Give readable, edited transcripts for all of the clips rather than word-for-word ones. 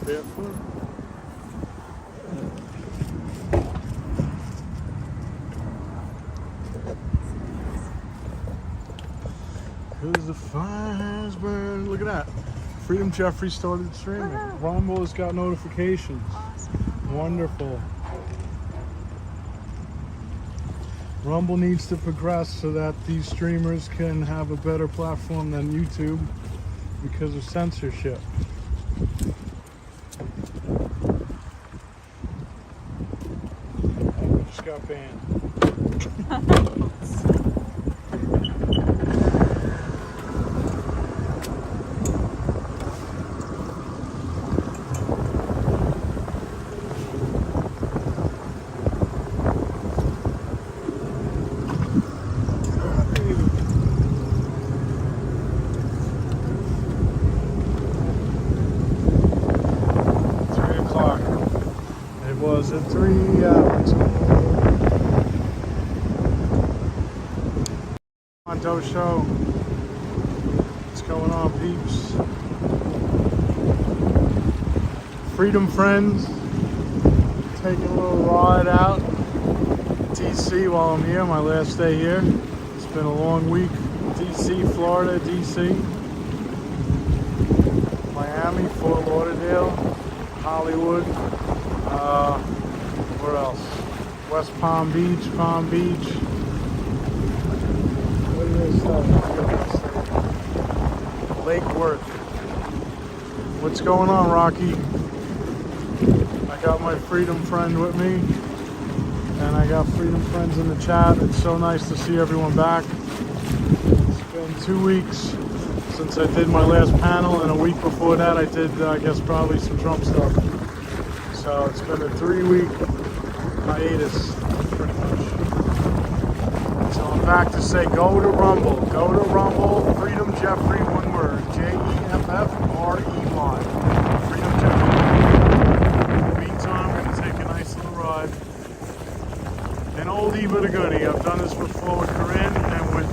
barefoot. Here's the fires burn. Look at that. Freedom Jeffrey started streaming. Rumble has got notifications. Awesome. Wonderful. Rumble needs to progress so that these streamers can have a better platform than YouTube because of censorship. Oh, we just got banned. Was at 3 hours. Toronto show. What's going on, peeps? Freedom friends. Taking a little ride out DC while I'm here, my last day here. It's been a long week. DC, Florida, DC, Miami, Fort Lauderdale, Hollywood. Where else? West Palm Beach, Palm Beach. What is this? Lake Worth. What's going on, Rocky? I got my Freedom friend with me, and I got Freedom friends in the chat. It's so nice to see everyone back. It's been 2 weeks since I did my last panel, and a week before that I did, I guess, probably some Trump stuff. So it's been a 3-week hiatus, pretty much. So I'm back to say, go to Rumble. Go to Rumble. Freedom Jeffrey, one word. Jeffrey. Freedom Jeffrey. In the meantime, I'm going to take a nice little ride. An oldie but a goodie. I've done this before with Corinne and with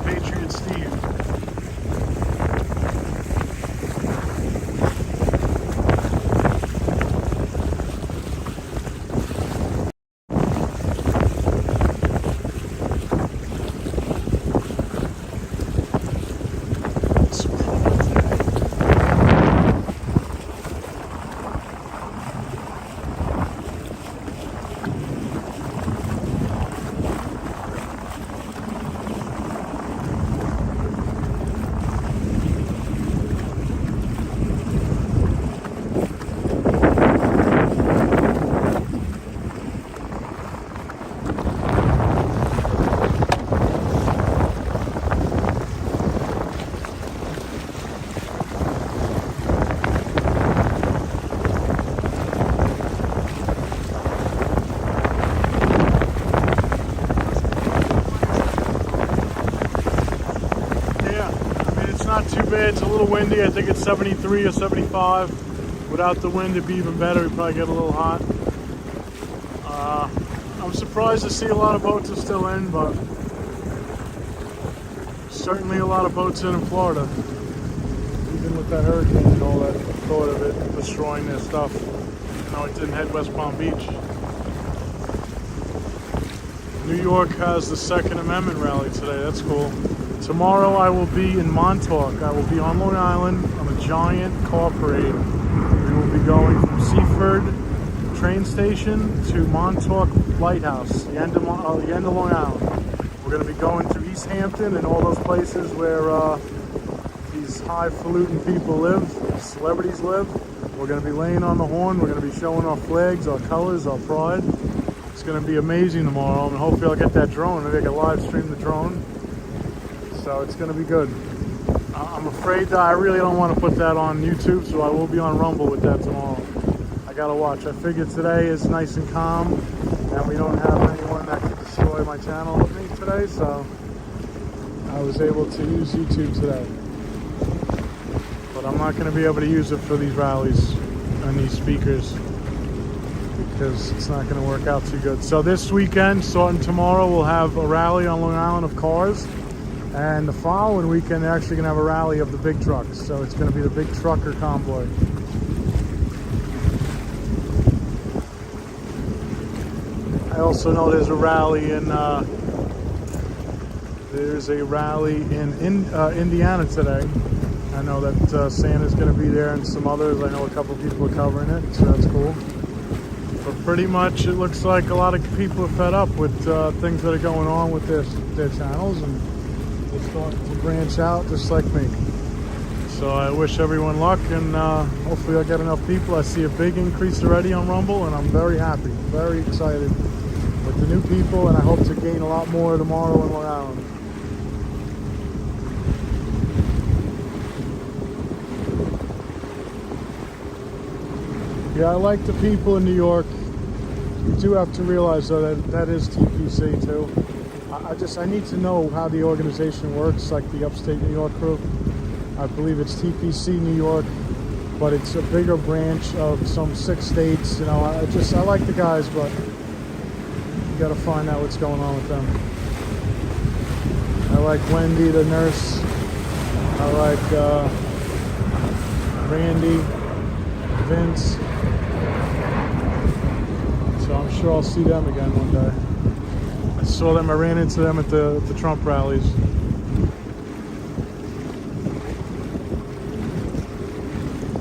Patriot Steve. It's a little windy. I think it's 73 or 75. Without the wind, it'd be even better. We'd probably get a little hot. I'm surprised to see a lot of boats are still in, but certainly a lot of boats in Florida. Even with that hurricane and all that thought of it destroying their stuff. No, it didn't hit West Palm Beach. New York has the Second Amendment rally today. That's cool. Tomorrow I will be in Montauk. I will be on Long Island on a giant car parade. We will be going from Seaford train station to Montauk Lighthouse, the end of Long Island. We're going to be going to East Hampton and all those places where these highfalutin people live, celebrities live. We're going to be laying on the horn. We're going to be showing our flags, our colors, our pride. It's going to be amazing tomorrow, and hopefully I'll get that drone. Maybe I can live stream the drone. So it's going to be good. I'm afraid that I really don't want to put that on YouTube, so I will be on Rumble with that tomorrow. I got to watch. I figured today is nice and calm, and we don't have anyone that can destroy my channel with me today, so I was able to use YouTube today. But I'm not going to be able to use it for these rallies and these speakers because it's not going to work out too good. So this weekend, starting tomorrow, we'll have a rally on Long Island of cars. And the following weekend, they're actually going to have a rally of the big trucks. So it's going to be the big trucker convoy. also know there's a rally in Indiana today. I know that Santa's going to be there and some others. I know a couple people are covering it, so that's cool. But pretty much it looks like a lot of people are fed up with things that are going on with their channels, and they're starting to branch out just like me. So I wish everyone luck, and hopefully I'll get enough people. I see a big increase already on Rumble, and I'm very happy, very excited with the new people, and I hope to gain a lot more tomorrow in Long Island. Yeah, I like the people in New York. You do have to realize though that is TPC too. I need to know how the organization works, like the upstate New York crew. I believe it's TPC New York, but it's a bigger branch of some 6 states. You know, I like the guys, but you got to find out what's going on with them. I like Wendy, the nurse. I like Randy, Vince. So I'm sure I'll see them again one day. I saw them, I ran into them at the Trump rallies.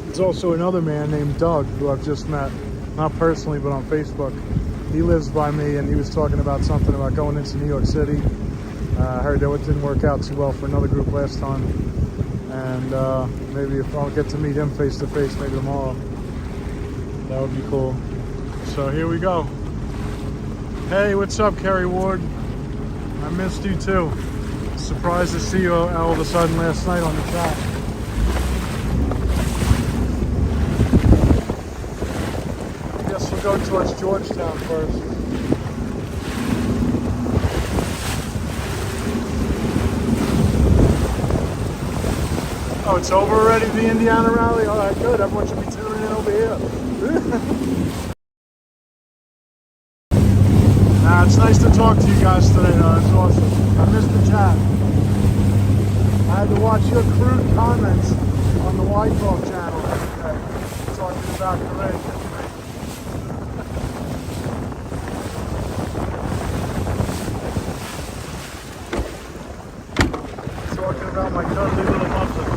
There's also another man named Doug who I've just met, not personally but on Facebook. He lives by me, and he was talking about something about going into New York City. I heard that it didn't work out too well for another group last time, and maybe if I'll get to meet him face to face maybe tomorrow, that would be cool. So here we go. Hey, what's up, Kerry Ward? I missed you too. Surprised to see you all of a sudden last night on the chat. I guess we'll go towards Georgetown first. Oh, it's over already, the Indiana rally? All right, good. Everyone should be tuning in over here. It's nice to talk to you guys today, though. It's awesome. I missed the chat. I had to watch your crude comments on the White Talk channel today, talking about Corinne. Talking about my cuddly little muffin.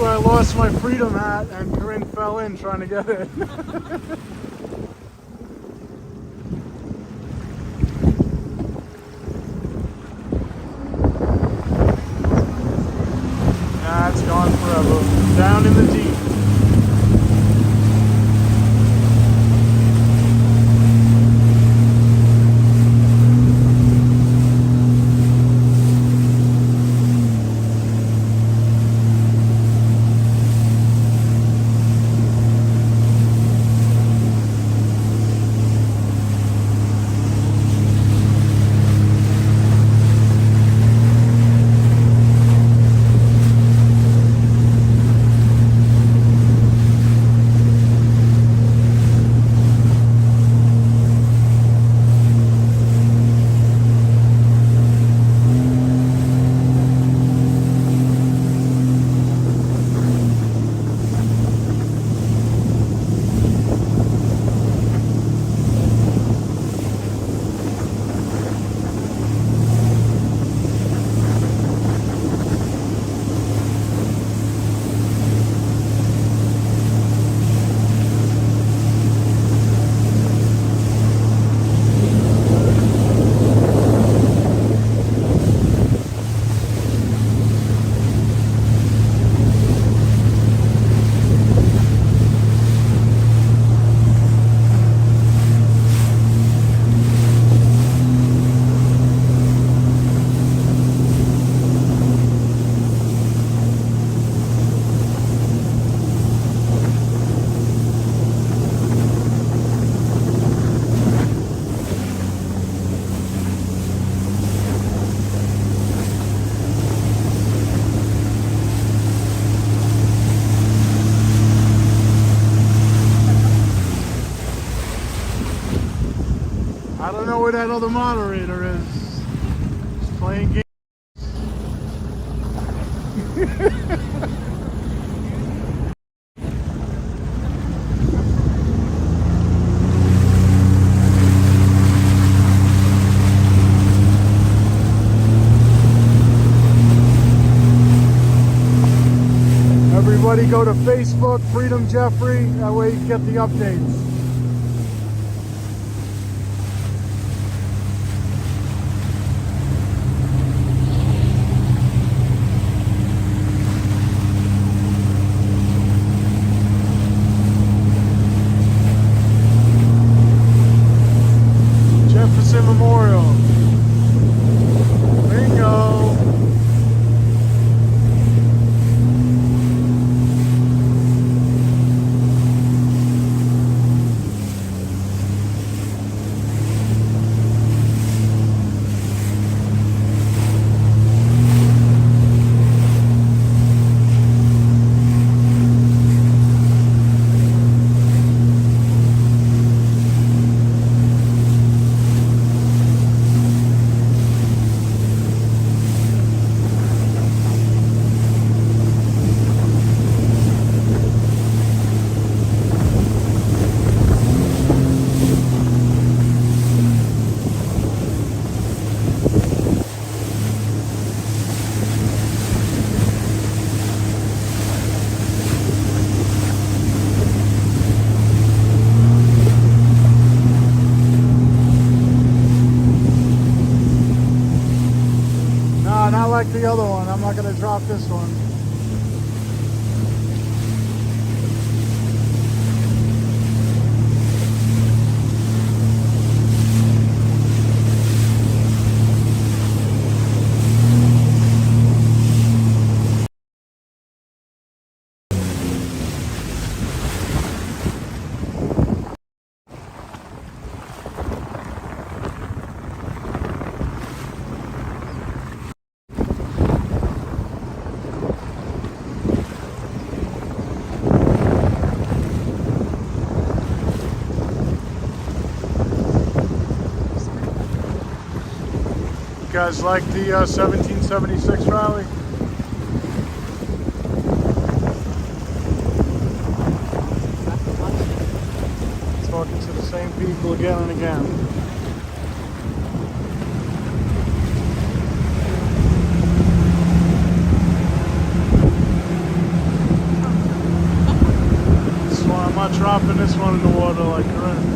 I lost my freedom hat and Corinne fell in trying to get it. Nah, it's gone forever. Down in the deep. I don't know where that other moderator is. playing games. Everybody go to Facebook, Freedom Jeffrey, that way you get the updates. Jefferson Memorial. Bingo. Not like the other one. I'm not going to drop this one. You guys like the 1776 rally? Talking to the same people again and again. This one, I'm not dropping this one in the water like Corinne.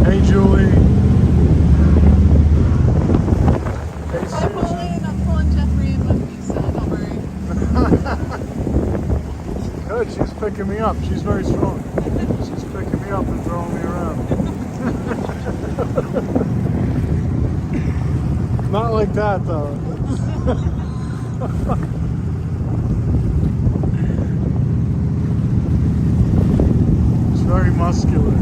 Hey Julie. Hey Susan. I'm pulling Jeffrey in with me, so don't worry. Good, she's picking me up. She's very strong. She's picking me up and throwing me around. Not like that though. It's very muscular.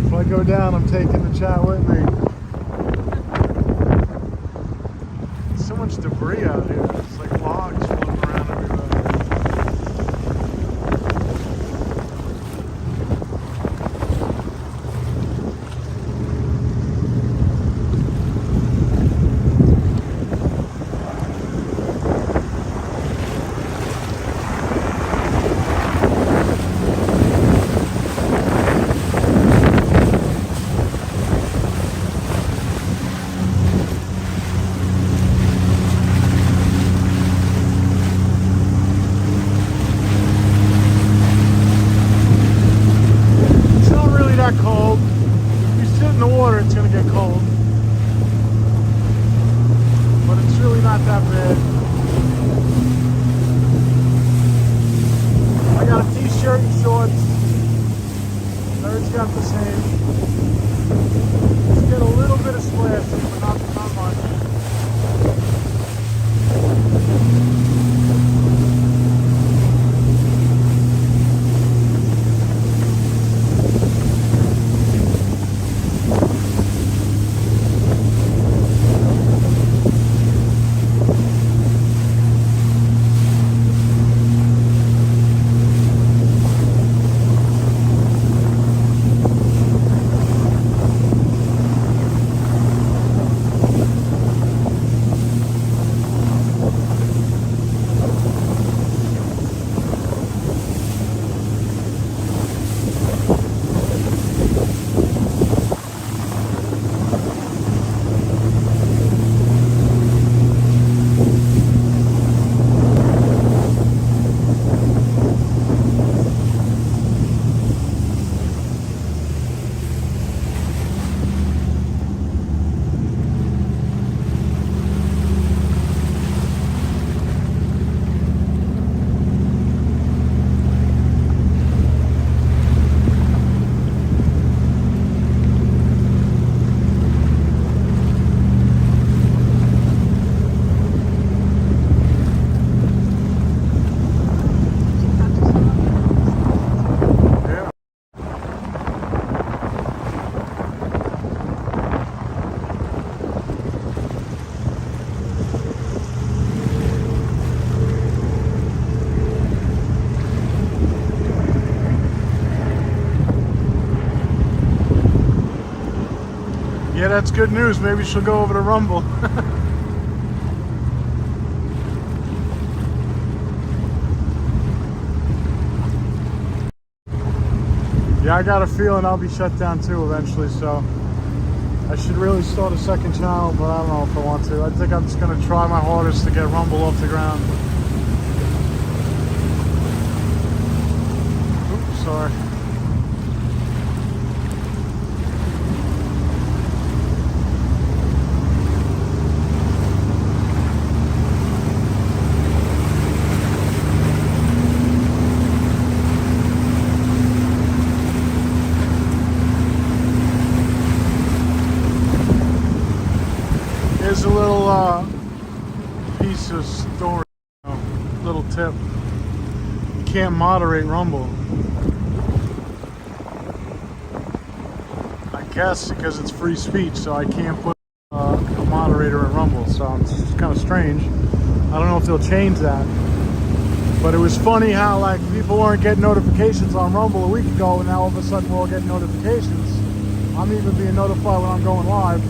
If I go down, I'm taking the chat with me. There's so much debris out here. It's like logs floating around everywhere. That cold. If you sit in the water, it's going to get cold. But it's really not that bad. I got a t-shirt and shorts. Larry's got the same. Just get a little bit of splashing, but not much. Yeah, that's good news. Maybe she'll go over to Rumble. Yeah, I got a feeling I'll be shut down too eventually, so I should really start a second channel, but I don't know if I want to. I think I'm just going to try my hardest to get Rumble off the ground. Oops, sorry. Here's a little piece of story, little tip. You can't moderate Rumble. I guess because it's free speech, so I can't put a moderator in Rumble. So it's just kind of strange. I don't know if they'll change that. But it was funny how like people weren't getting notifications on Rumble a week ago, and now all of a sudden we're all getting notifications. I'm even being notified when I'm going live.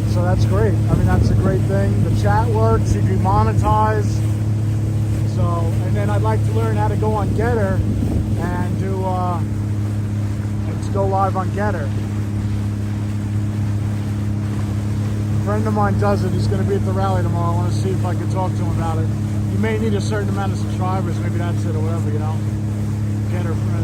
So that's great. I mean, that's a great thing. The chat works. You can monetize. So, and then I'd like to learn how to go on Getter and do and to go live on Getter. A friend of mine does it. He's going to be at the rally tomorrow. I want to see if I can talk to him about it. You may need a certain amount of subscribers. Maybe that's it or whatever, you know. Getter friends.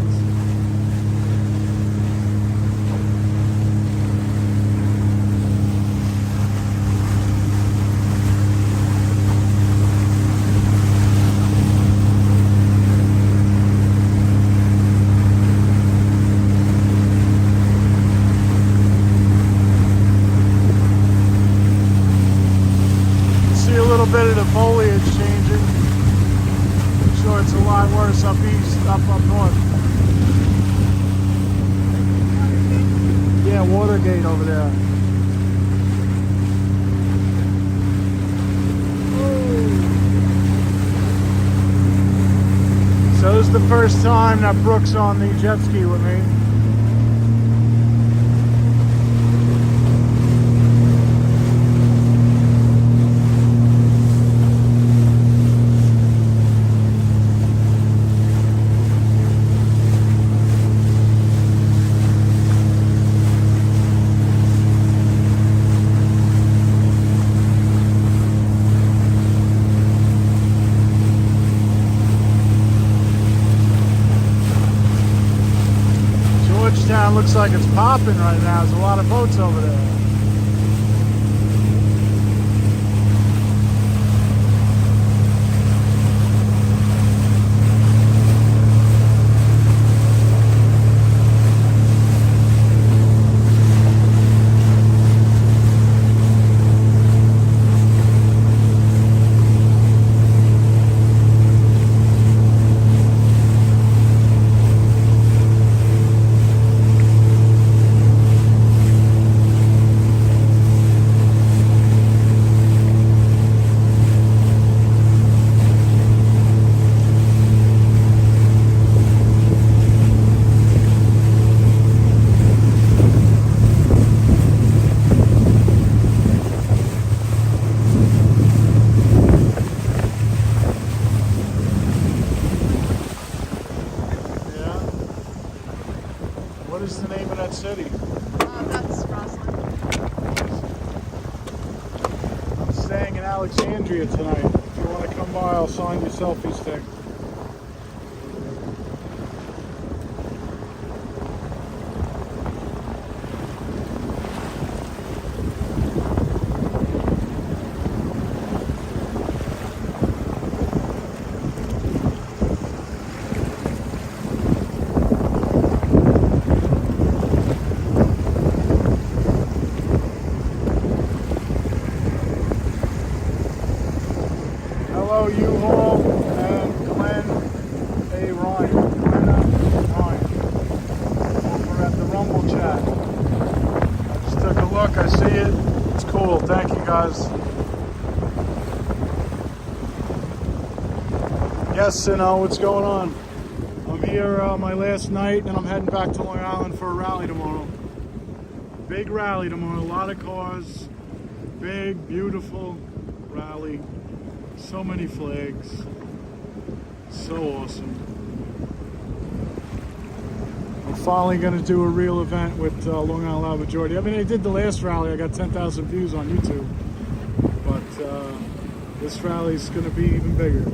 Bit of the foliage changing. I'm sure it's a lot worse up east, up north. Yeah, Watergate over there. So this is the first time that Brooke's on the jet ski with me. Town looks like it's popping right now. There's a lot of boats over there. What is the name of that city? That's Roslyn. I'm staying in Alexandria tonight. If you want to come by, I'll sign your selfie stick. Hello, U-Haul and Glenn A. Ryan. Over at the Rumble chat. I just took a look. I see it. It's cool. Thank you, guys. Yes, Sino, what's going on? I'm here my last night, and I'm heading back to Long Island for a rally tomorrow. big rally tomorrow. A lot of cars. Big, beautiful rally. So many flags. So awesome. I'm finally going to do a real event with Long Island Loud Majority. I mean, I did the last rally. I got 10,000 views on YouTube. But this rally is going to be even bigger.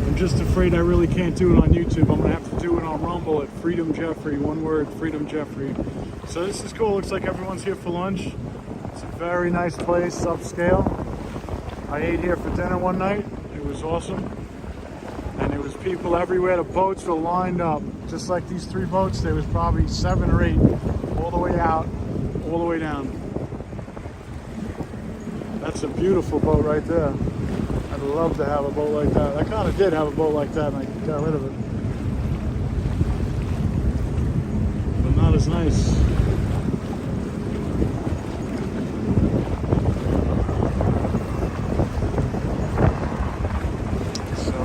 I'm just afraid I really can't do it on YouTube. I'm going to have to do it on Rumble at Freedom Jeffrey. One word, Freedom Jeffrey. So this is cool. Looks like everyone's here for lunch. It's a very nice place, upscale. I ate here for dinner one night. It was awesome. And there was people everywhere. The boats were lined up. Just like these 3 boats, there was probably 7 or 8 all the way out, all the way down. That's a beautiful boat right there. I'd love to have a boat like that. I kind of did have a boat like that and I got rid of it. But not as nice.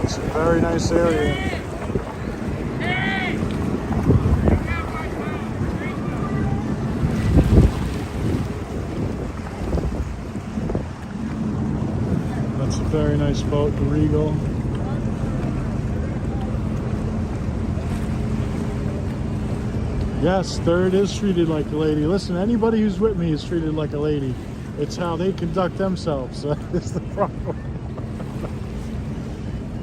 It's a very nice area. That's a very nice boat, the Regal. Yes, third is treated like a lady. Listen, anybody who's with me is treated like a lady. It's how they conduct themselves. That's the problem.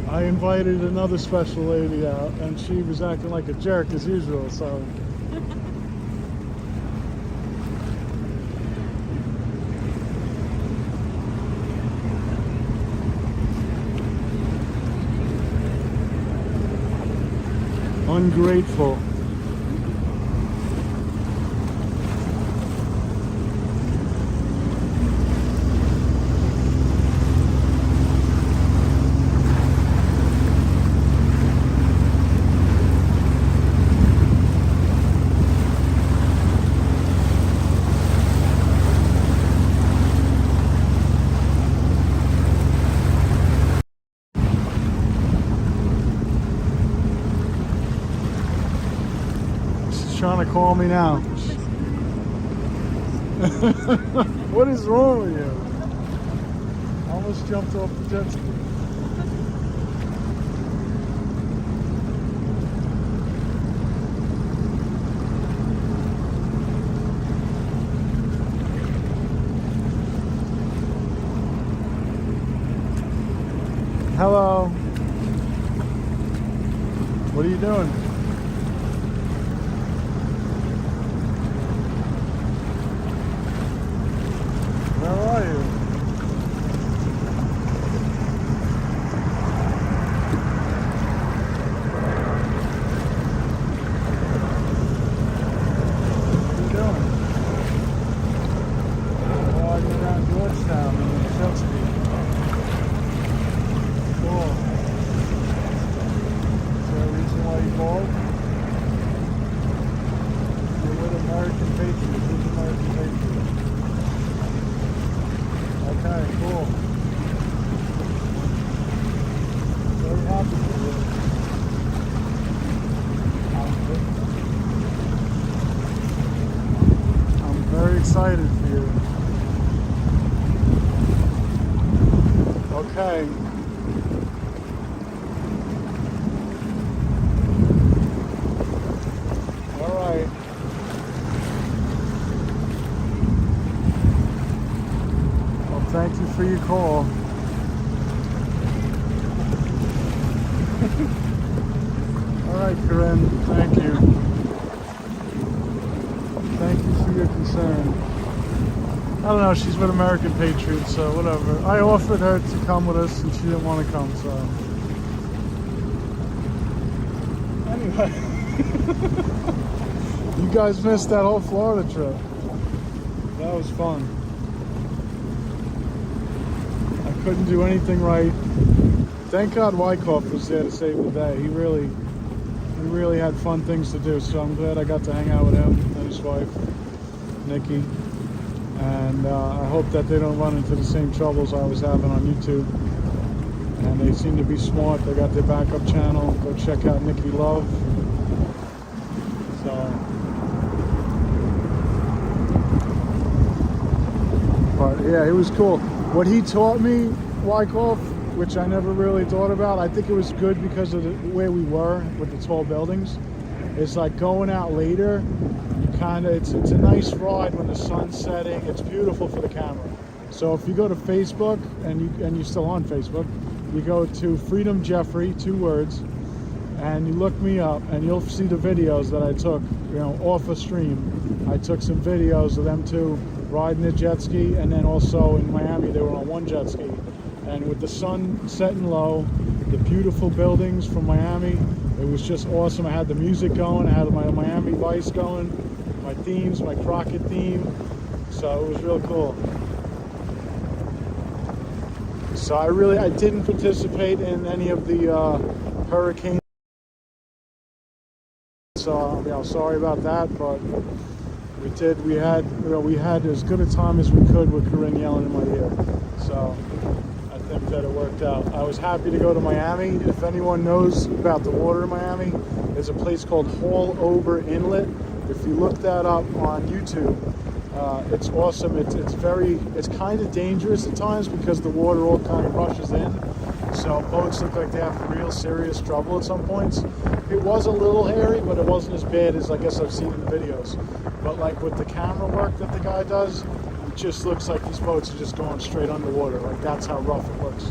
I invited another special lady out and she was acting like a jerk as usual, so. Ungrateful. Trying to call me now. What is wrong with you? I almost jumped off the jet ski. Hello. What are you doing? Where are you? What are you doing? Oh, you're around Georgetown in the jet ski. Cool. Is there a reason why you called? You're with American Patriots. Who's American Patriots? Okay, cool. Very happy for you. I'm very excited for you. Okay. All right. Thank you for your call. All right, Corinne, thank you. Thank you for your concern. I don't know, she's with American Patriots, so whatever. I offered her to come with us and she didn't want to come, so. Anyway. You guys missed that whole Florida trip. That was fun. Couldn't do anything right. Thank God Wyckoff was there to save the day. He really had fun things to do, so I'm glad I got to hang out with him and his wife, Nikki. And I hope that they don't run into the same troubles I was having on YouTube. and they seem to be smart. They got their backup channel. Go check out Nikki Love. So, but yeah, it was cool. What he taught me, Wyckoff, which I never really thought about, I think it was good because of where we were with the tall buildings. It's like going out later, it's a nice ride when the sun's setting. It's beautiful for the camera. So if you go to Facebook, and you're still on Facebook, you go to Freedom Jeffrey, 2 words, and you look me up, and you'll see the videos that I took, off a stream. I took some videos of them 2 riding a jet ski, and then also in Miami they were on 1 jet ski. And with the sun setting low, the beautiful buildings from Miami, it was just awesome. I had the music going, I had my Miami Vice going, my themes, my Crockett theme, so it was real cool. So I didn't participate in any of the hurricane, so sorry about that, but we had as good a time as we could with Corinne yelling in my ear. So I think that it worked out. I was happy to go to Miami. If anyone knows about the water in Miami, there's a place called Hall Over Inlet. If you look that up on YouTube, it's awesome. It's kind of dangerous at times because the water all kind of rushes in. So boats look like they have real serious trouble at some points. It was a little hairy, but it wasn't as bad as I guess I've seen in the videos. But like with the camera work that the guy does, it just looks like these boats are just going straight underwater. Like that's how rough it looks,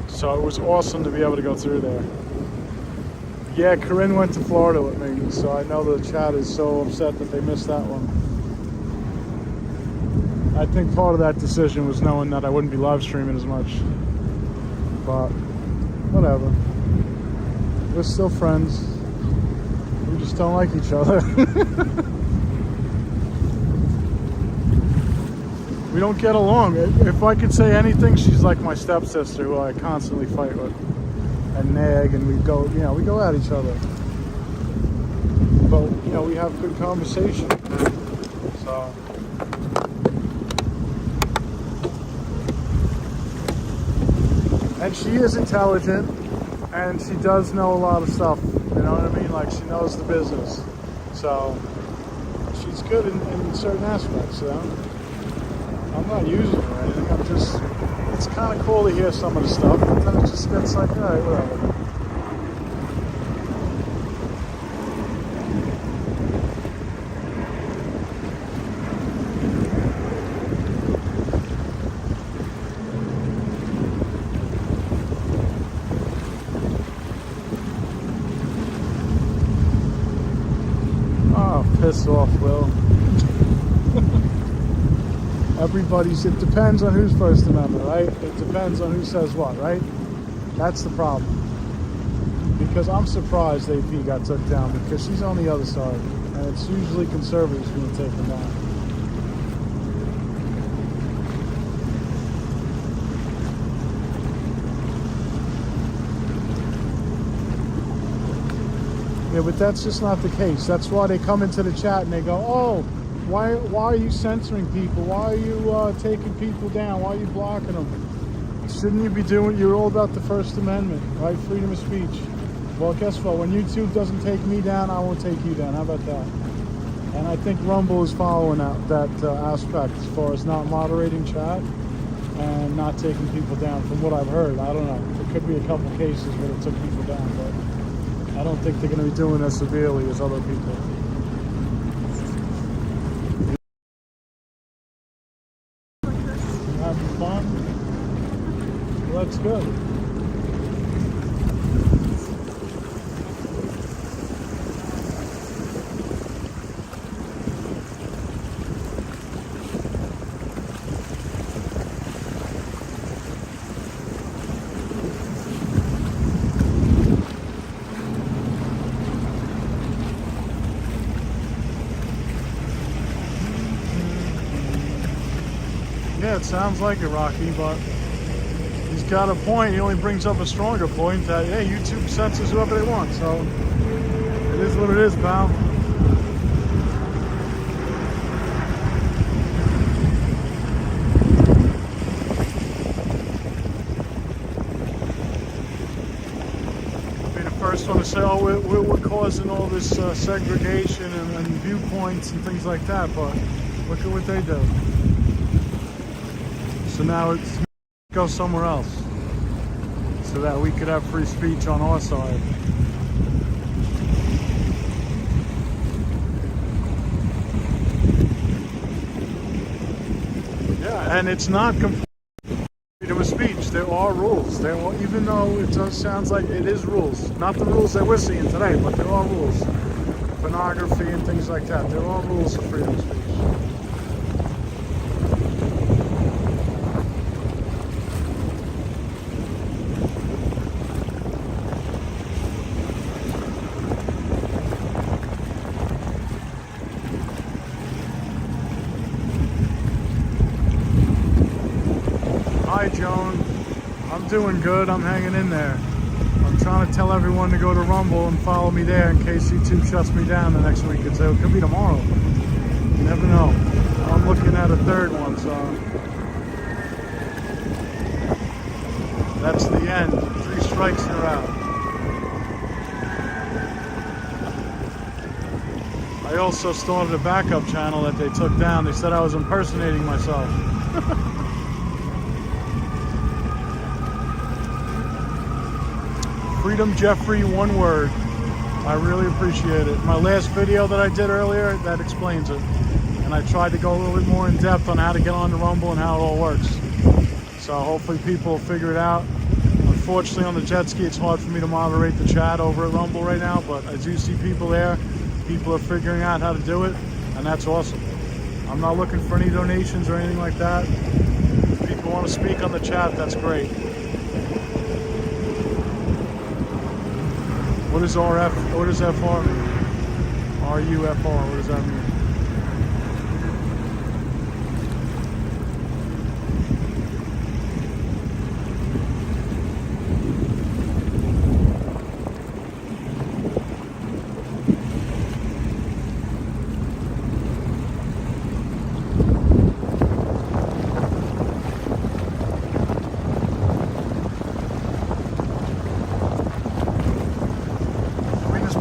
So it was awesome to be able to go through there. Yeah, Corinne went to Florida with me, so I know the chat is so upset that they missed that one. I think part of that decision was knowing that I wouldn't be live streaming as much. But whatever. We're still friends. We just don't like each other. We don't get along. If I could say anything, she's like my stepsister who I constantly fight with and nag, and we go at each other. But we have good conversation. So and she is intelligent, and she does know a lot of stuff. You know what I mean? Like she knows the business. So she's good in certain aspects. I'm not using it or anything. It's kind of cool to hear some of the stuff, but then it just gets like, all right, whatever. Oh, piss off, Will. It depends on who's First Amendment, right? It depends on who says what, right? That's the problem. Because I'm surprised AP got took down, because she's on the other side, and it's usually conservatives being taken down. Yeah, but that's just not the case. That's why they come into the chat and they go, oh, why are you censoring people? Why are you taking people down? Why are you blocking them? Shouldn't you be doing, you're all about the First Amendment, right? Freedom of speech. Well, guess what? When YouTube doesn't take me down, I won't take you down. How about that? And I think Rumble is following that aspect as far as not moderating chat and not taking people down, from what I've heard. I don't know. There could be a couple cases where it took people down, but I don't think they're going to be doing as severely as other people. Having fun? Well, that's good. Yeah, it sounds like it, Rocky, but he's got a point. He only brings up a stronger point that, hey, YouTube censors whoever they want, so it is what it is, pal. just want to say, oh, we're causing all this segregation and viewpoints and things like that, but look at what they do. So now it's go somewhere else so that we could have free speech on our side. Yeah, and it's not complete freedom of speech. There are rules. There are, even though it sounds like it is rules. Not the rules that we're seeing today, but there are rules. Pornography and things like that. There are rules of freedom of speech. Hi, Joan. I'm doing good. I'm hanging in there. I'm trying to tell everyone to go to Rumble and follow me there in case YouTube shuts me down the next week. It could be tomorrow. You never know. I'm looking at a third one, so that's the end. 3 strikes and you're out. I also started a backup channel that they took down. They said I was impersonating myself. Freedom Jeffrey, one word. I really appreciate it. My last video that I did earlier, that explains it. And I tried to go a little bit more in depth on how to get on the Rumble and how it all works. So hopefully people will figure it out. Unfortunately on the jet ski it's hard for me to moderate the chat over at Rumble right now, but I do see people there. People are figuring out how to do it, and that's awesome. I'm not looking for any donations or anything like that. If people want to speak on the chat, that's great. What is RF? What does FR mean? RUFR, what does that mean?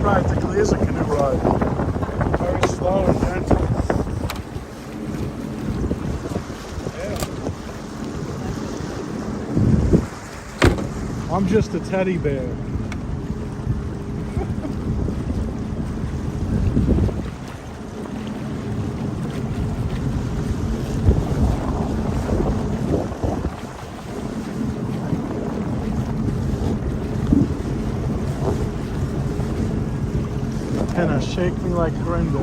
Practically is a canoe ride. Very slow and gentle. Yeah. I'm just a teddy bear. Henna, shake me like Brenda.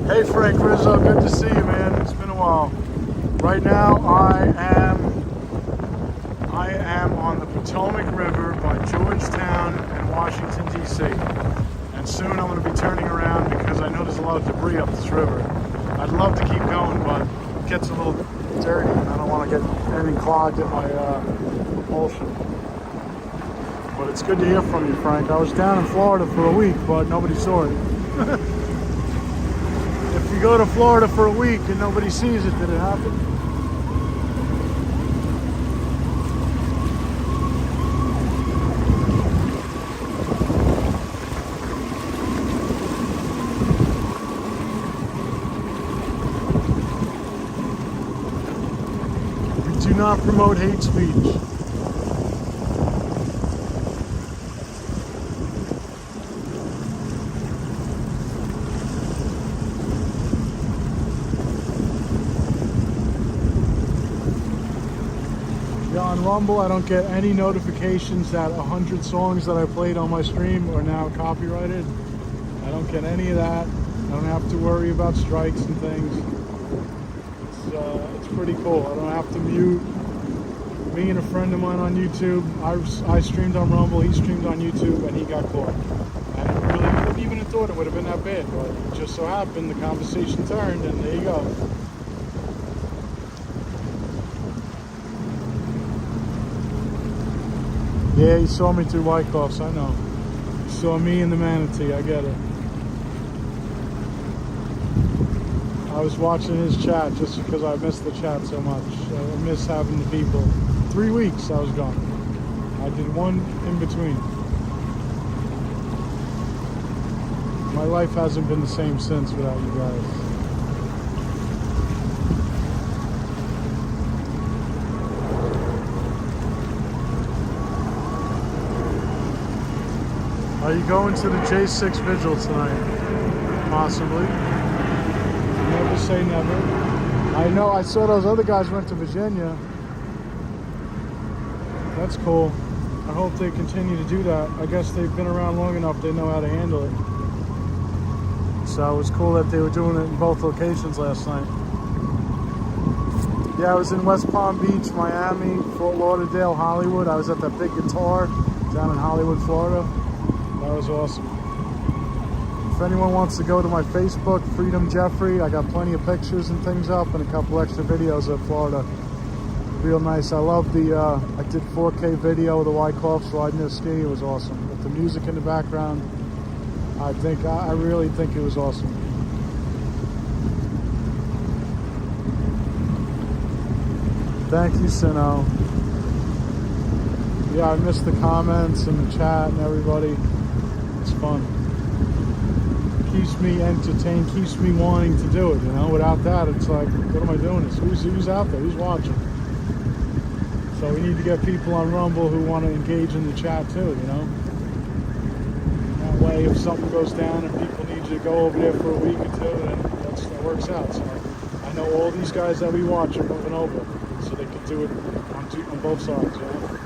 Hey Frank Rizzo, good to see you, man. It's been a while. Right now I am on the Potomac River by Georgetown and Washington DC. And soon I'm going to be turning around because I know there's a lot of debris up this river. I'd love to keep going, but it gets a little dirty and I don't want to get anything clogged in my propulsion. But it's good to hear from you, Frank. I was down in Florida for a week, but nobody saw it. If you go to Florida for a week and nobody sees it, did it happen? We do not promote hate speech. On Rumble, I don't get any notifications that 100 songs that I played on my stream are now copyrighted. I don't get any of that. I don't have to worry about strikes and things. It's pretty cool. I don't have to mute. Me and a friend of mine on YouTube, I streamed on Rumble, he streamed on YouTube, and he got caught. And I really wouldn't even have thought it would have been that bad, but it just so happened the conversation turned, and there you go. Yeah, he saw me through Wyckoff's, I know. He saw me and the manatee, I get it. I was watching his chat just because I miss the chat so much. I miss having the people 3 weeks I was gone. I did one in between. My life hasn't been the same since without you guys. Are you going to the J6 Vigil tonight? Possibly. Never say never. I know, I saw those other guys went to Virginia. That's cool. I hope they continue to do that. I guess they've been around long enough, they know how to handle it. So it was cool that they were doing it in both locations last night. Yeah, I was in West Palm Beach, Miami, Fort Lauderdale, Hollywood. I was at that big guitar down in Hollywood, Florida. That was awesome. If anyone wants to go to my Facebook, Freedom Jeffrey, I got plenty of pictures and things up and a couple extra videos of Florida. Real nice. I love the, I did 4K video of the White Cliffs riding their ski. It was awesome. With the music in the background, I really think it was awesome. Thank you, Sino. Yeah, I missed the comments and the chat and everybody. It's fun. Keeps me entertained, keeps me wanting to do it, you know? Without that, it's like, what am I doing this? Who's out there? Who's watching? So we need to get people on Rumble who want to engage in the chat too, you know? That way, if something goes down and people need you to go over there for a week or two, then that works out. So I know all these guys that we watch are moving over, so they can do it on both sides, you know?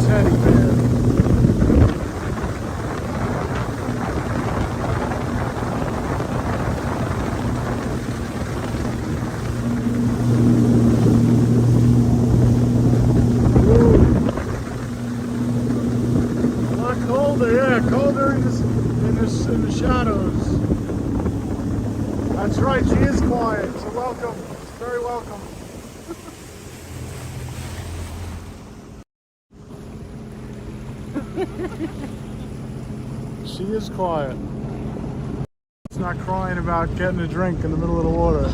teddy bear. A lot colder, yeah, colder in the shadows. That's right, she is quiet, so welcome. She's very welcome. She is quiet. It's not crying about getting a drink in the middle of the water.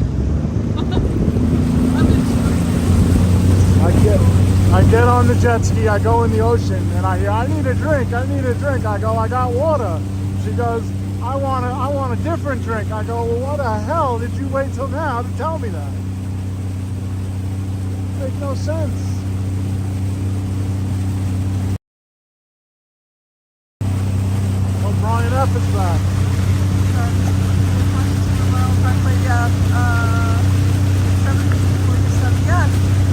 I get on the jet ski, I go in the ocean, and I hear, I need a drink, I need a drink. I go, I got water. She goes, I want a different drink. I go, well, what the hell did you wait till now to tell me that? Makes no sense. Oh, Brian F is back.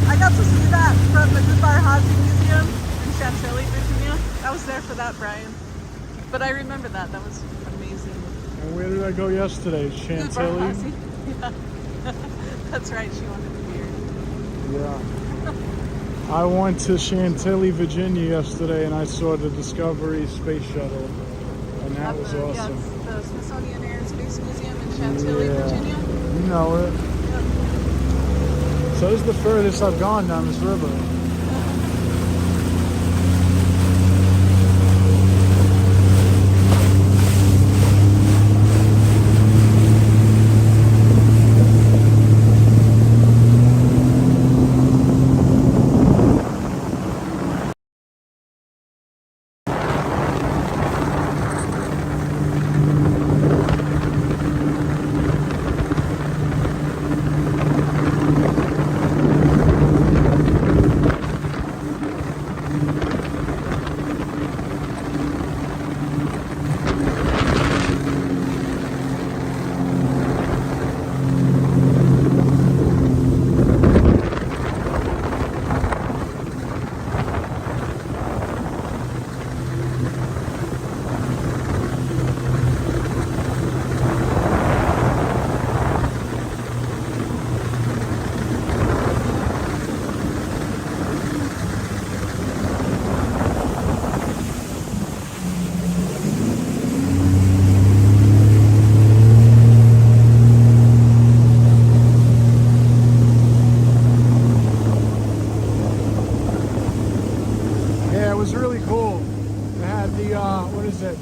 I got to see that from the Goodbar Housing Museum in Chantilly, Virginia. I was there for that, Brian. But I remember that. That was amazing. And where did I go yesterday? Chantilly? Yeah. That's right. She wanted a beer. Yeah. I went to Chantilly, Virginia yesterday, and I saw the Discovery Space Shuttle. And that was awesome. Yes, the Smithsonian Air and Space Museum in Chantilly, Virginia. You know it. So this is the furthest I've gone down this river. Was really cool. They had the what is it?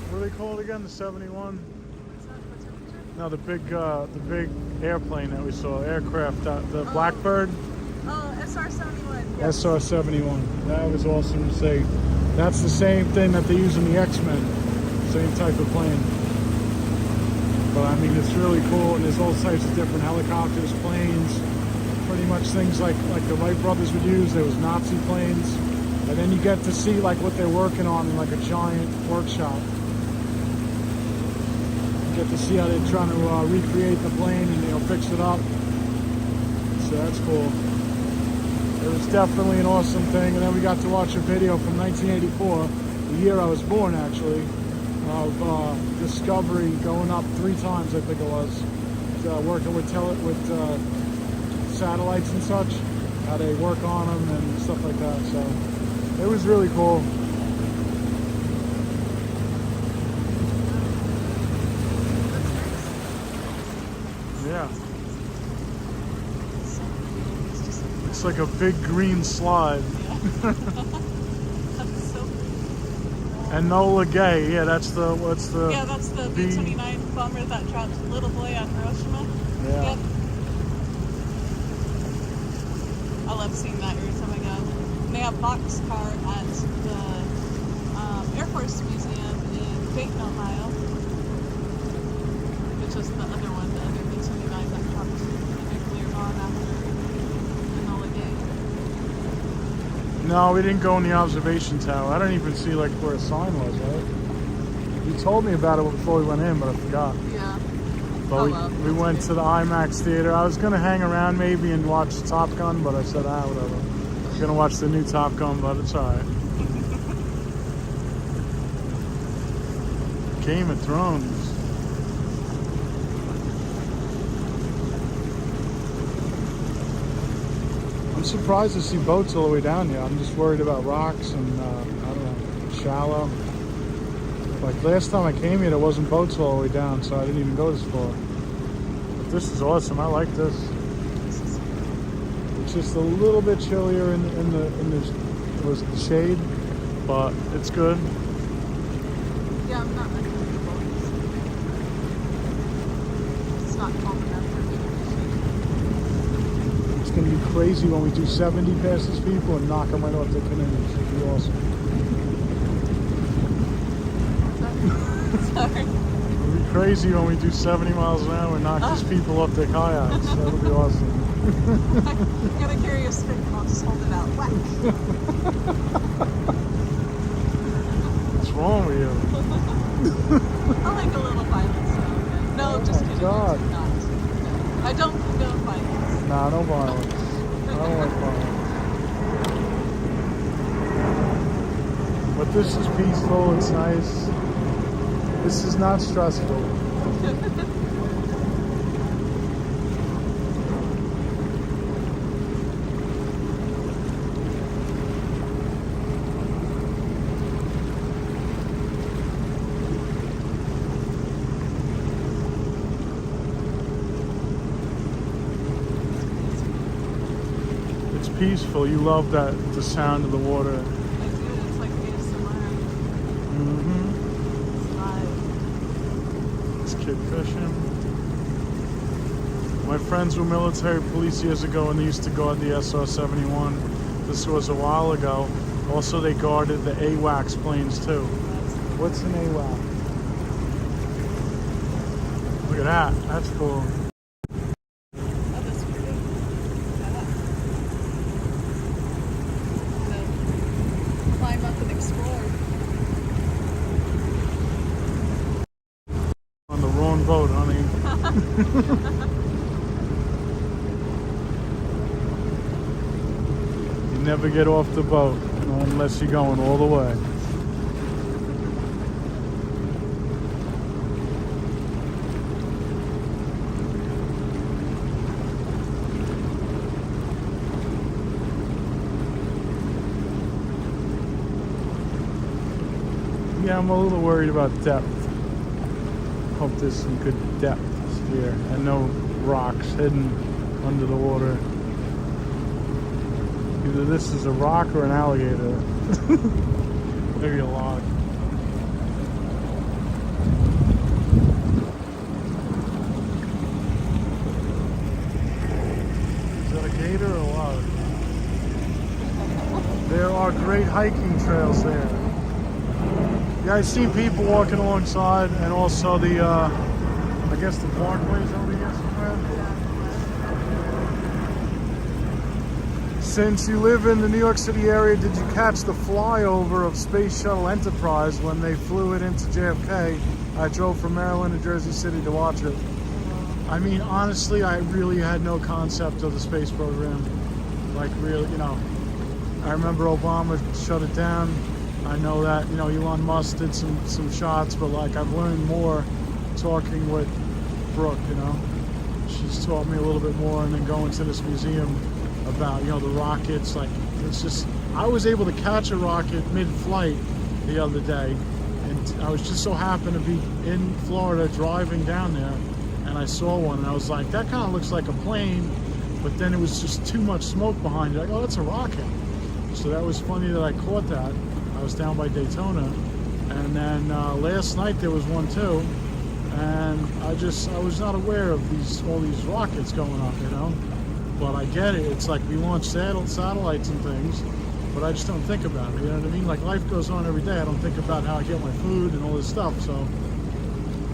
What are they called again? The 71? No, the big airplane that we saw, aircraft, the Blackbird. Oh, SR-71. Yes. SR-71. That was awesome to see. That's the same thing that they use in the X-Men. Same type of plane. But I mean, it's really cool, and there's all types of different helicopters, planes. Pretty much things like the Wright brothers would use. There was Nazi planes, and then you get to see like what they're working on in like a giant workshop. You get to see how they're trying to recreate the plane and fix it up. So that's cool. It was definitely an awesome thing. And then we got to watch a video from 1984, the year I was born actually, of Discovery going up 3 times, I think it was, working with satellites and such, how they work on them and stuff like that. So it was really cool. Yeah. It's like a big green slide. And Nola Gay, yeah, that's the B-29 bomber that dropped Little Boy on Hiroshima. Yeah. Yep. I love seeing that every time I go. And they have boxcar at the Air Force Museum in Dayton, Ohio, which is the other one, the other B-29 that dropped the nuclear bomb after Enola Gay. No, we didn't go in the observation tower. I don't even see like where a sign was, right? You told me about it before we went in, but I forgot. Yeah. But we went to the IMAX theater. I was gonna hang around maybe and watch Top Gun, but I said, whatever. I'm gonna watch the new Top Gun, but it's alright. Game of Thrones. I'm surprised to see boats all the way down here. I'm just worried about rocks and, I don't know, shallow. Like last time I came here, there wasn't boats all the way down, so I didn't even go this far. But this is awesome. I like this. It's just a little bit chillier in the shade, but it's good. Yeah, I'm not making the boats. It's not common enough for me. It's going to be crazy when we do 70 past these people and knock them right off their canoes. It'll be awesome. Sorry. It'll be crazy when we do 70 miles an hour and knock these people off their kayaks. That'll be awesome. I got a curious stick and I'll just hold it out. Whack. What's wrong with you? I like a little violence now. No, just kidding. God. I do not. No. I don't condone violence. Nah, no violence. I don't like violence. But this is peaceful, it's nice. This is not stressful. It's peaceful. You love that, the sound of the water. I do. It's like ASMR. Mm-hmm. It's live. It's kid fishing. My friends were military police years ago and they used to guard the SR-71. This was a while ago. Also, they guarded the AWACS planes too. What's an AWACS? Look at that. That's cool. Climb up and explore. On the wrong boat, honey. You never get off the boat unless you're going all the way. Yeah, I'm a little worried about depth. Hope there's some good depth here and no rocks hidden under the water. Either this is a rock or an alligator. Maybe a log. Is that a gator or a log? There are great hiking trails there. Yeah, I've seen people walking alongside, and also the, I guess the parkways over here somewhere. Since you live in the New York City area, did you catch the flyover of Space Shuttle Enterprise when they flew it into JFK? I drove from Maryland to Jersey City to watch it. I mean, honestly, I really had no concept of the space program. Like, really, you know, I remember Obama shut it down. I know that, you know, Elon Musk did some shots, but like I've learned more talking with Brooke, you know. She's taught me a little bit more, and then going to this museum about, you know, the rockets. Like, it's just, I was able to catch a rocket mid-flight the other day, and I was just so happened to be in Florida driving down there, and I saw one, and I was like, that kind of looks like a plane, but then it was just too much smoke behind it. Like, oh, that's a rocket. So that was funny that I caught that. I was down by Daytona, and then last night there was one too, and I was not aware of all these rockets going up, you know. But I get it. It's like we launch satellites and things, but I just don't think about it. You know what I mean? Like, life goes on every day. I don't think about how I get my food and all this stuff. So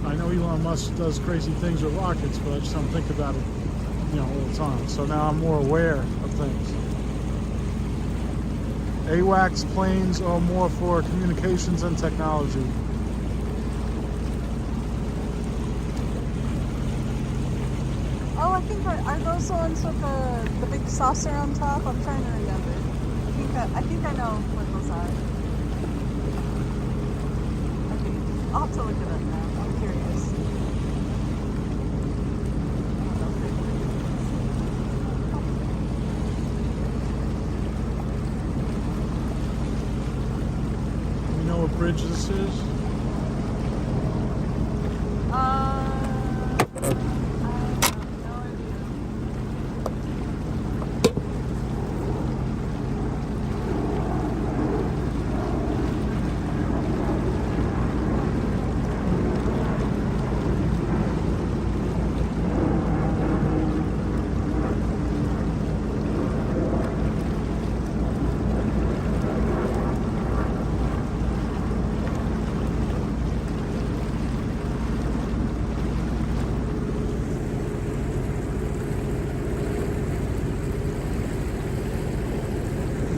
I know Elon Musk does crazy things with rockets, but I just don't think about it, you know, all the time. So now I'm more aware of things. AWACS planes are more for communications and technology. Oh, I think are those the ones with the big saucer on top? I'm trying to remember. I think I know what those are. Okay, I'll have to look it up now. I'm curious. You know what bridge this is?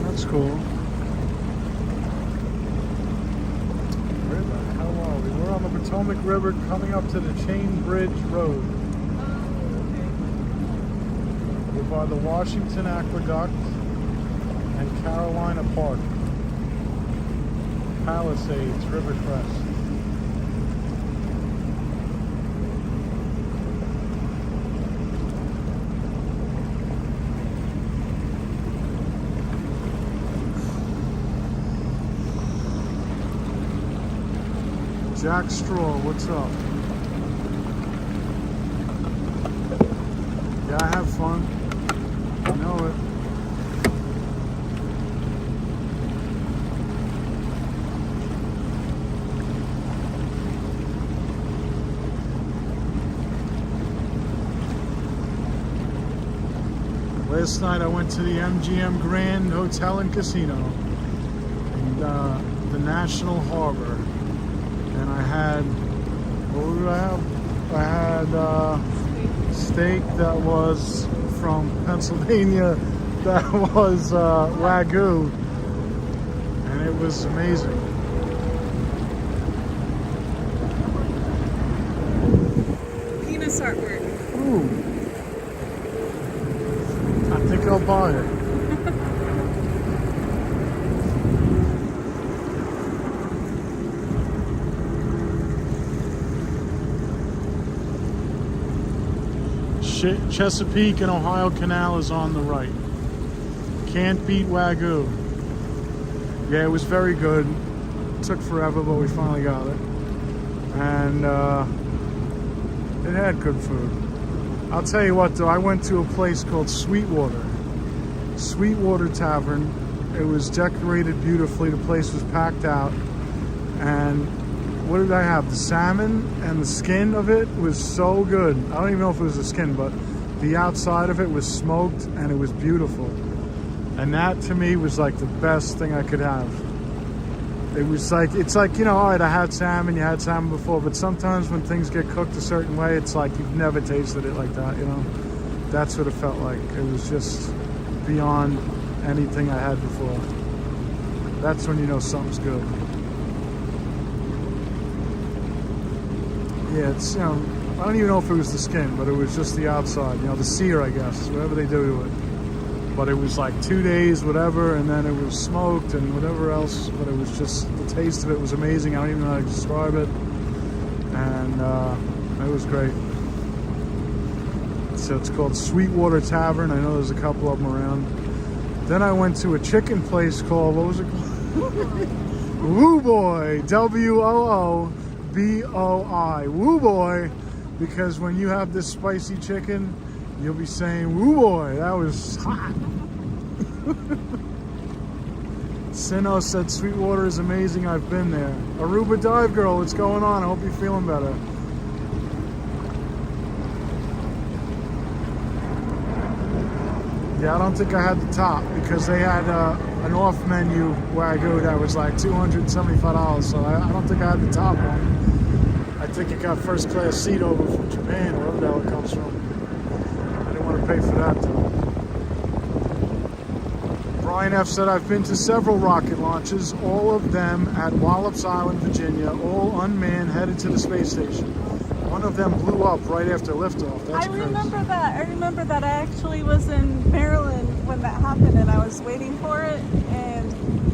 That's cool. Where the hell are we? We're on the Potomac River coming up to the Chain Bridge Road. We're by the Washington Aqueduct and Carolina Park. Palisades, Rivercrest. Jack Straw, what's up? Yeah, I have fun. I know it. Last night I went to the MGM Grand Hotel and Casino in the National Harbor. And I had, what did I have? I had steak that was from Pennsylvania, that was Wagyu, and it was amazing. Penis artwork. Ooh. I think I'll buy it. Chesapeake and Ohio Canal is on the right. Can't beat Wagyu. Yeah, it was very good. It took forever, but we finally got it. And it had good food. I'll tell you what though, I went to a place called Sweetwater Tavern. It was decorated beautifully. The place was packed out. And what did I have? The salmon and the skin of it was so good. I don't even know if it was the skin, but the outside of it was smoked and it was beautiful. And that to me was like the best thing I could have. It was like, it's like, you know, all right, I had salmon, you had salmon before, but sometimes when things get cooked a certain way, it's like you've never tasted it like that, you know? That's what it felt like. It was just beyond anything I had before. That's when you know something's good. Yeah, it's, you know, I don't even know if it was the skin, but it was just the outside, you know, the sear, I guess, whatever they do to it. But it was like 2 days, whatever, and then it was smoked and whatever else, but it was just, the taste of it was amazing. I don't even know how to describe it. And it was great. So it's called Sweetwater Tavern. I know there's a couple of them around. Then I went to a chicken place called, what was it called? Woo Boy, W-O-O. B-O-I, Woo Boy, because when you have this spicy chicken, you'll be saying, Woo Boy, that was hot. Sino said Sweetwater is amazing, I've been there. Aruba Dive Girl, what's going on? I hope you're feeling better. Yeah, I don't think I had the top because they had an off menu Wagyu that was like $275, so I don't think I had the top one. I think it got first class seat over from Japan, wherever the hell it comes from. I didn't want to pay for that though. Brian F. said, I've been to several rocket launches, all of them at Wallops Island, Virginia, all unmanned, headed to the space station. One of them blew up right after liftoff. That's crazy. I remember that. I actually was in Maryland when that happened, and I was waiting for it, and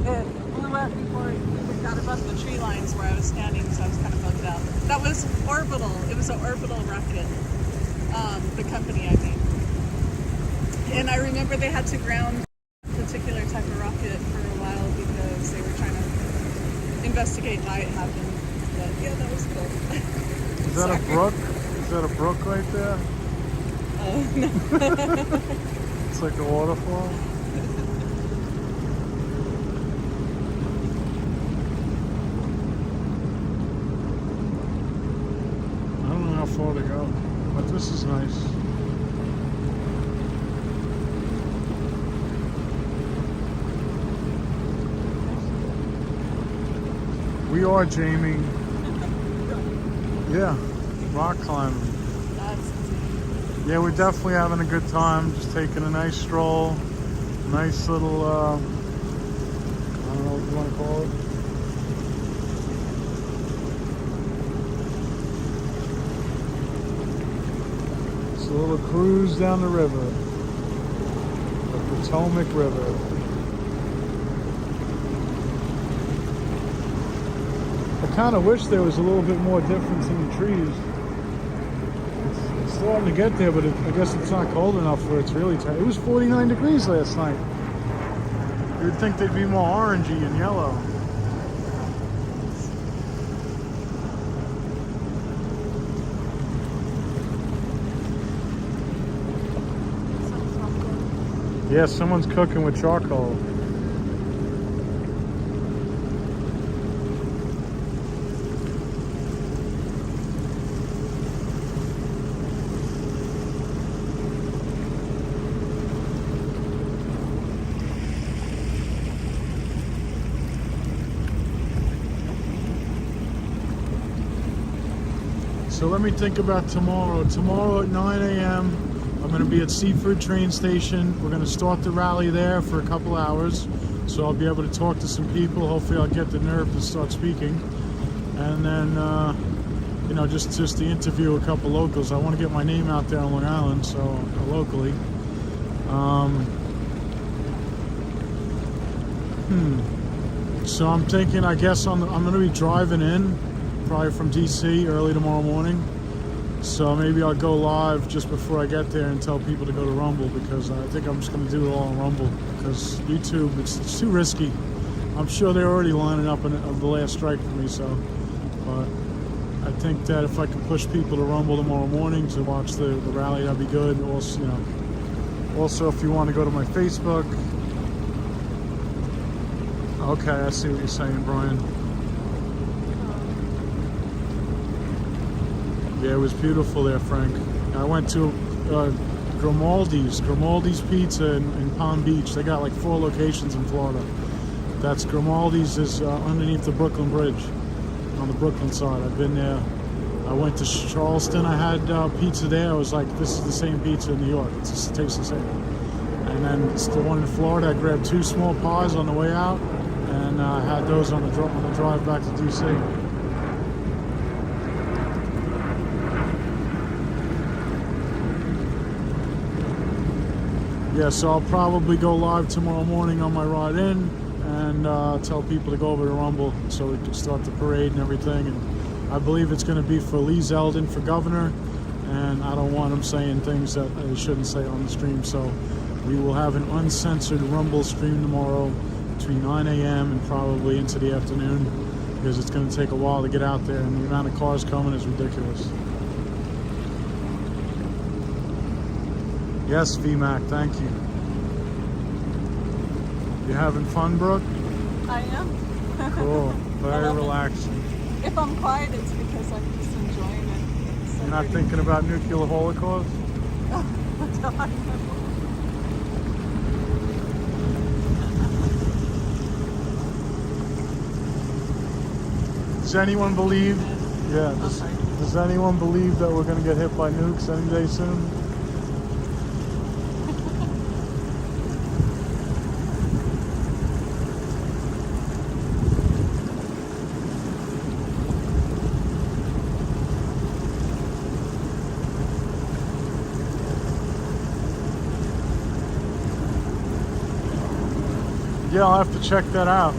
it blew up before it even got above the tree lines where I was standing, so I was kind of bugged out. That was Orbital. It was an Orbital rocket, the company, I mean. And I remember they had to ground a particular type of rocket for a while because they were trying to investigate why it happened. But yeah, that was cool. Is that a brook? Is that a brook right there? Oh, no. It's like a waterfall. I don't know how far to go, but this is nice. We are, Jamie. Yeah, rock climbing. Yeah, we're definitely having a good time. Just taking a nice stroll. Nice little, I don't know what you want to call it. It's a little cruise down the river. The Potomac River. I kind of wish there was a little bit more difference in the trees. It's starting to get there, but I guess it's not cold enough where it's really tight. It was 49 degrees last night. You'd think they'd be more orangey and yellow. Yeah, someone's cooking with charcoal. So let me think about tomorrow. Tomorrow at 9 a.m. I'm going to be at Seaford train station. We're going to start the rally there for a couple hours. So I'll be able to talk to some people. Hopefully I'll get the nerve to start speaking. And then, you know, just to interview a couple locals. I want to get my name out there on Long Island, so locally. So I'm thinking, I guess I'm going to be driving in. Probably from DC early tomorrow morning. So maybe I'll go live just before I get there and tell people to go to Rumble, because I think I'm just going to do it all on Rumble, because YouTube, it's too risky. I'm sure they're already lining up of the last strike for me, so. But I think that if I can push people to Rumble tomorrow morning to watch the rally, that'd be good. Also, you know, also if you want to go to my Facebook. Okay, I see what you're saying, Brian. Yeah, it was beautiful there, Frank. I went to Grimaldi's Pizza in Palm Beach. They got like 4 locations in Florida. That's Grimaldi's is underneath the Brooklyn Bridge, on the Brooklyn side. I've been there. I went to Charleston. I had pizza there. I was like, this is the same pizza in New York. It just tastes the same. And then it's the one in Florida. I grabbed 2 small pies on the way out, and I had those on the drive back to DC. Yeah, so I'll probably go live tomorrow morning on my ride in and tell people to go over to Rumble so we can start the parade and everything. And I believe it's going to be for Lee Zeldin for governor, and I don't want him saying things that they shouldn't say on the stream. So we will have an uncensored Rumble stream tomorrow between 9 a.m. and probably into the afternoon, because it's going to take a while to get out there, and the amount of cars coming is ridiculous. Yes, VMAC, thank you. You having fun, Brooke? I am. Cool. Very relaxing. If I'm quiet, it's because I'm just enjoying it. So You're not thinking about nuclear holocaust? Does anyone believe? Yeah. Does anyone believe that we're going to get hit by nukes any day soon? Yeah, I'll have to check that out.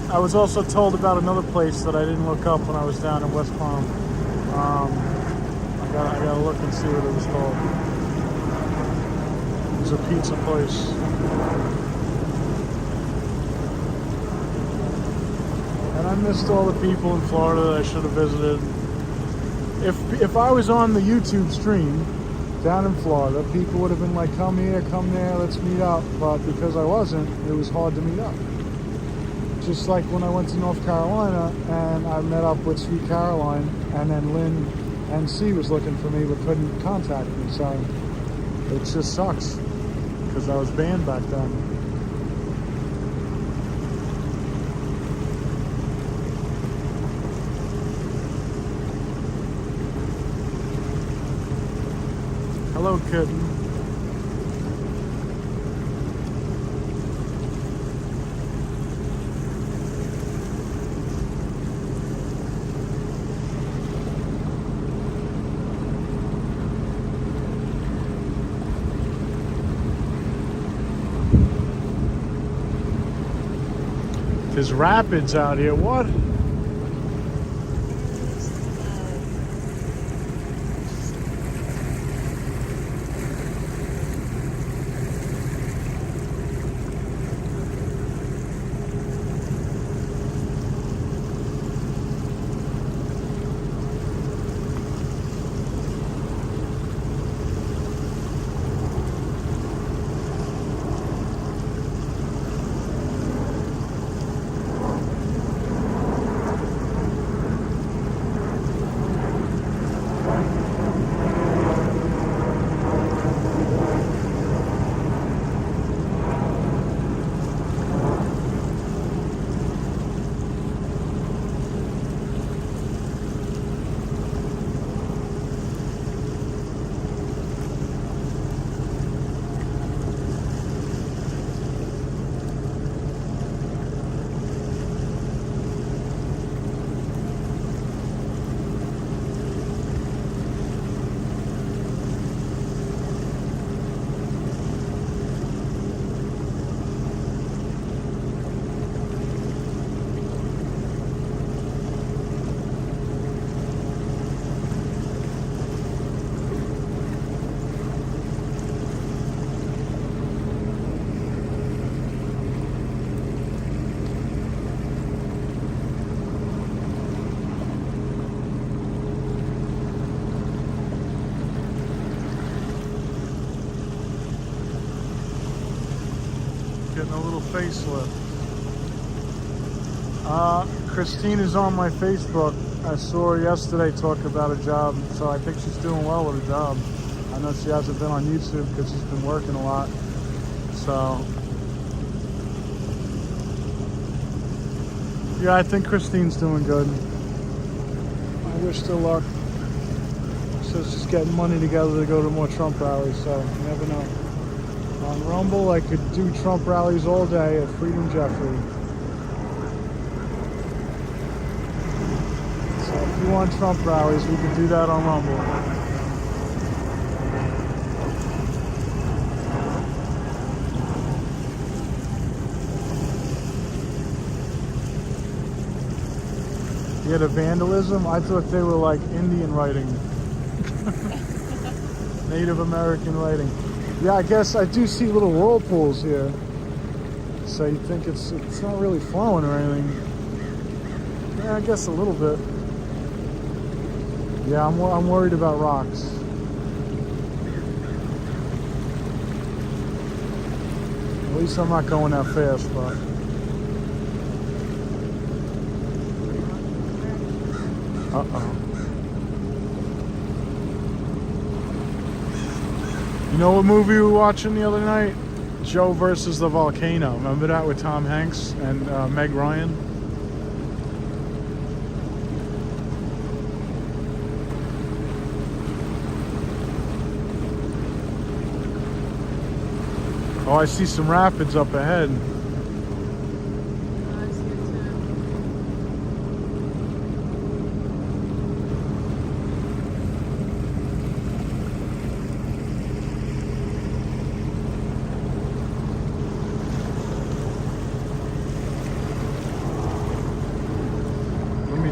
I was also told about another place that I didn't look up when I was down in West Palm. I gotta look and see what it was called. It was a pizza place. And I missed all the people in Florida that I should have visited. If I was on the YouTube stream down in Florida, people would have been like, come here, come there, let's meet up. But because I wasn't, it was hard to meet up. Just like when I went to North Carolina and I met up with Sweet Caroline, and then Lynn NC was looking for me but couldn't contact me. So it just sucks because I was banned back then. Hello, kitten. There's rapids out here. What? Getting a little facelift. Christine is on my Facebook. I saw her yesterday talk about a job, so I think she's doing well with her job. I know she hasn't been on YouTube because she's been working a lot. So, yeah, I think Christine's doing good. I wish her luck. She says she's getting money together to go to more Trump rallies, so you never know. On Rumble, I could do Trump rallies all day at Freedom Jeffrey. So if you want Trump rallies, we could do that on Rumble. Yeah, the vandalism, I thought they were like Indian writing. Native American writing. Yeah, I guess I do see little whirlpools here. So you think it's not really flowing or anything. Yeah, I guess a little bit. Yeah, I'm worried about rocks. At least I'm not going that fast, but. Uh-oh. You know what movie we were watching the other night? Joe versus the Volcano. Remember that with Tom Hanks and Meg Ryan? Oh, I see some rapids up ahead. I see it too.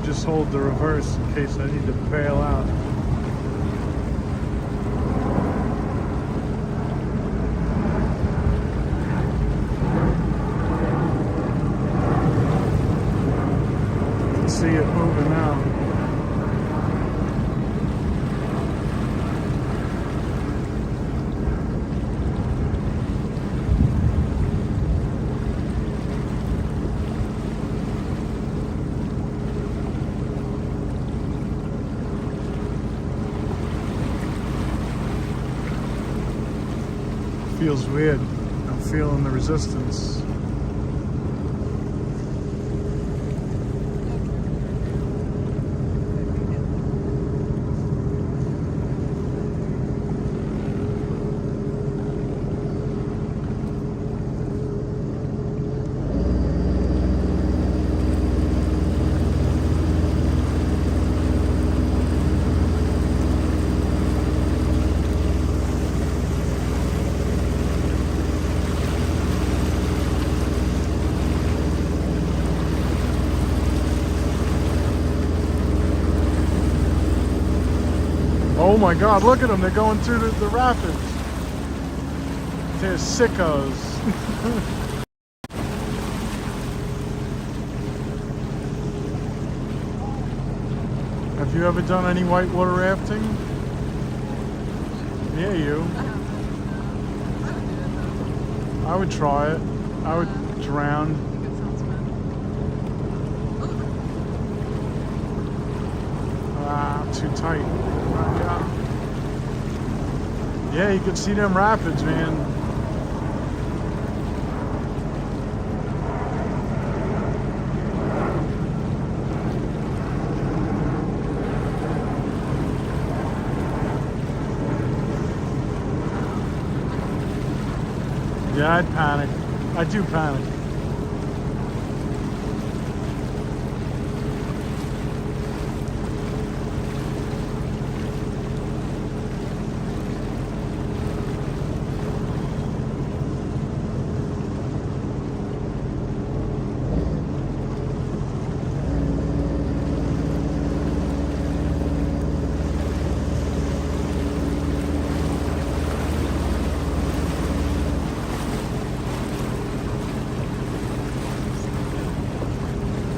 just hold the reverse in case I need to bail out. You can see it moving now. Feels weird. I'm feeling the resistance. Oh my God, look at them. They're going through the rapids. They're sickos. Have you ever done any whitewater rafting? Yeah, you. I would try it. I would drown. It sounds fun. Ah, too tight. Yeah, you can see them rapids, man. Yeah, I'd panic. I do panic.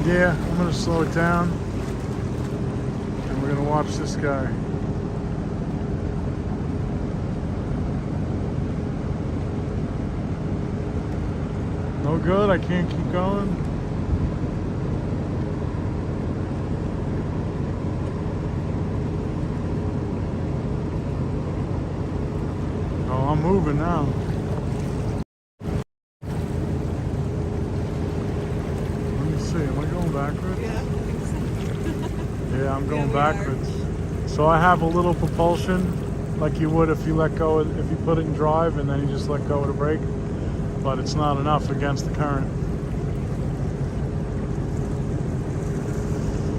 Yeah, I'm gonna slow it down and we're gonna watch this guy. No good, I can't keep going. Oh, I'm moving now. Am I going backwards? Yeah, I think so. Yeah, I'm going we backwards. So I have a little propulsion, like you would if you let go, if you put it in drive and then you just let go of the brake. But it's not enough against the current.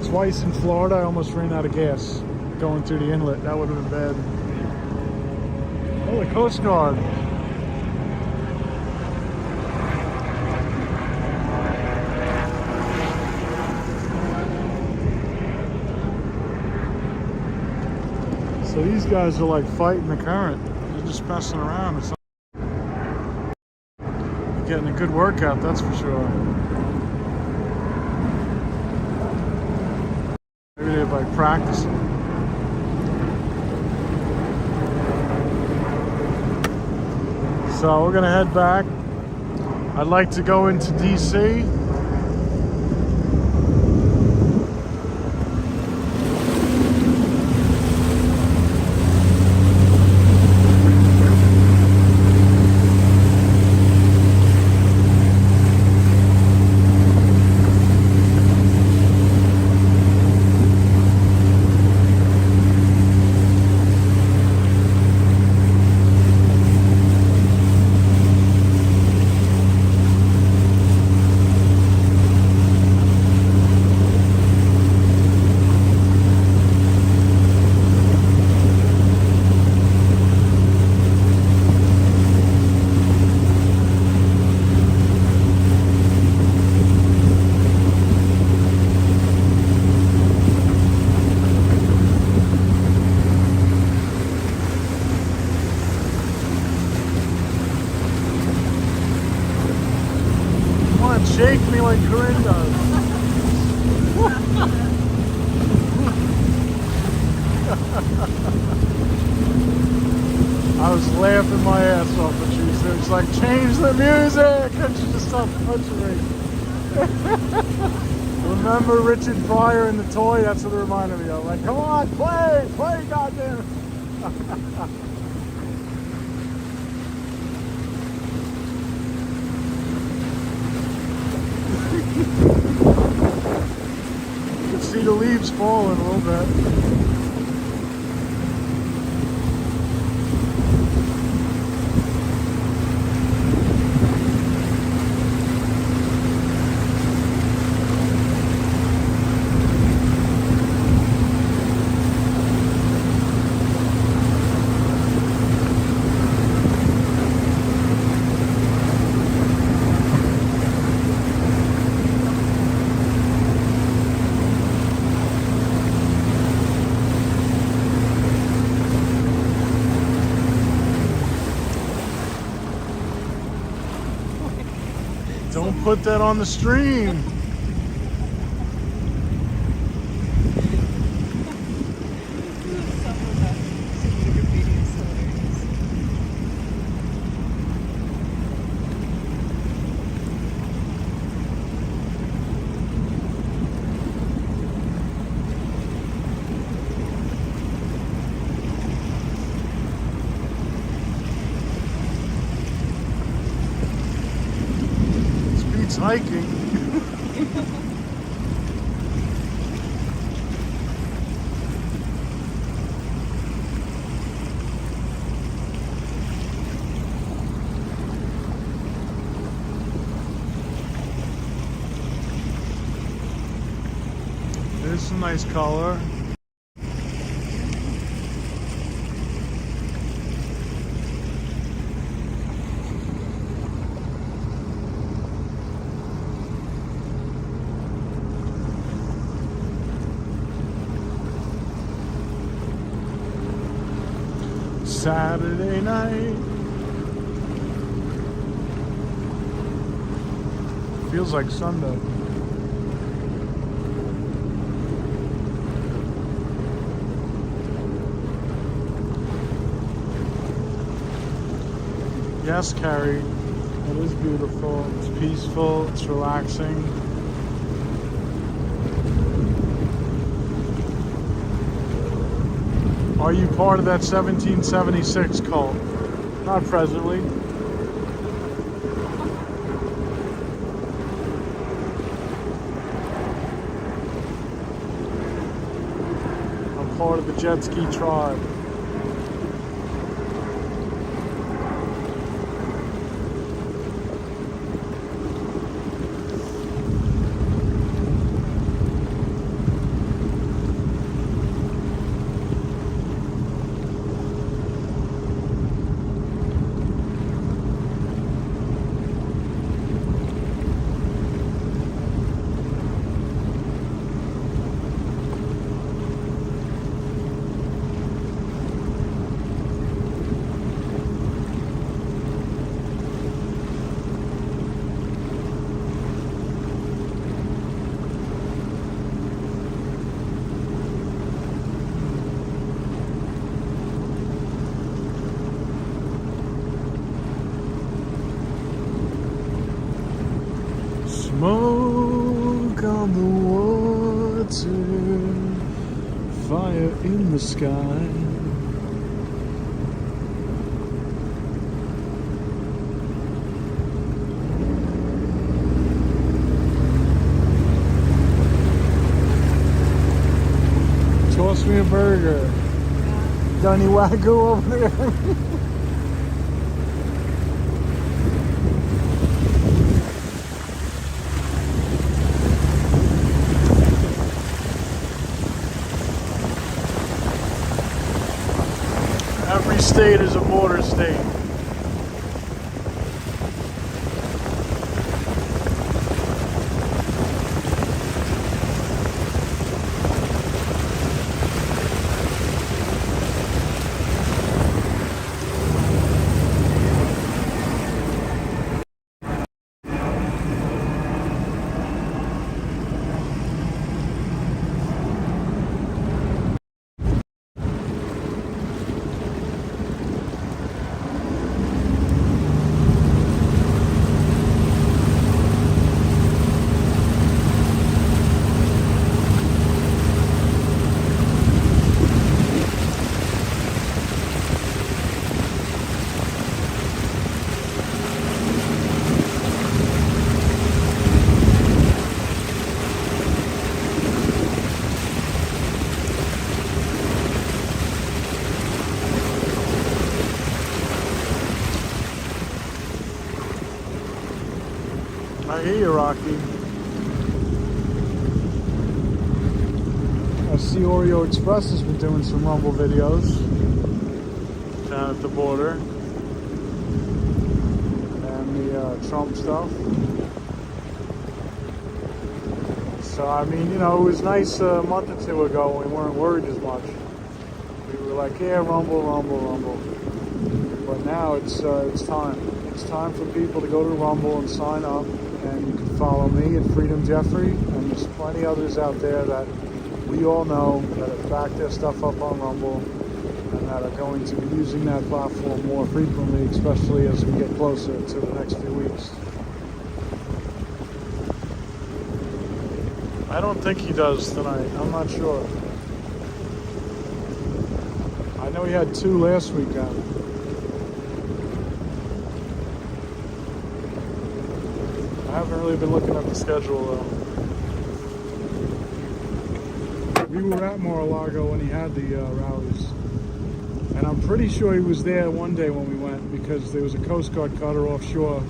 Twice in Florida, I almost ran out of gas going through the inlet. That would have been bad. Oh, the Coast Guard. So these guys are like fighting the current. They're just messing around. It's getting a good workout, that's for sure. Maybe they're like practicing. So we're gonna head back. I'd like to go into DC. shake me like Corinne does. I was laughing my ass off when she said, she's like, change the music! And she just stopped punching me. Remember Richard Pryor and the toy? That's what it reminded me of. Like, come on, play, goddamn it. You can see the leaves falling a little bit. Don't put that on the stream. Hiking. There's some nice color. Saturday night. Feels like Sunday. Yes, Carrie, it is beautiful. It's peaceful. It's relaxing. Are you part of that 1776 cult? Not presently. I'm part of the jet ski tribe. Smoke on the water, fire in the sky. Toss me a burger. Got any Wagyu over there? Every state is a border state. I hear you, Rocky. I see Oreo Express has been doing some Rumble videos down at the border. And the Trump stuff. So, I mean, you know, it was nice a month or two ago when we weren't worried as much. We were like, yeah, Rumble, Rumble, Rumble. But now it's time. It's time for people to go to Rumble and sign up. And you can follow me at Freedom Jeffrey. And there's plenty others out there that we all know that have backed their stuff up on Rumble and that are going to be using that platform more frequently, especially as we get closer to the next few weeks. I don't think he does tonight. I'm not sure. I know he had 2 last weekend. I haven't really been looking at the schedule though. We were at Mar-a-Lago when he had the rallies. And I'm pretty sure he was there one day when we went because there was a Coast Guard cutter offshore.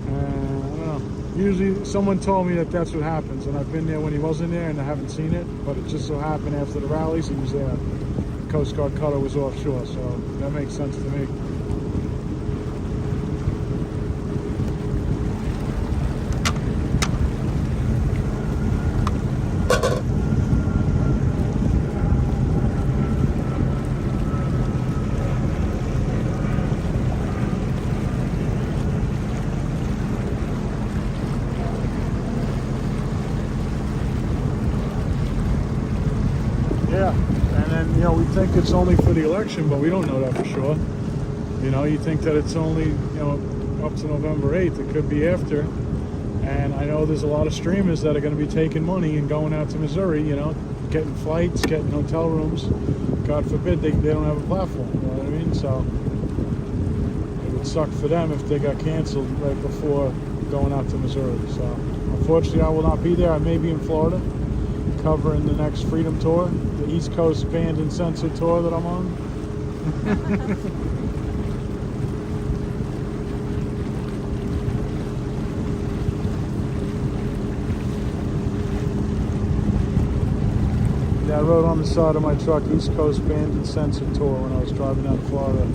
And I don't know. Usually someone told me that that's what happens. And I've been there when he wasn't there and I haven't seen it. But it just so happened after the rallies he was there. The Coast Guard cutter was offshore. So that makes sense to me. Yeah, and then, you know, we think it's only for the election, but we don't know that for sure. You know, you think that it's only, you know, up to November 8th. It could be after. And I know there's a lot of streamers that are going to be taking money and going out to Missouri, you know, getting flights, getting hotel rooms. God forbid they don't have a platform, you know what I mean? So it would suck for them if they got canceled right before going out to Missouri. So unfortunately, I will not be there. I may be in Florida, covering the next Freedom Tour, the East Coast Banned and Censored Tour that I'm on. Yeah, I wrote on the side of my truck, East Coast Banned and Censored Tour when I was driving down to Florida.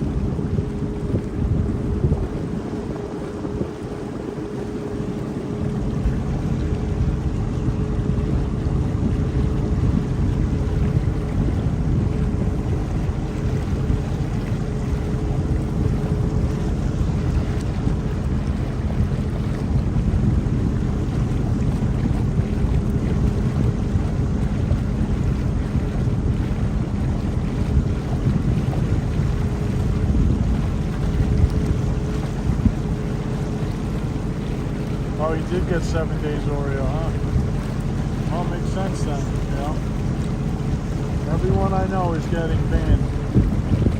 Oh, he did get 7 days Oreo, huh? Well, makes sense then, you know? Everyone I know is getting banned.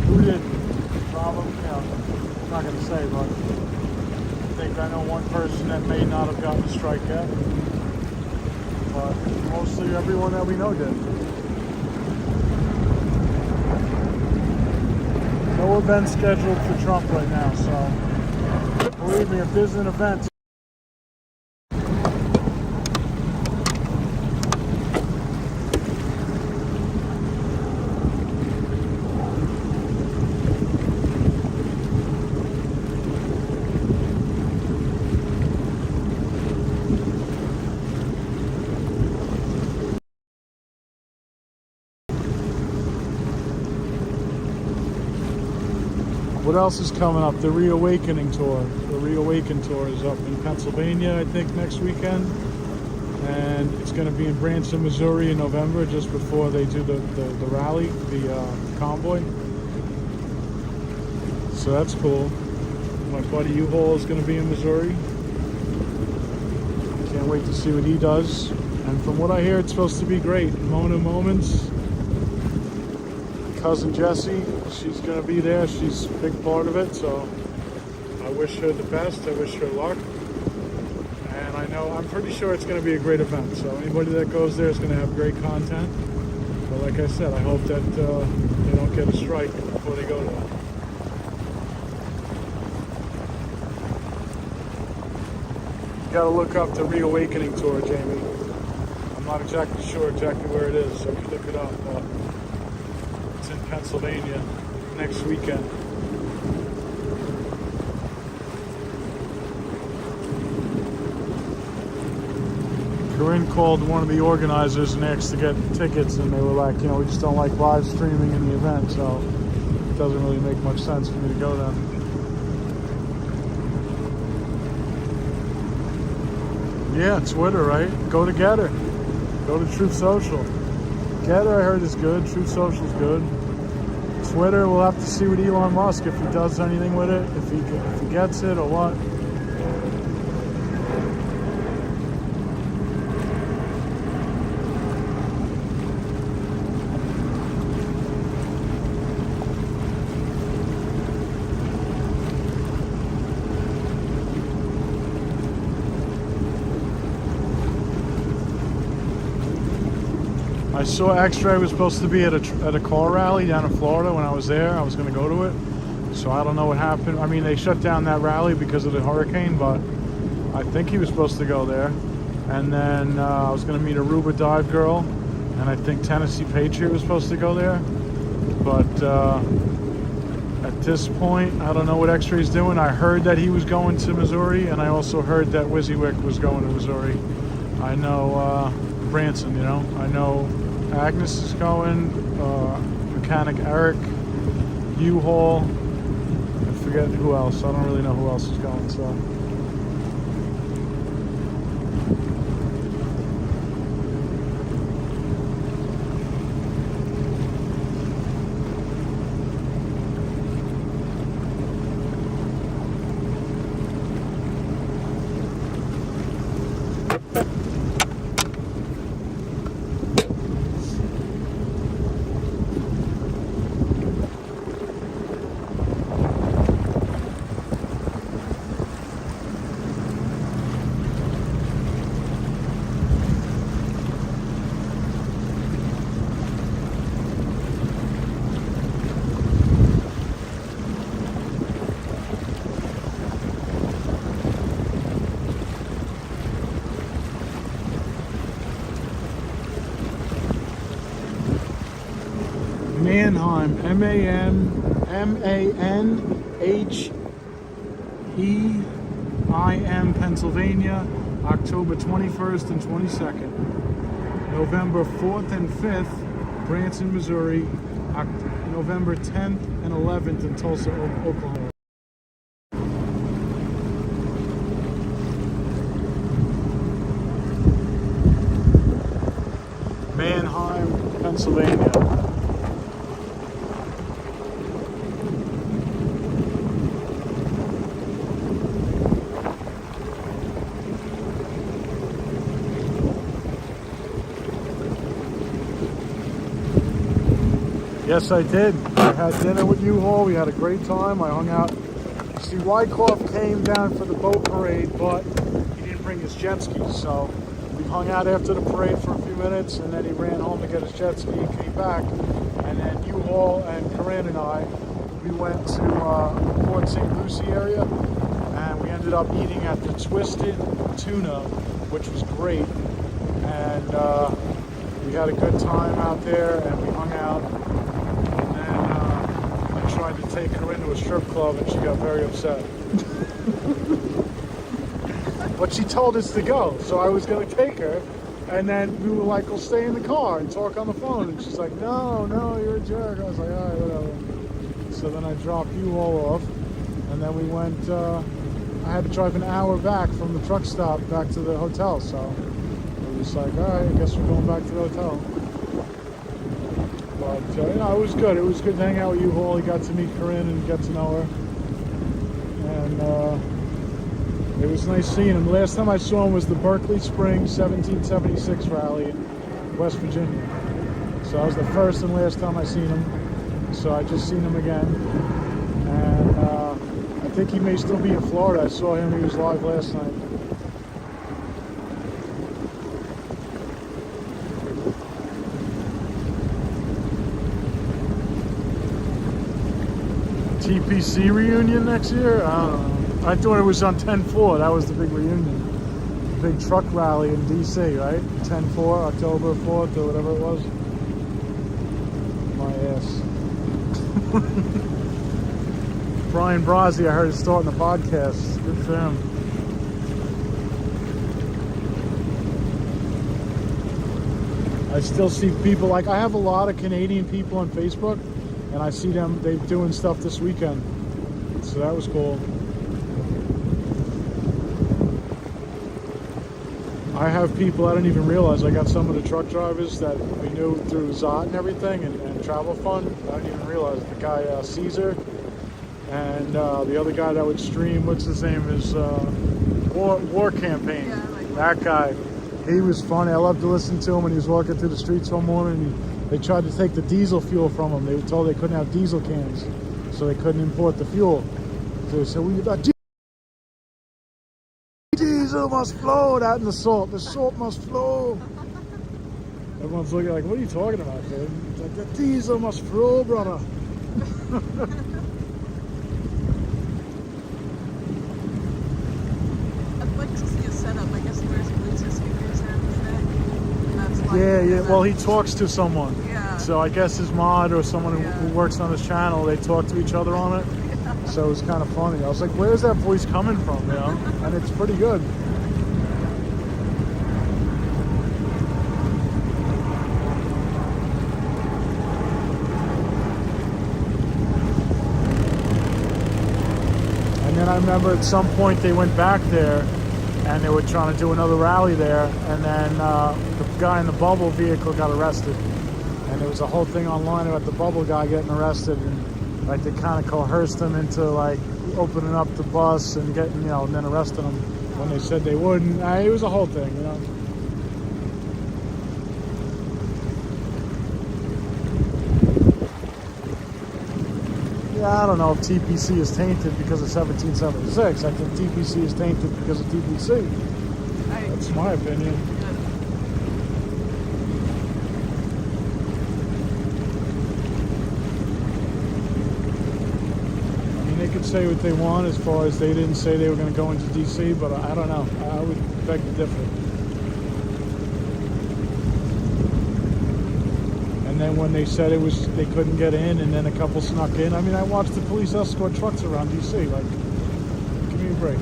Who didn't? Problem, you know, I'm not going to say, but I think I know one person that may not have gotten a strike yet. But mostly everyone that we know did. No event scheduled for Trump right now, so believe me, if there's an event, what else is coming up? The Reawakening Tour. The Reawaken Tour is up in Pennsylvania, I think, next weekend. And it's going to be in Branson, Missouri in November, just before they do the rally, the convoy. So that's cool. My buddy U-Haul is going to be in Missouri. Can't wait to see what he does. And from what I hear, it's supposed to be great. Mona Moments. Cousin Jessie, she's going to be there. She's a big part of it, so I wish her the best. I wish her luck. And I know, I'm pretty sure it's going to be a great event. So anybody that goes there is going to have great content. But like I said, I hope that they don't get a strike before they go there. gotta look up the Reawakening Tour, Jamie. I'm not exactly sure where it is, so you look it up. It's in Pennsylvania next weekend. Corinne called one of the organizers and asked to get tickets, and they were like, you know, we just don't like live streaming in the event, so it doesn't really make much sense for me to go then. Yeah, Twitter, right? Go to Getter. Go to Truth Social. Getter, I heard, is good. Truth Social's good. Twitter, we'll have to see with Elon Musk if he does anything with it, if he gets it or what. I saw X-Ray was supposed to be at a car rally down in Florida when I was there. I was going to go to it. So I don't know what happened. I mean, they shut down that rally because of the hurricane, but I think he was supposed to go there. And then I was going to meet Aruba Dive Girl, and I think Tennessee Patriot was supposed to go there. But at this point, I don't know what X-Ray's doing. I heard that he was going to Missouri, and I also heard that WYSIWYG was going to Missouri. I know Branson, you know. I know Agnes is going, Mechanic Eric, U-Haul, I forget who else. I don't really know who else is going, so. Manheim, M-A-N-H-E-I-M, Pennsylvania, October 21st and 22nd. November 4th and 5th, Branson, Missouri, November 10th and 11th in Tulsa, Oklahoma. Manheim, Pennsylvania. Yes, I did. I had dinner with U-Haul. We had a great time. I hung out. See, Wyckoff came down for the boat parade, but he didn't bring his jet skis. So we hung out after the parade for a few minutes, and then he ran home to get his jet ski and came back. And then U-Haul and Corinne and I, we went to Port St. Lucie area, and we ended up eating at the Twisted Tuna, which was great. And we had a good time out there, and we hung out. Tried to take her into a strip club and she got very upset. But she told us to go, so I was going to take her, and then we were like, we'll stay in the car and talk on the phone, and she's like, no, you're a jerk. I was like, all right, whatever. So then I dropped you all off, and then we went, I had to drive an hour back from the truck stop back to the hotel, so it was like, all right, I guess we're going back to the hotel. But, you know, it was good. It was good to hang out with U-Haul. He got to meet Corinne and get to know her. And it was nice seeing him. The last time I saw him was the Berkeley Springs 1776 rally in West Virginia. So that was the first and last time I seen him. So I just seen him again. And I think he may still be in Florida. I saw him. He was live last night. TPC reunion next year? I don't know. I thought it was on 10-4. That was the big reunion. big truck rally in DC, right? 10/4, October 4th, or whatever it was. My ass. Brian Brozzi, I heard is starting the podcast. Good for him. I still see people, like I have a lot of Canadian people on Facebook, and I see them, they're doing stuff this weekend. So that was cool. I have people, I didn't even realize, I got some of the truck drivers that we knew through Zot and everything, and Travel Fund. I didn't even realize the guy Caesar, and the other guy that would stream, what's his name, is War Campaign. Yeah, like that guy, he was funny. I loved to listen to him when he was walking through the streets one morning. They tried to take the diesel fuel from him. They were told they couldn't have diesel cans, so they couldn't import the fuel. So they said, "We got diesel must flow." That and the salt must flow. Everyone's looking like, "What are you talking about, dude?" It's like, the diesel must flow, brother. I'd like to see a setup. I guess there's Bluetooth speakers and everything. That's why Yeah. Well, he talks to someone. Yeah. So I guess his mod or someone who works on his channel, they talk to each other on it. So it was kind of funny. I was like, where's that voice coming from, you know? And it's pretty good. And then I remember at some point they went back there and they were trying to do another rally there, and then the guy in the bubble vehicle got arrested. And there was a whole thing online about the bubble guy getting arrested, and like they kind of coerced him into like opening up the bus and getting, you know, and then arresting him when they said they wouldn't. It was a whole thing, you know. Yeah, I don't know if TPC is tainted because of 1776. I think TPC is tainted because of TPC. That's my opinion. They could say what they want as far as they didn't say they were going to go into DC, but I don't know. I would beg to differ. And then when they said they couldn't get in, and then a couple snuck in. I mean, I watched the police escort trucks around DC. Like, give me a break.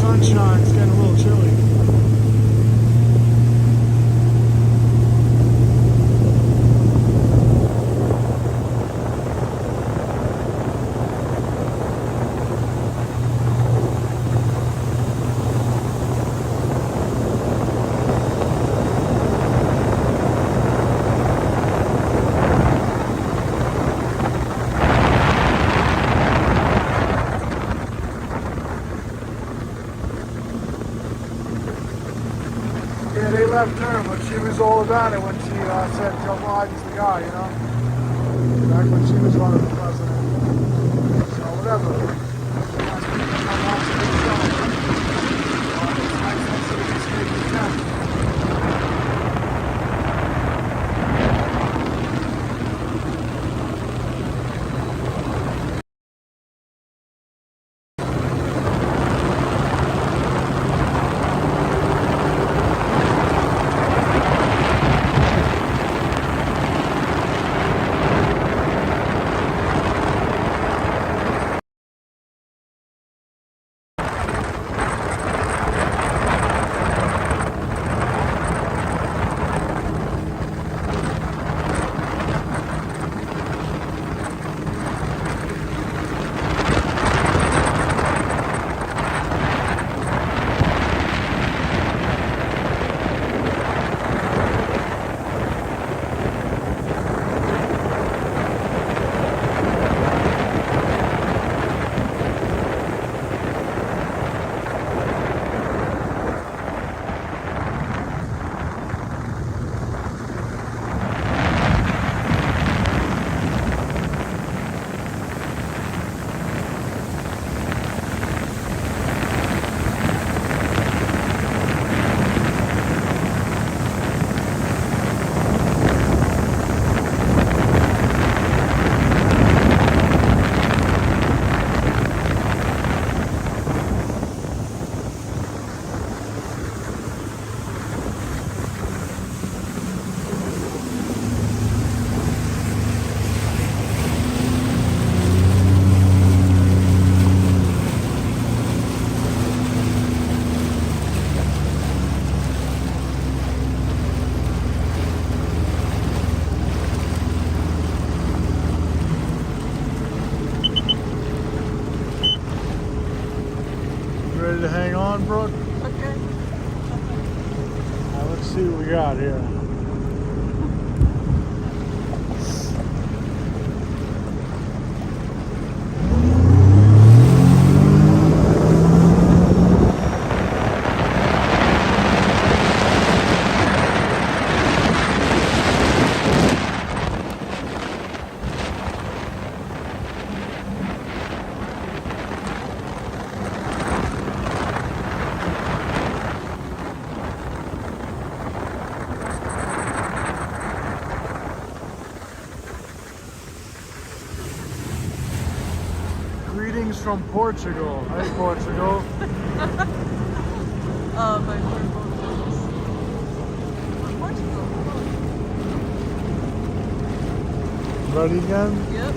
sunshine. It's getting a little chilly. all about it when she said Joe Biden's the guy, you know? Back when she was running for president. So whatever. Come on to the show. It's nice that she just made the attempt. Ready to hang on, Brooke? Okay. Now let's see what we got here. Greetings from Portugal. Hi, Portugal. Oh, my Portugal. Portugal. Ready again? Yep.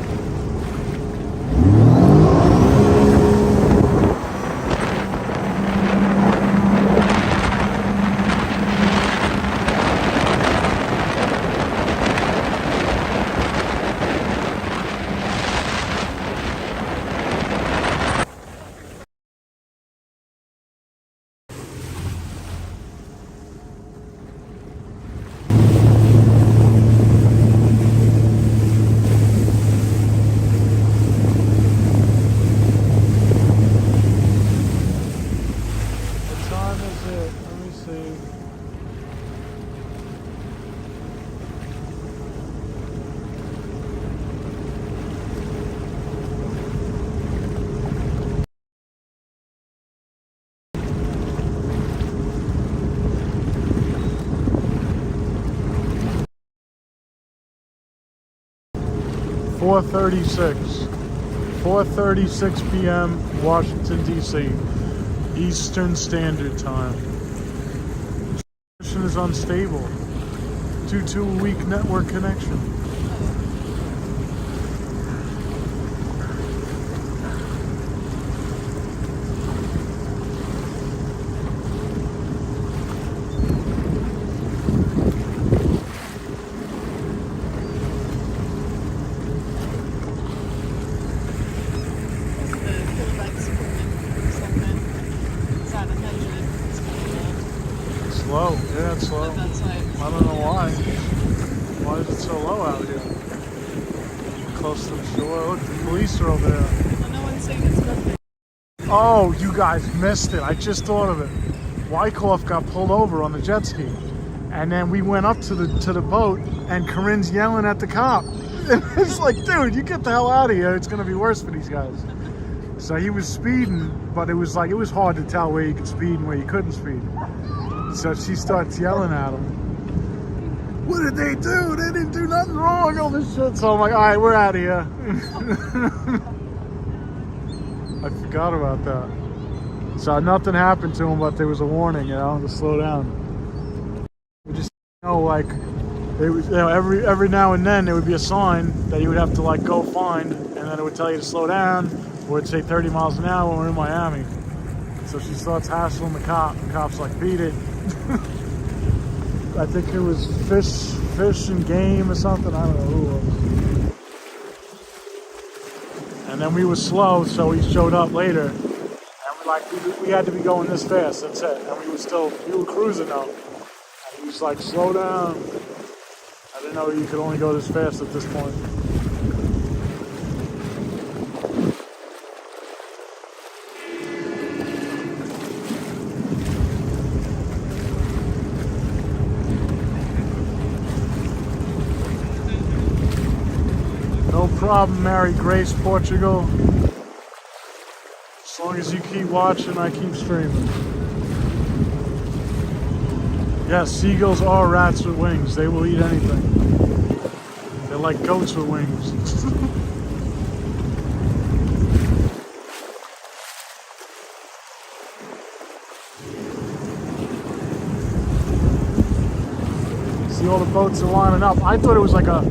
What time is it? Let me see. .436 p.m. Washington, D.C. Eastern Standard Time. Connection is unstable due to a weak network connection. Slow, yeah, it's slow. I don't know why. Why is it so low out here? Close to the shore. Look, the police are over there. Well, no one's saying it's nothing. Oh, you guys missed it. I just thought of it. Wyckoff got pulled over on the jet ski. And then we went up to the boat, and Corinne's yelling at the cop. It's like, dude, you get the hell out of here. It's gonna be worse for these guys. So he was speeding, but it was hard to tell where you could speed and where you couldn't speed. So she starts yelling at him. What did they do? They didn't do nothing wrong, all this shit. So I'm like, all right, we're out of here. I forgot about that. So nothing happened to him, but there was a warning, to slow down. We just, like, it was, every now and then there would be a sign that you would have to like go find, and then it would tell you to slow down, or it'd say 30 miles an hour when we're in Miami. So she starts hassling the cop. The cop's like, beat it. I think it was fish and game or something. I don't know who it was. And then we were slow, so he showed up later. And we had to be going this fast, that's it. And we were cruising though. And he was like, slow down. I didn't know you could only go this fast at this point. No problem, Mary Grace, Portugal. As long as you keep watching, I keep streaming. Yes, seagulls are rats with wings. They will eat anything. They're like goats with wings. See, all the boats are lining up. I thought it was like a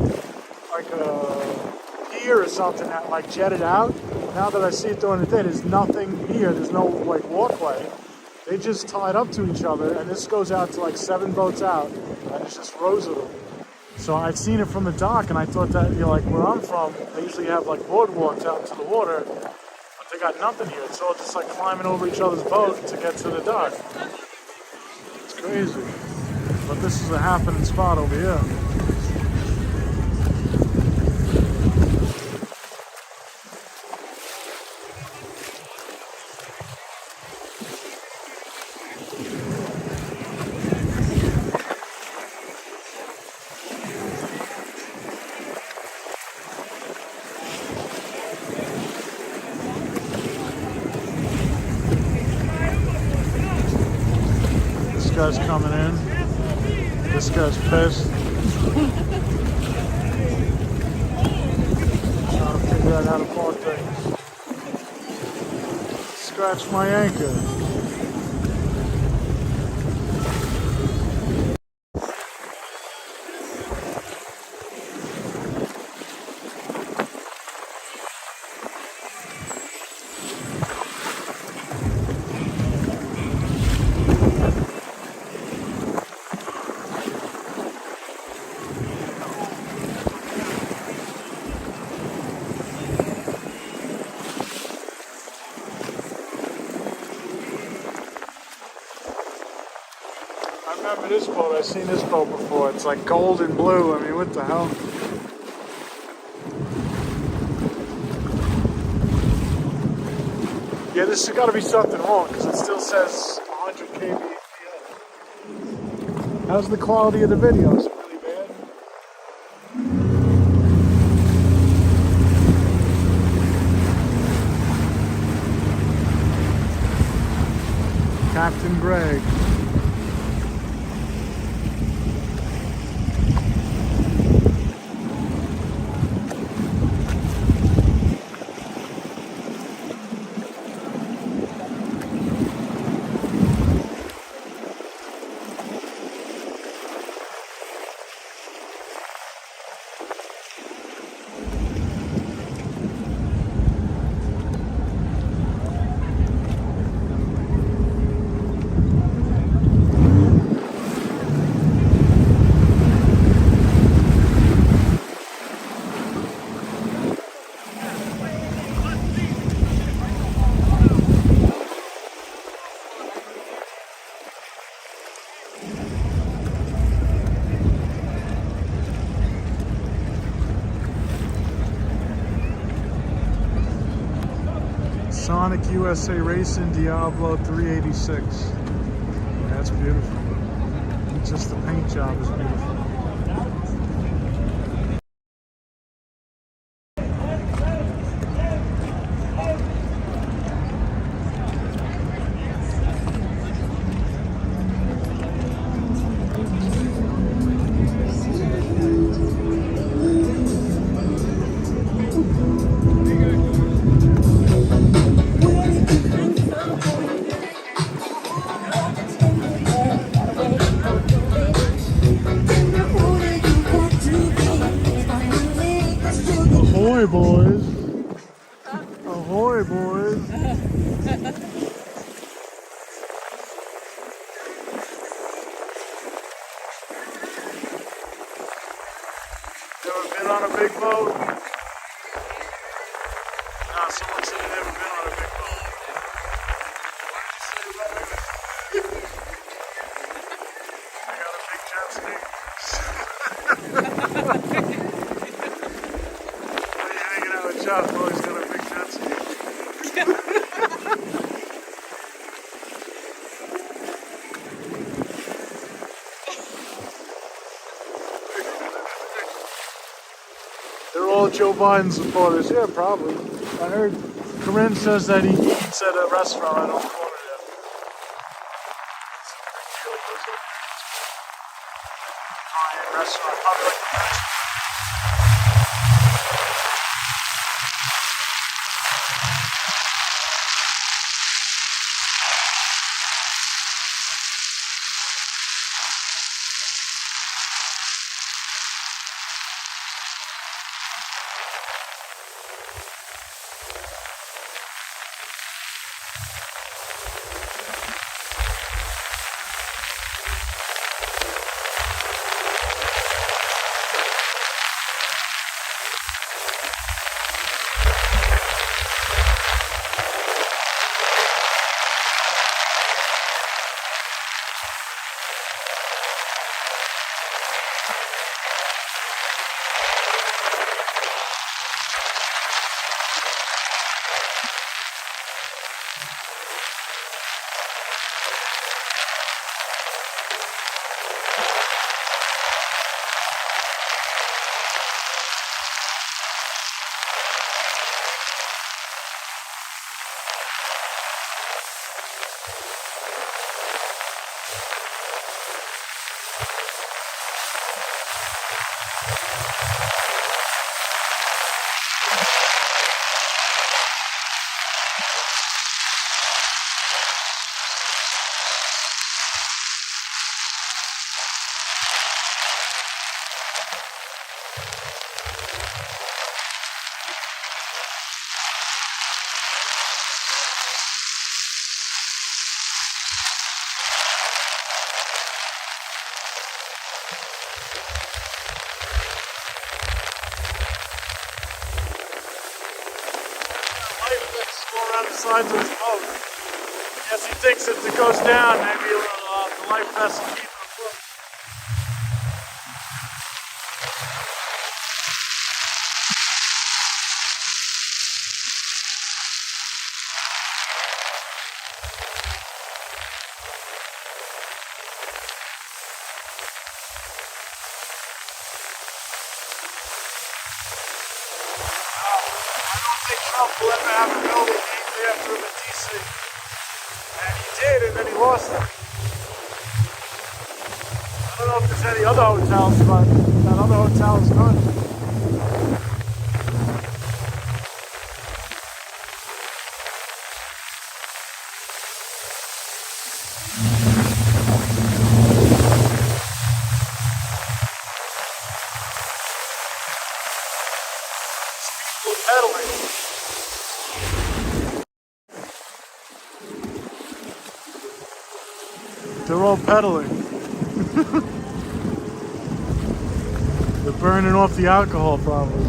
pier or something that like jetted out. Now that I see it during the day, there's nothing here. There's no like walkway. They just tied up to each other, and this goes out to like 7 boats out, and it's just rows of them. So I'd seen it from the dock, and I thought that, like where I'm from, they usually have like boardwalks out to the water, but they got nothing here. It's all just like climbing over each other's boat to get to the dock. It's crazy. But this is a happening spot over here. This guy's coming in. This guy's pissed. Trying to figure out how to park things. Scratch my anchor. I remember this boat. I've seen this boat before. It's like gold and blue. I mean, what the hell? Yeah, this has got to be something wrong because it still says 100 kbps. How's the quality of the video? Is it really bad? Captain Greg. Sonic USA Racing Diablo 386. That's beautiful. just the paint job is beautiful. Ahoy, boys. Ahoy, boys. You ever been on a big boat? No, someone said they never been on a big boat. I got a big jet ski. When you're hanging out with Jeff, well, he's got a big jet ski. They're all Joe Biden supporters. Yeah, probably. I heard Corinne says that he eats at a restaurant. I don't quote her yet. Italian restaurant, probably like the best. Around the sides of his boat. Yes, he thinks if it goes down, maybe the life vest will keep him afloat. I don't think Trump will ever have a building named after him in D.C. And he did, and then he lost it. I don't know if there's any other hotels, but that other hotel is good. People pedaling. They're all pedaling. They're burning off the alcohol, probably.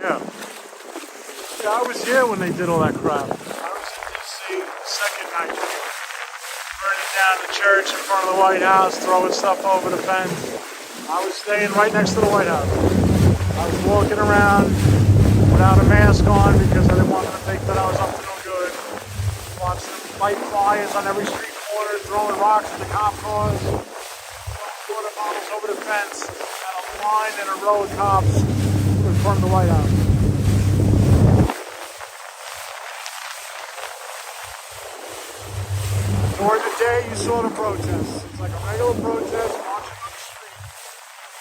Yeah. Yeah, I was here when they did all that crap. I was in D.C. the second night. Burning down the church in front of the White House, throwing stuff over the fence. I was staying right next to the White House. I was walking around without a mask on because I didn't want them to think that I was up to no good. Watching them fight flyers on every street corner, throwing rocks at the cop cars, throwing water bottles over the fence, and a line and a row of cops in front of the White House. During the day, you saw the protests. It's like a regular protest marching on the street.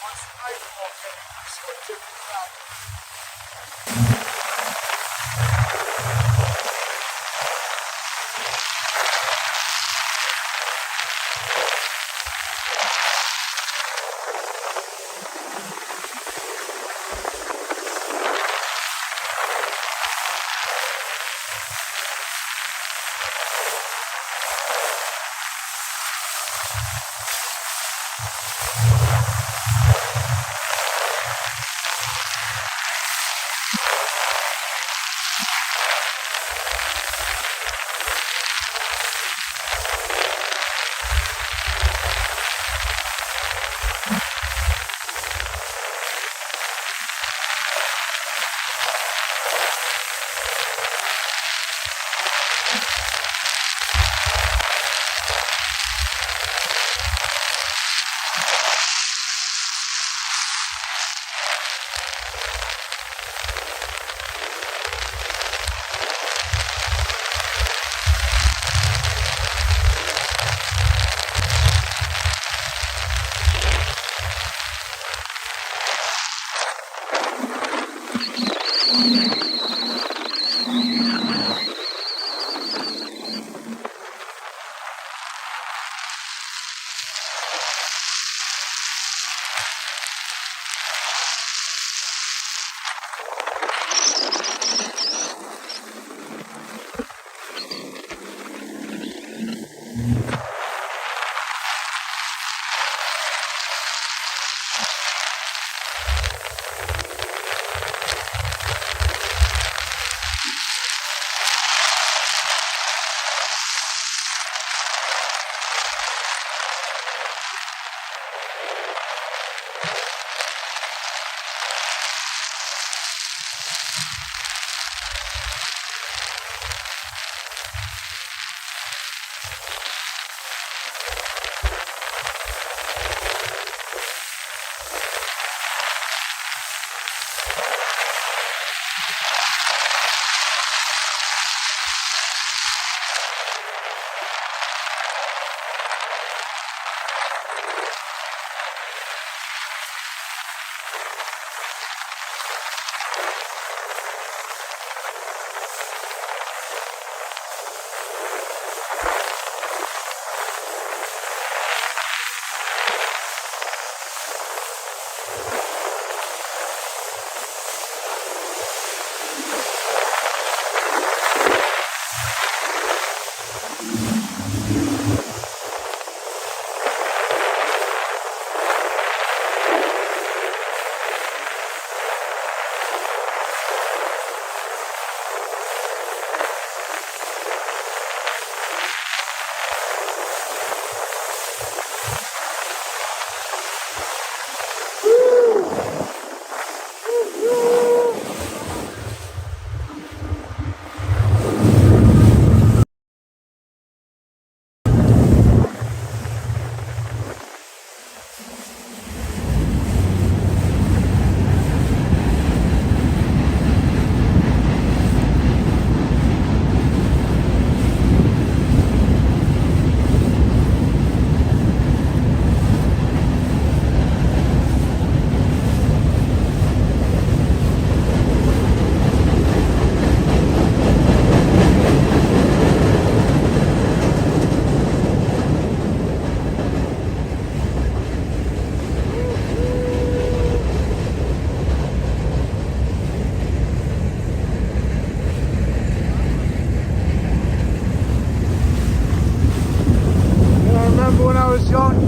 Once the nightfall came, you saw a different factor.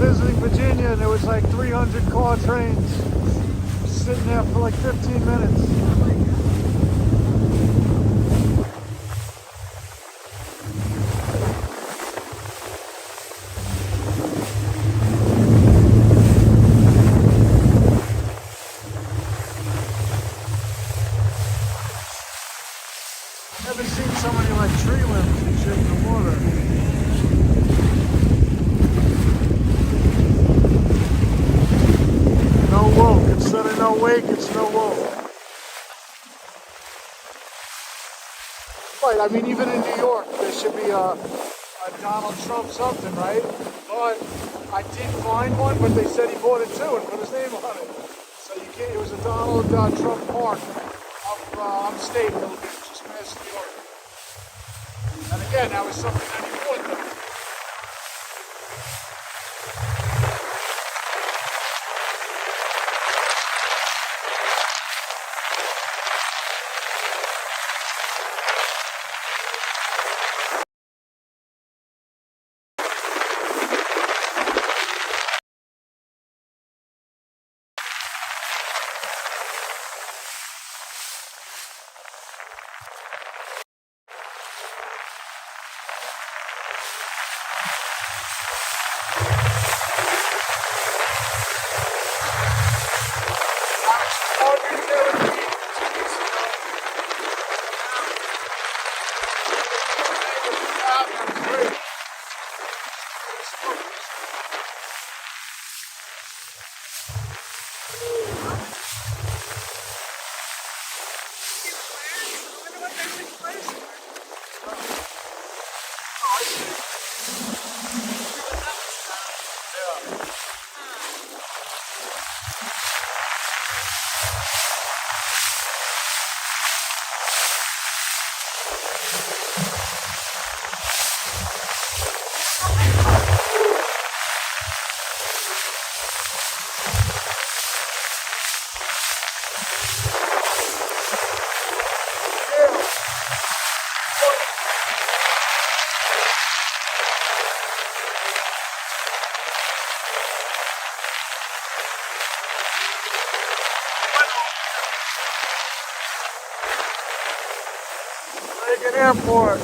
Visiting Virginia, and there was like 300 car trains sitting there for like 15 minutes. never seen so many like tree limbs and shit in the water. No woke. Instead of no wake, it's no woke. Right, I mean, even in New York, there should be a Donald Trump something, right? But I did find one, but they said he bought it too and put his name on it. So you can't, it was a Donald Trump park up upstate, Little Beach, just past New York. And again, that was something that he bought though. Reagan Airport.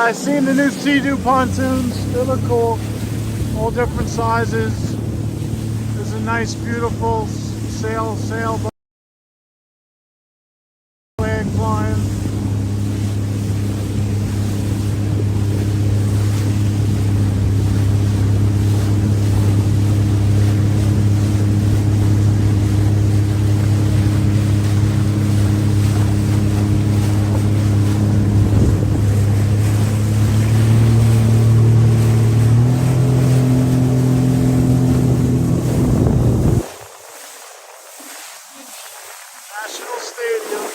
I seen the new Sea-Doo pontoons. They look cool. All different sizes. There's a nice, beautiful sailboat flag flying. National Stadium.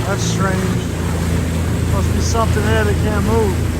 That's strange. Must be something there that can't move.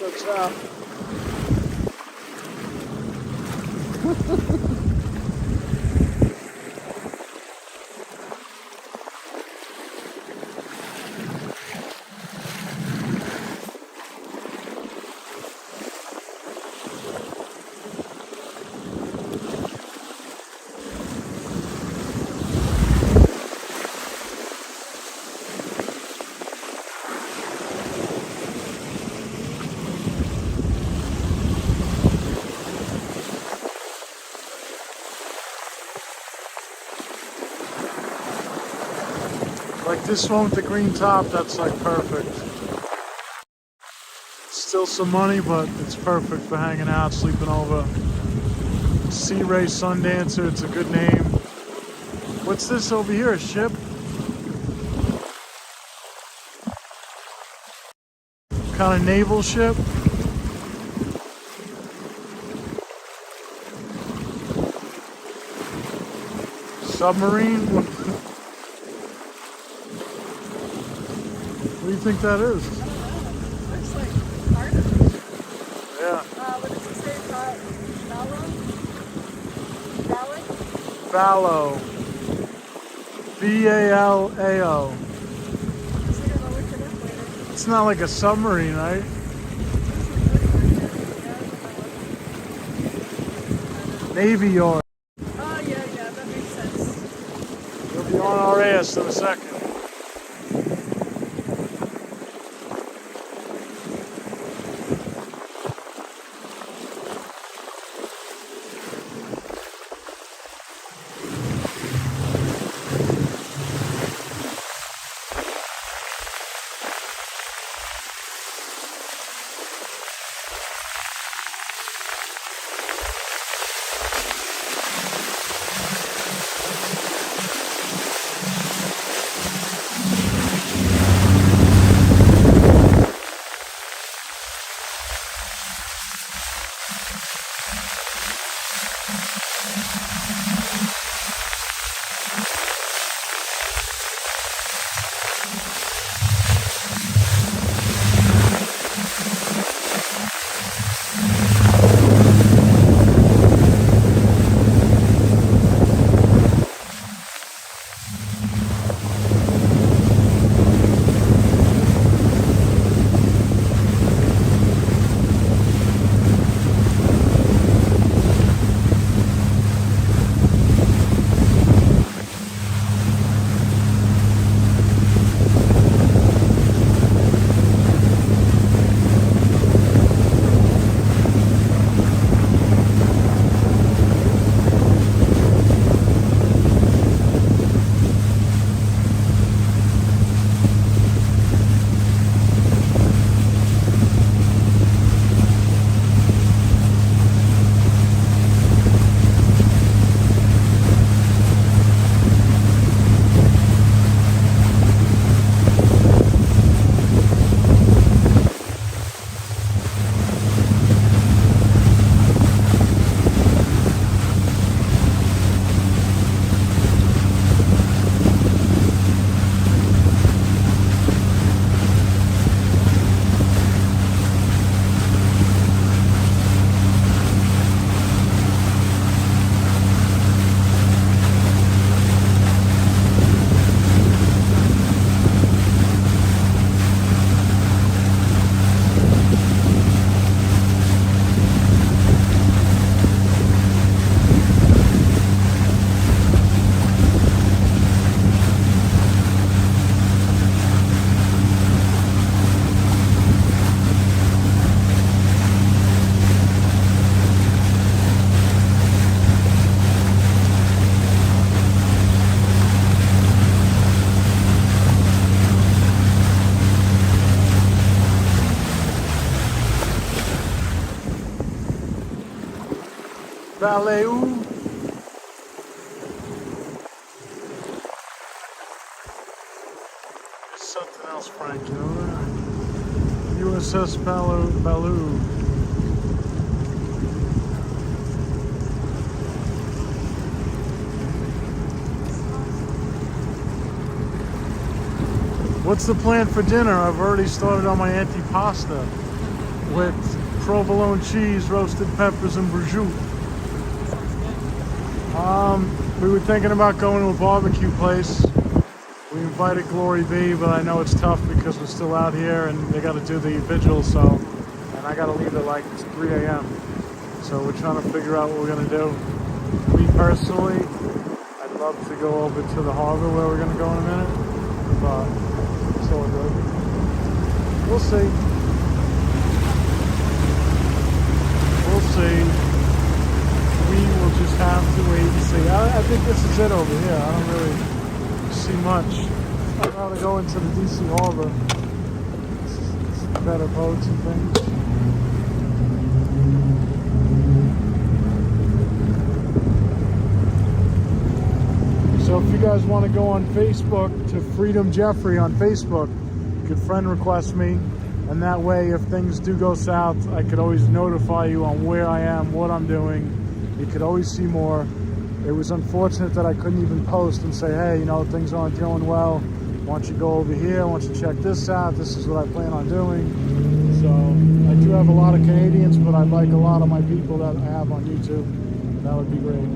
Checks out. Like this one with the green top, that's like perfect. Still some money, but it's perfect for hanging out, sleeping over. Sea Ray Sundancer, it's a good name. What's this over here, a ship? Kind of naval ship? Submarine? What do you think that is? I don't know. Looks like part of it. Yeah. What does it say? Ballo? Ballo. B-A-L-A-O. So you're gonna look it up later. It's not like a submarine, right? Navy yard. Oh yeah, that makes sense. We'll be on our ass in a second. Valeu. There's something else, Frank, you know that? USS Baloo. What's the plan for dinner? I've already started on my antipasta. with provolone cheese, roasted peppers, and prosciutto. Sounds good. We were thinking about going to a barbecue place. We invited Glory B, but I know it's tough because we're still out here and they got to do the vigil, and I got to leave at like 3 a.m. So we're trying to figure out what we're going to do. Me personally, I'd love to go over to the harbor where we're going to go in a minute, but it's all good. We'll see. We'll see. We will just have to wait and see. I think this is it over here. I don't really see much. I'd rather go into the DC harbor. It's better boats and things. So if you guys want to go on Facebook to Freedom Jeffrey on Facebook, you could friend request me, and that way if things do go south, I could always notify you on where I am, what I'm doing. You could always see more. It was unfortunate that I couldn't even post and say, hey, you know, things aren't going well. Why don't you go over here? Why don't you check this out? This is what I plan on doing. So I do have a lot of Canadians, but I'd like a lot of my people that I have on YouTube. That would be great.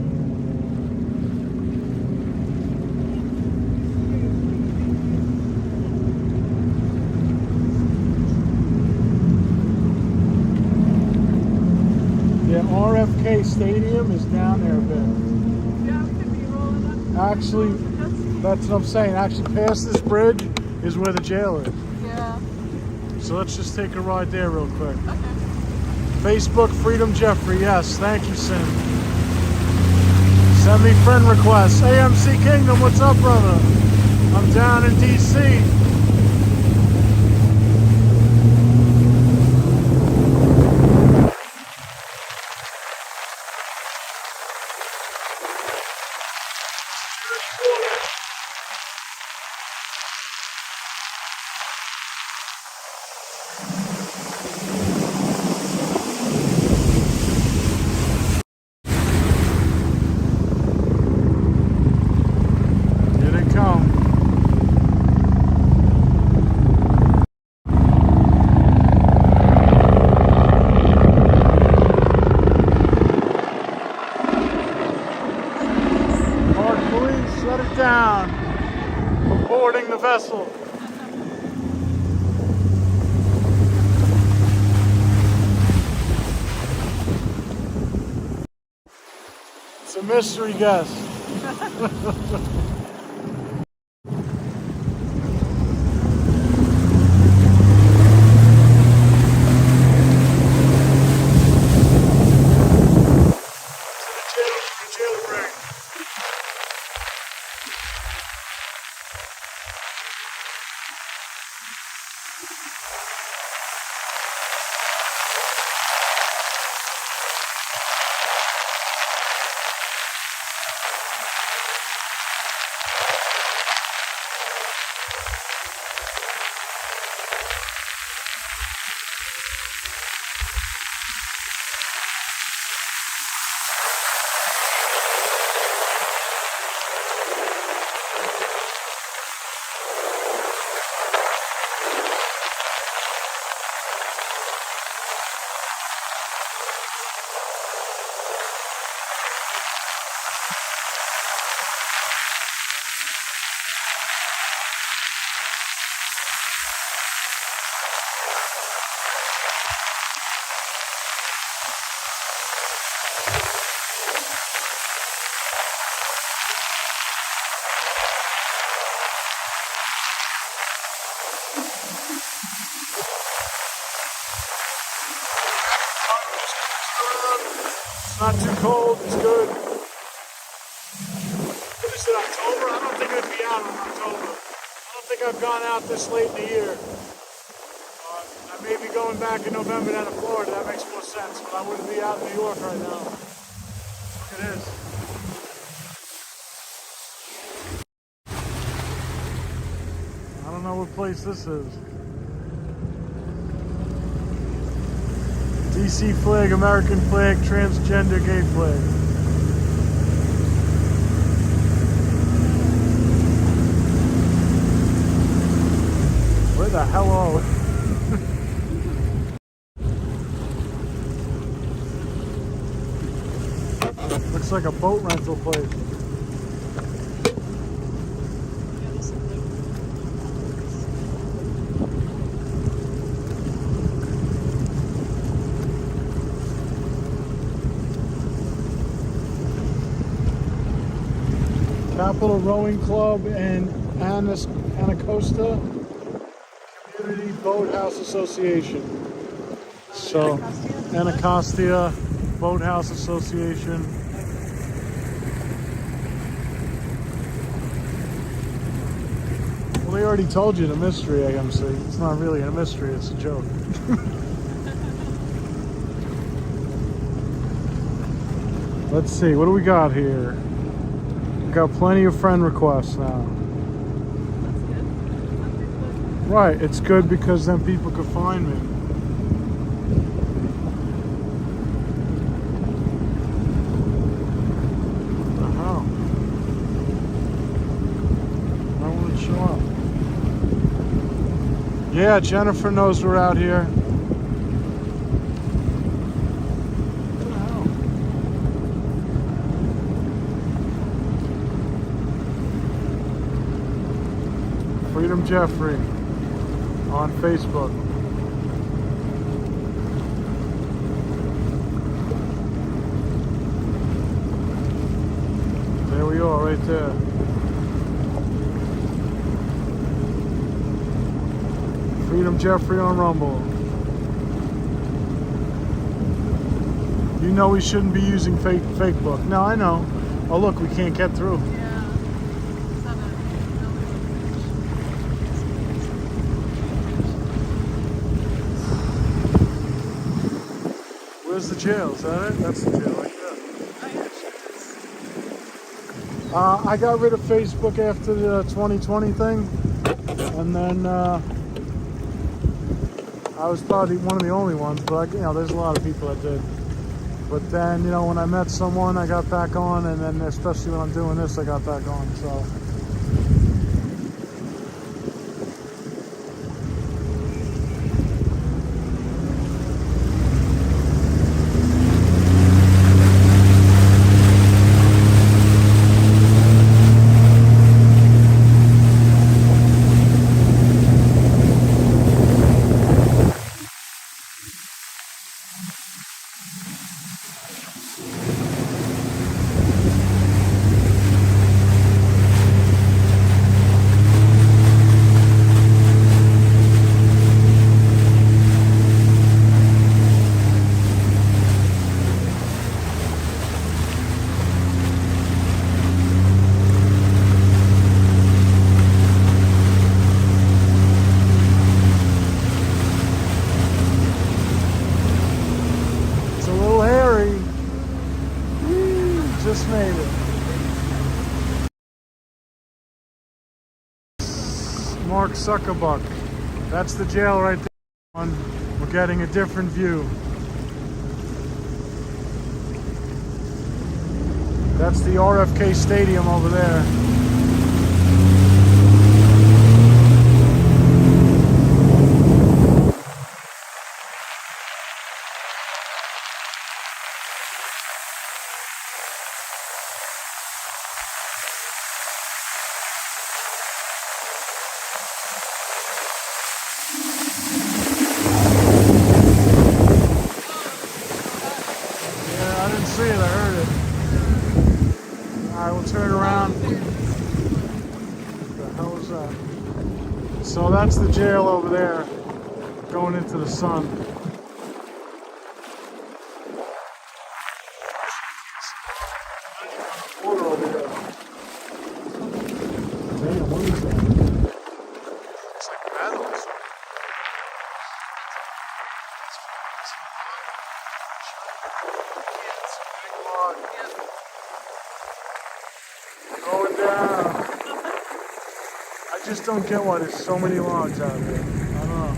Yeah, RFK Stadium is down there a bit. Yeah, we could be rolling up. Actually, that's what I'm saying. Actually, past this bridge is where the jail is. Yeah. So let's just take a ride there real quick. Okay. Facebook Freedom Jeffrey, yes, thank you, Sim. Send me friend requests. AMC Kingdom, what's up, brother? I'm down in DC. Here they come. Park police, shut it down. We're boarding the vessel. It's a mystery guest. It's not too cold, it's good. What is it, October? I don't think I'd be out in October. I don't think I've gone out this late in the year. I may be going back in November down to Florida, that makes more sense, but I wouldn't be out in New York right now. Look at this. I don't know what place this is. DC flag, American flag, transgender gay flag. Where the hell are we? Looks like a boat rental place. Capital Rowing Club and Anacosta Community Boathouse Association. So, Anacostia Boathouse Association. Well, they already told you the mystery, AMC. It's not really a mystery, it's a joke. Let's see, what do we got here? We got plenty of friend requests now. That's good. Right, it's good because then people could find me. What the hell? Why won't it show up? Yeah, Jennifer knows we're out here. What the hell? Freedom Jeffrey on Facebook. There we are, right there. Freedom Jeffrey on Rumble. You know we shouldn't be using fake book. No, I know. Oh look, we can't get through. Yeah. Where's the jail? Is that it? That's the jail right there. I got rid of Facebook after the 2020 thing, and then I was probably one of the only ones, but there's a lot of people that did. But then, when I met someone, I got back on, and then especially when I'm doing this, I got back on. So. Just made it. Mark Zuckerbuck. That's the jail right there. We're getting a different view. That's the RFK Stadium over there. I didn't see it, I heard it. Alright, we'll turn around. What the hell was that? So that's the jail over there, going into the sun. Water over here. Damn, what is that? It's like metal. Going down. I just don't get why there's so many logs out there. I don't know.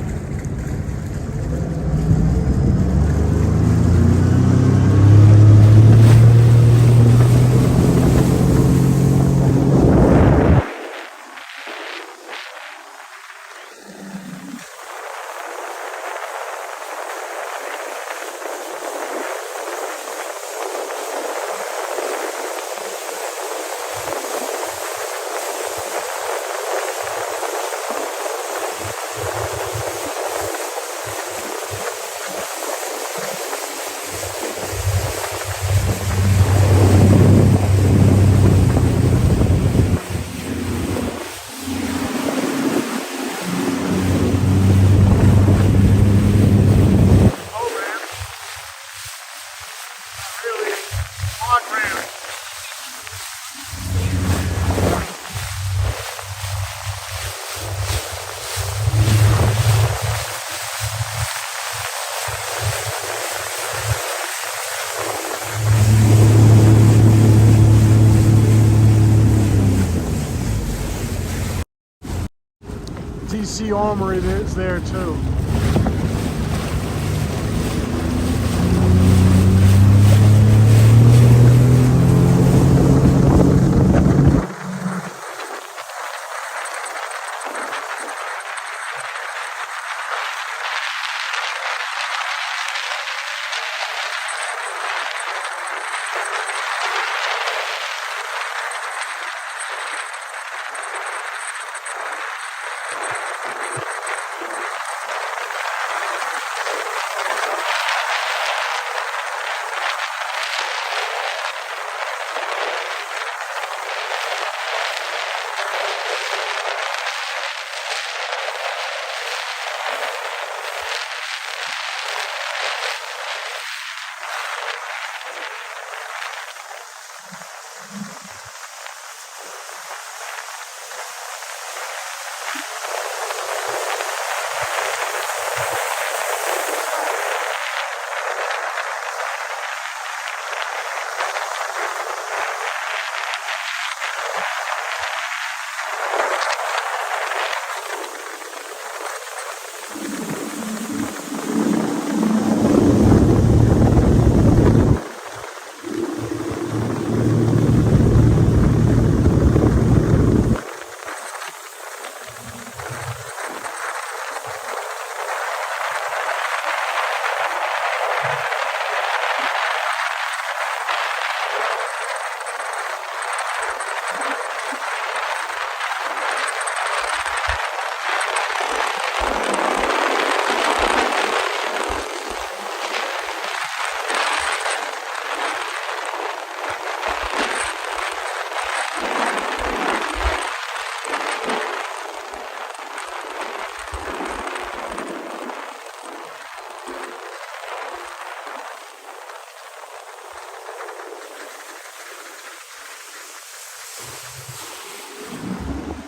Cherokee Armory is there too.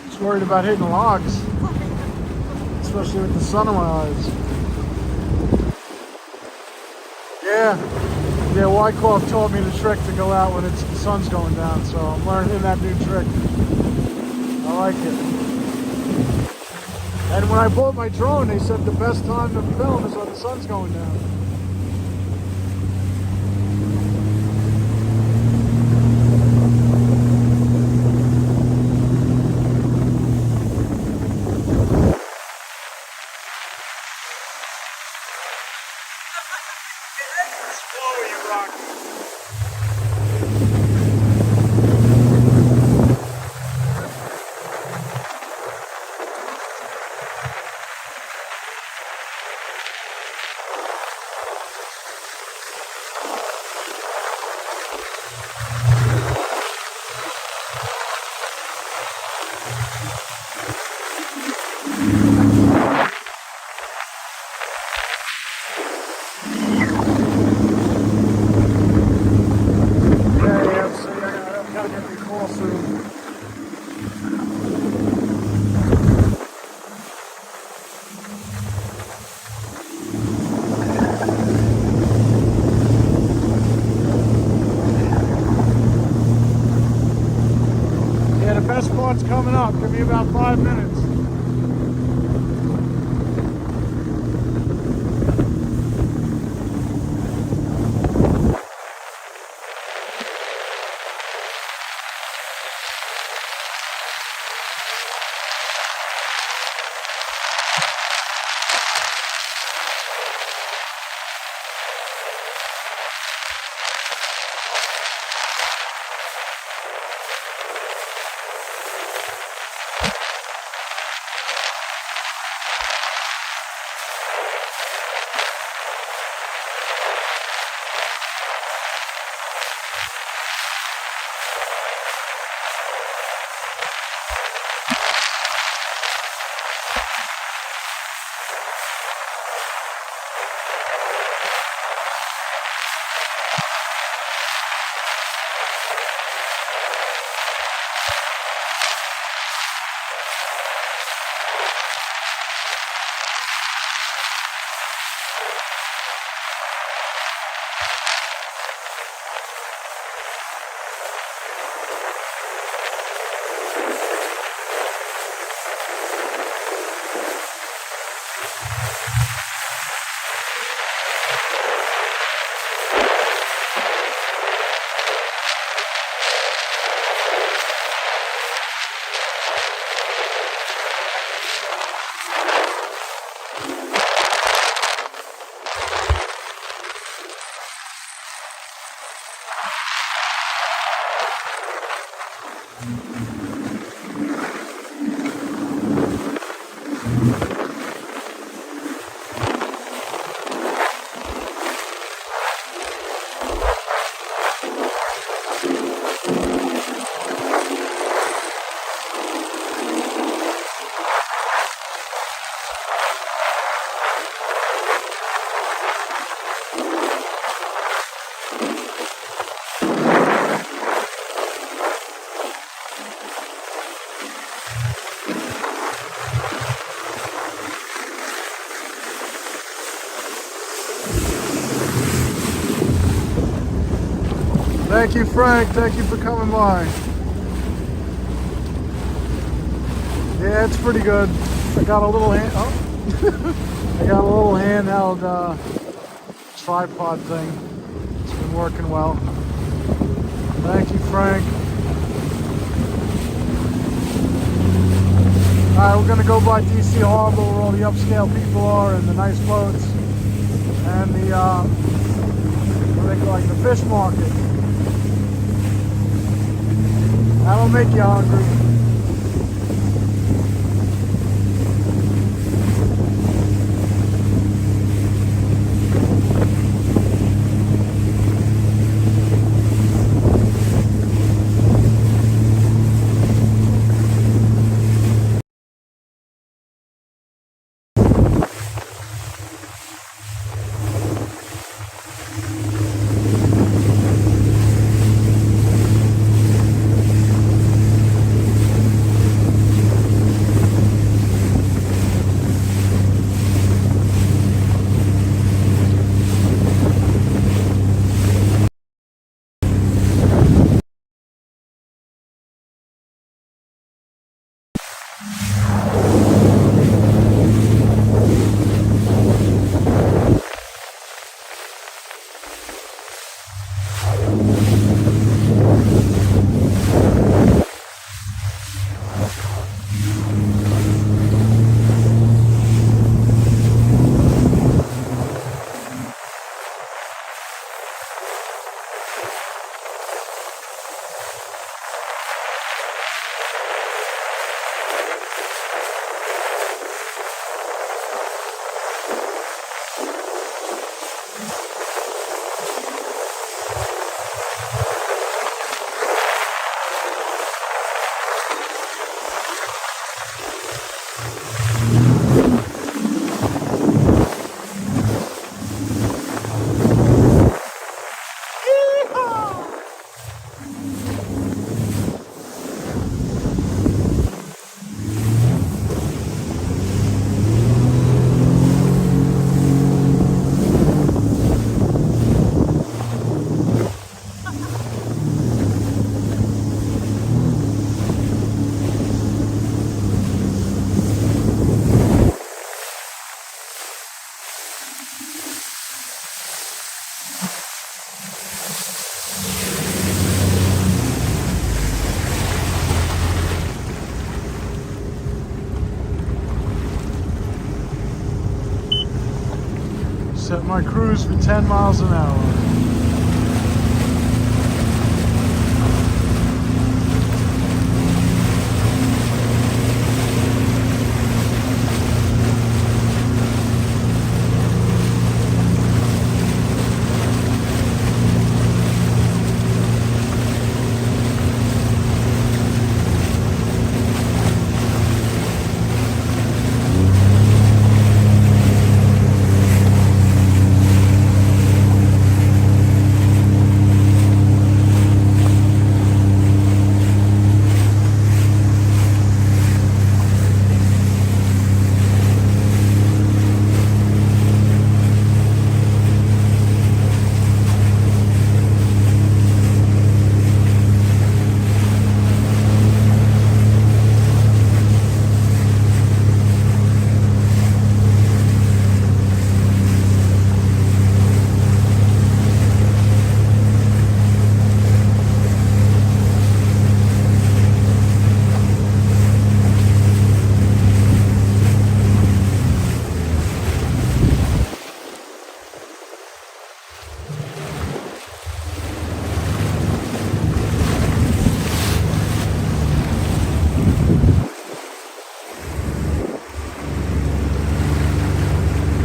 Just worried about hitting logs, especially with the sun in my eyes. Yeah, Wyckoff taught me the trick to go out when the sun's going down, so I'm learning that new trick. I like it. And when I bought my drone, they said the best time to film is when the sun's going down. Best part's coming up. Give me about 5 minutes. Thank you, Frank. Thank you for coming by. Yeah, it's pretty good. I got a little hand. Oh, I got a little handheld tripod thing. It's been working well. Thank you, Frank. Alright, we're gonna go by DC Harbor where all the upscale people are and the nice boats and the what they call like the fish market. That'll make you hungry. Set my cruise for 10 miles an hour.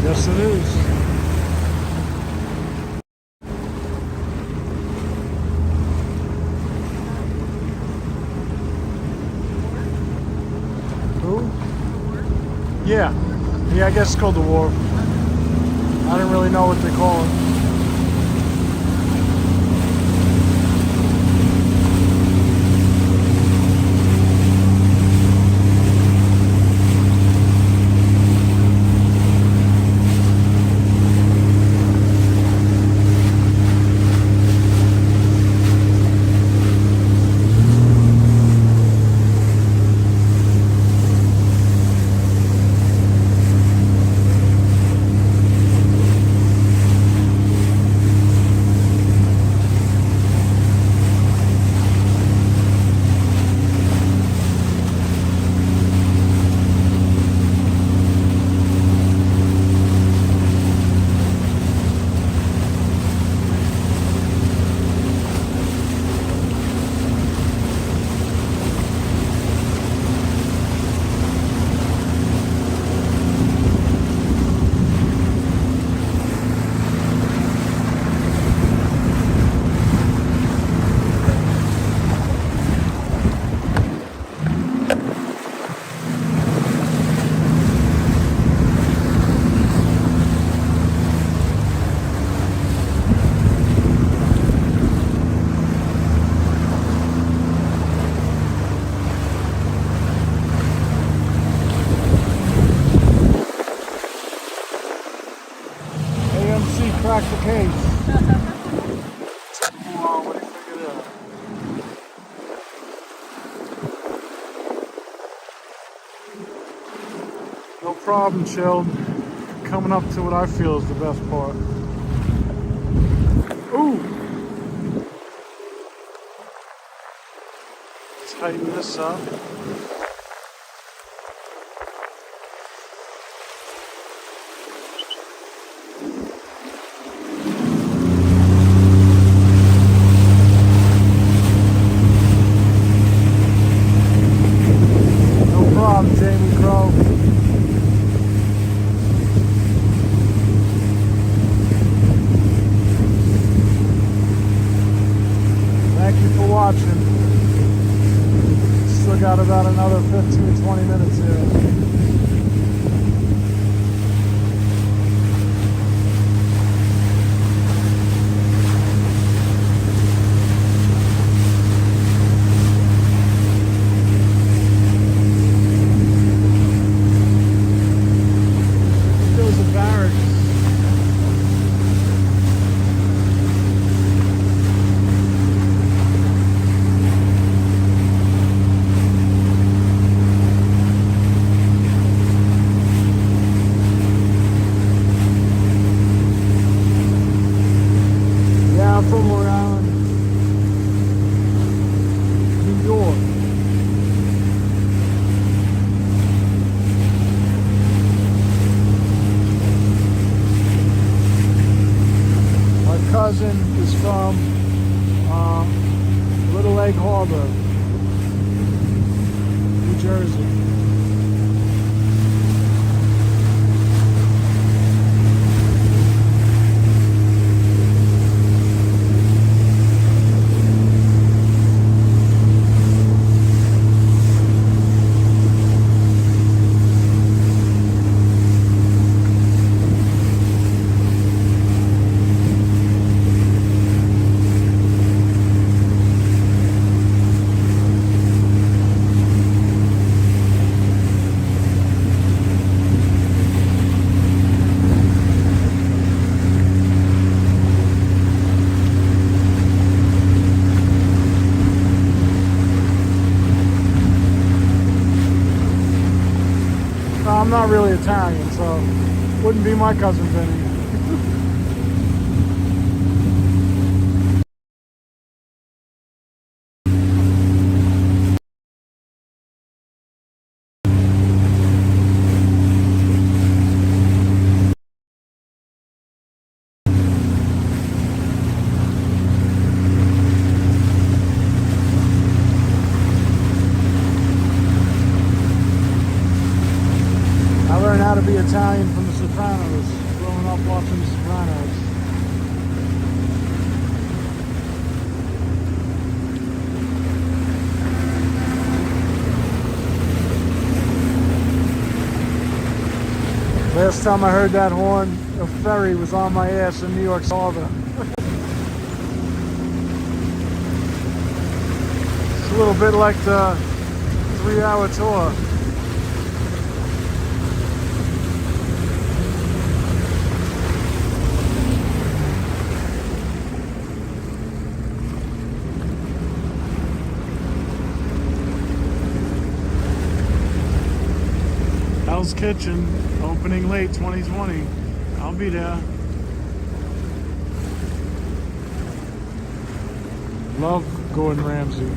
Yes, it is. Who? Yeah. Yeah, I guess it's called the Wharf. I didn't really know what they call it. case. Took him a while when he figured it out. No problem, chilled. Coming up to what I feel is the best part. Ooh! Tighten this up. No problem, Jamie Crow. Thank you for watching. Still got about another 15-20 minutes here. There's a barracks. Yeah, I'm from Long Island, New York. My cousin is from Little Egg Harbor, New Jersey. No, I'm not really Italian, so wouldn't be my cousin Vinny. I learned how to be Italian from The Sopranos, growing up watching The Sopranos. Last time I heard that horn, a ferry was on my ass in New York Harbor. It's a little bit like the 3-hour tour. Hell's Kitchen, opening late 2020. I'll be there. Love Gordon Ramsay.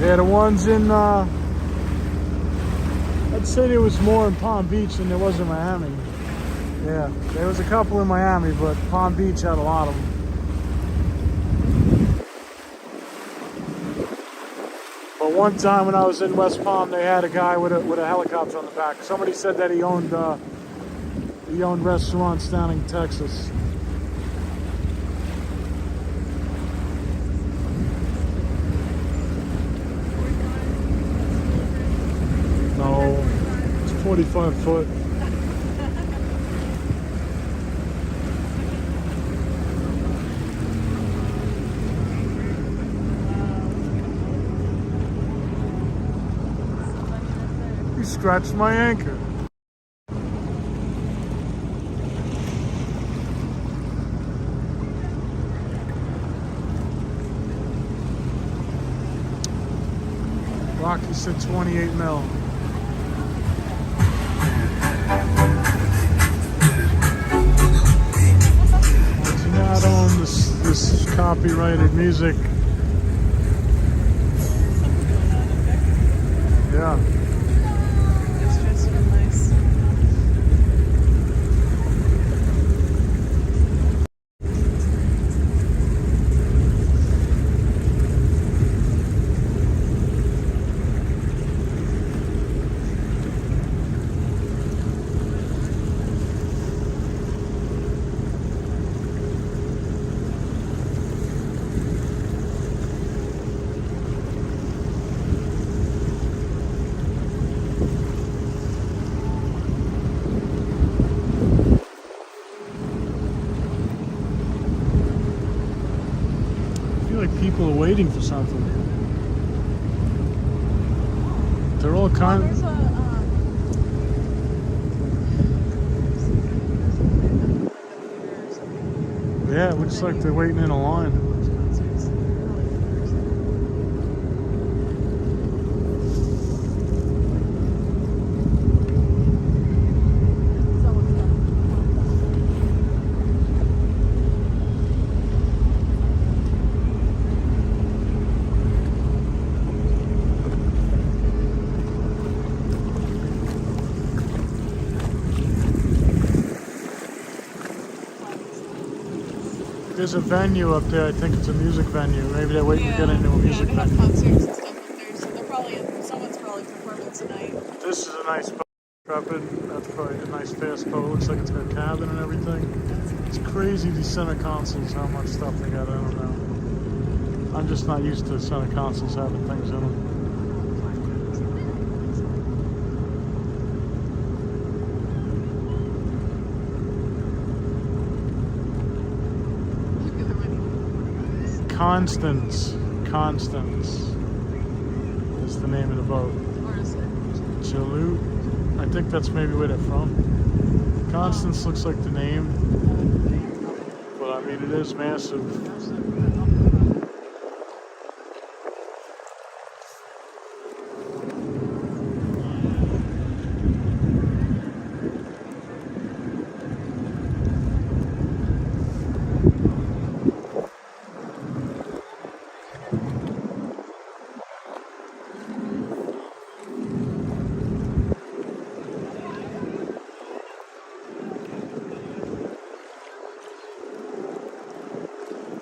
Yeah, the ones in, I'd say there was more in Palm Beach than there was in Miami. Yeah, there was a couple in Miami, but Palm Beach had a lot of them. But one time when I was in West Palm, they had a guy with a helicopter on the back. Somebody said that he owned restaurants down in Texas. 45 foot. You scratched my anchor. Rocky said 28 mil. I do not own this copyrighted music. Yeah. It's just real nice. I feel like people are waiting for something. They're all kind There's a yeah, it looks like they're waiting in a line. There's a venue up there. I think it's a music venue. Maybe they're waiting to get into a music they have venue. concerts and stuff up there, so they're probably someone's probably performing tonight. This is a nice boat. That's probably a nice fast boat. Looks like it's got a cabin and everything. It's crazy these center consoles, how much stuff they got. I don't know. I'm just not used to center consoles having things in them. Constance is the name of the boat. Or is it? Chalut. I think that's maybe where they're from. Constance looks like the name, but I mean it is massive.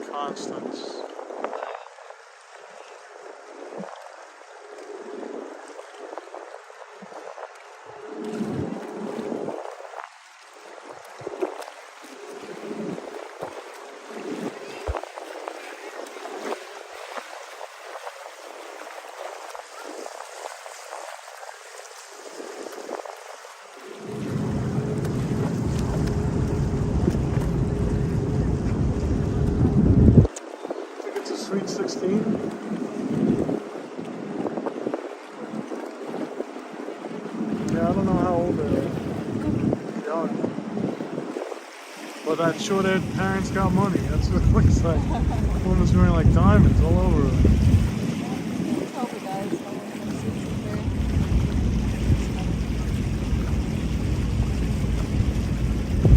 Constance. Sweet 16. Yeah, I don't know how old they are. Young. But that short-haired parents got money. That's what it looks like. Woman's wearing like diamonds all over her. Tell the guys how long this is there.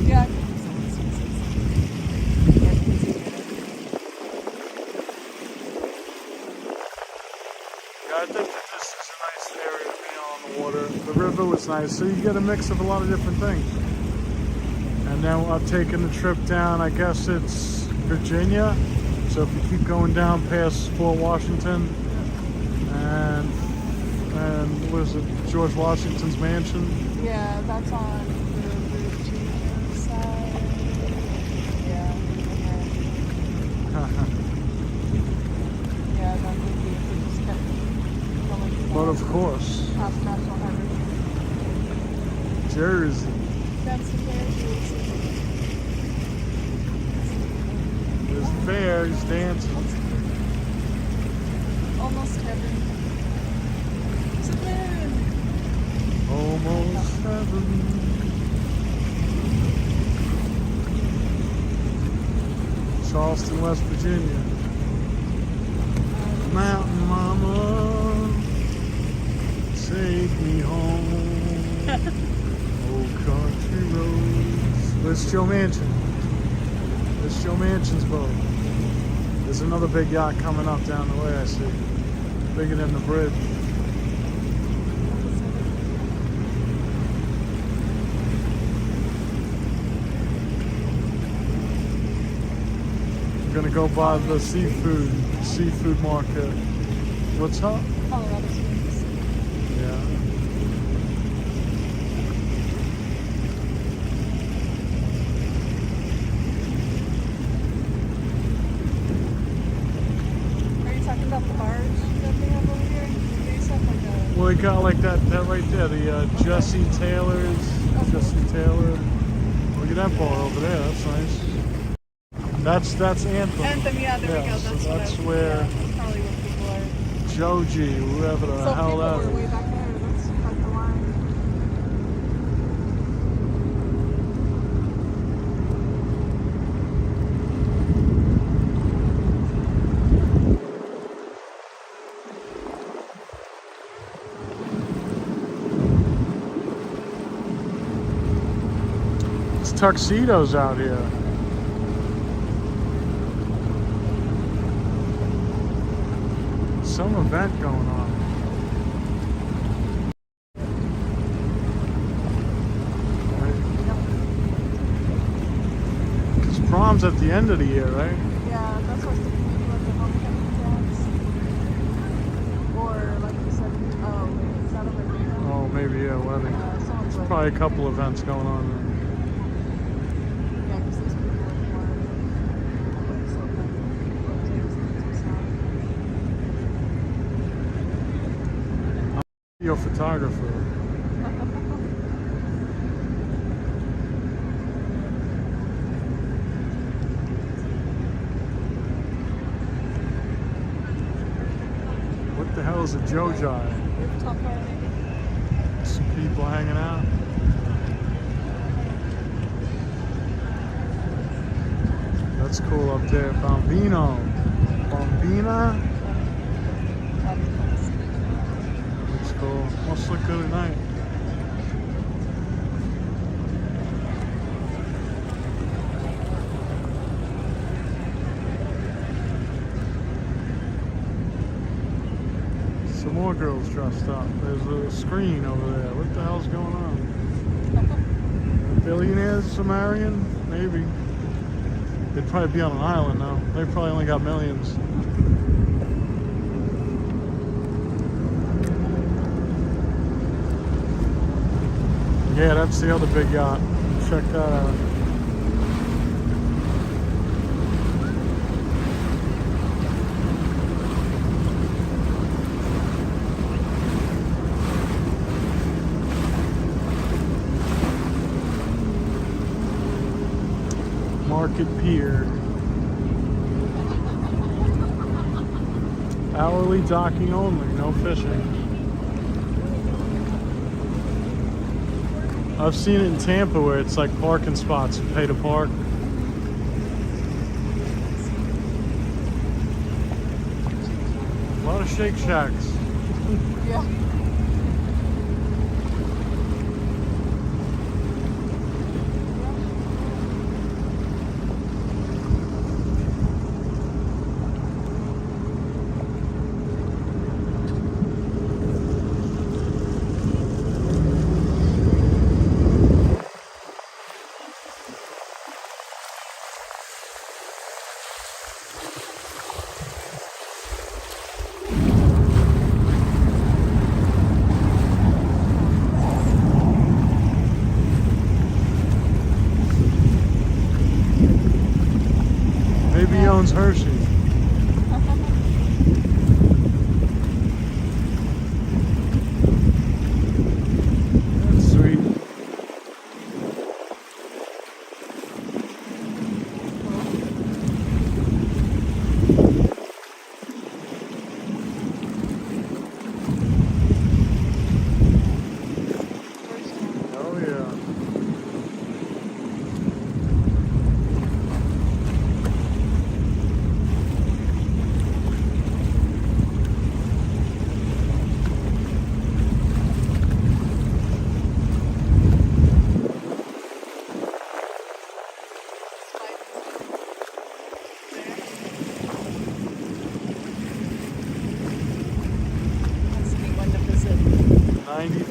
Yeah, I think someone's I think that this is a nice area to be on the water. The river was nice, so you get a mix of a lot of different things. And then I've taken the trip down, I guess it's Virginia. So if you keep going down past Fort Washington and what is it, George Washington's mansion? Yeah, that's on the Virginia side. Yeah, yeah, that would be if we just kept going. But of course. Past National Harbor. Jersey. That's the fair. There's the fair, he's dancing. Almost heaven. It's heaven. Almost heaven. Charleston, West Virginia. Mountain Mama, take me home. Old country roads. Where's Joe Manchin? Where's Joe Manchin's boat? There's another big yacht coming up down the way, I see. Bigger than the bridge. I'm gonna go by the seafood market. What's up? Colorado Springs. Yeah. Are you talking about the barge that they have over here? They used to have like a... Well, we got like that right there, the Jesse Taylor's. Jesse Taylor. Look at that bar over there. That's nice. That's Anthem. Anthem, yeah, there we go. So That's, that's what where that's probably what people are. Joji, whoever the So hell people that were way is. back there. That's quite the line. It's tuxedos out here. Some event going on. Because prom's at the end of the year, right? Yeah, that's what's the maybe like the homecoming dance. Or like you said, oh, wait, is that over here? Oh, maybe, yeah, wedding. Someone's There's like, probably a couple events going on there. yeah, because these people are more like so kind of things and stuff. Video photographer. What the hell is a Joji? Rooftop party. Some people hanging out. That's cool up there. Bambino. Bambina? Looks cool. Must look good at night. Some more girls dressed up. There's a screen over there. What the hell's going on? Billionaires Sumerian? Maybe. They'd probably be on an island now. They probably only got millions. Yeah, that's the other big yacht. Check that out. Market Pier. Hourly docking only, no fishing. I've seen it in Tampa where it's like parking spots, you pay to park. A lot of Shake Shacks. Yeah.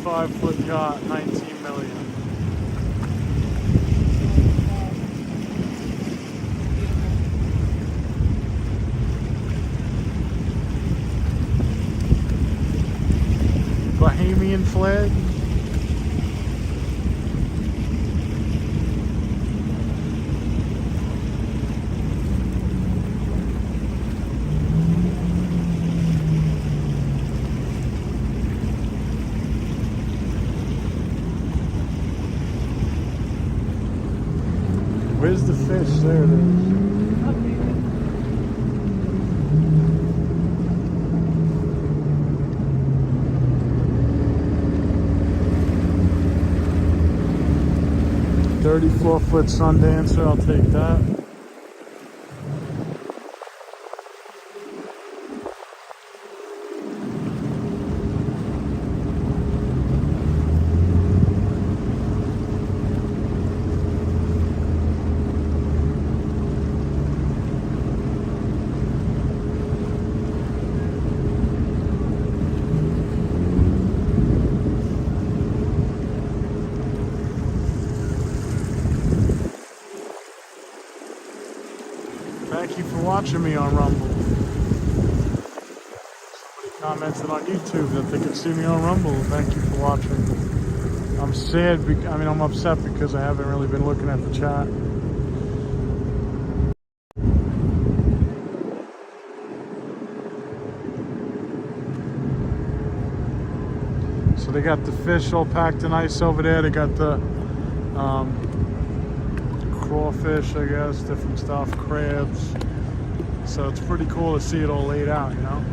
35-foot yacht, 19 million. Bahamian flag. Where's the fish? There it is. 34-foot Sundancer, I'll take that. Thank you for watching me on Rumble. Somebody commented on YouTube that they could see me on Rumble. Thank you for watching. I'm sad, I'm upset because I haven't really been looking at the chat. So they got the fish all packed in ice over there. They got the crawfish, I guess, different stuff, crabs. So it's pretty cool to see it all laid out, you know?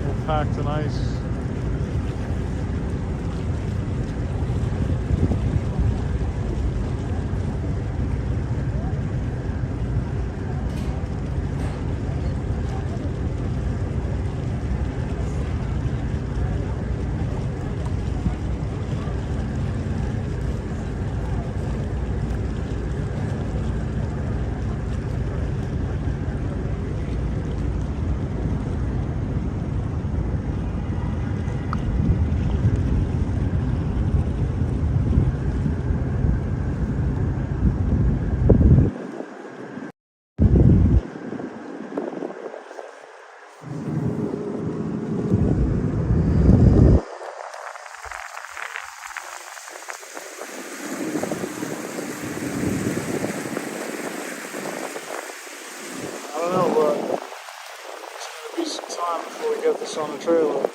All packed in ice. I don't know, but it's going to be some time before we get this on the trailer.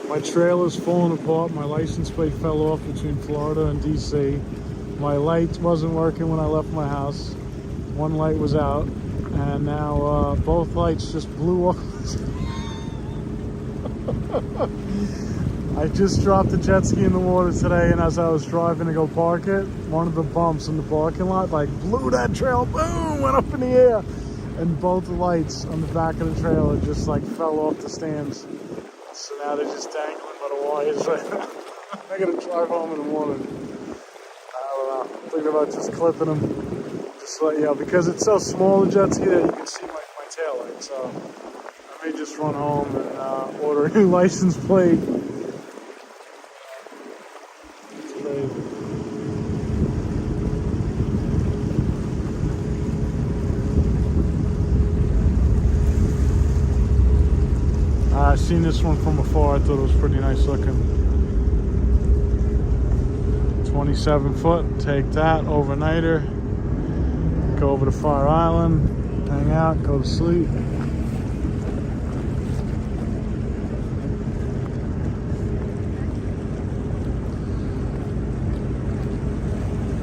My trailer's falling apart. My license plate fell off between Florida and DC. My light wasn't working when I left my house. One light was out, and now both lights just blew off. I just dropped the jet ski in the water today, and as I was driving to go park it, one of the bumps in the parking lot like blew that trailer, boom, went up in the air, and both the lights on the back of the trailer just like fell off the stands. So now they're just dangling by the wires right now. I gotta drive home in the morning. I don't know. I'm thinking about just clipping them, just let you know, because it's so small, the jet ski, that you can see my tail light. So I may just run home and order a new license plate. I've seen this one from afar. I thought it was pretty nice looking. 27 foot, take that, overnighter. Go over to Fire Island, hang out, go to sleep.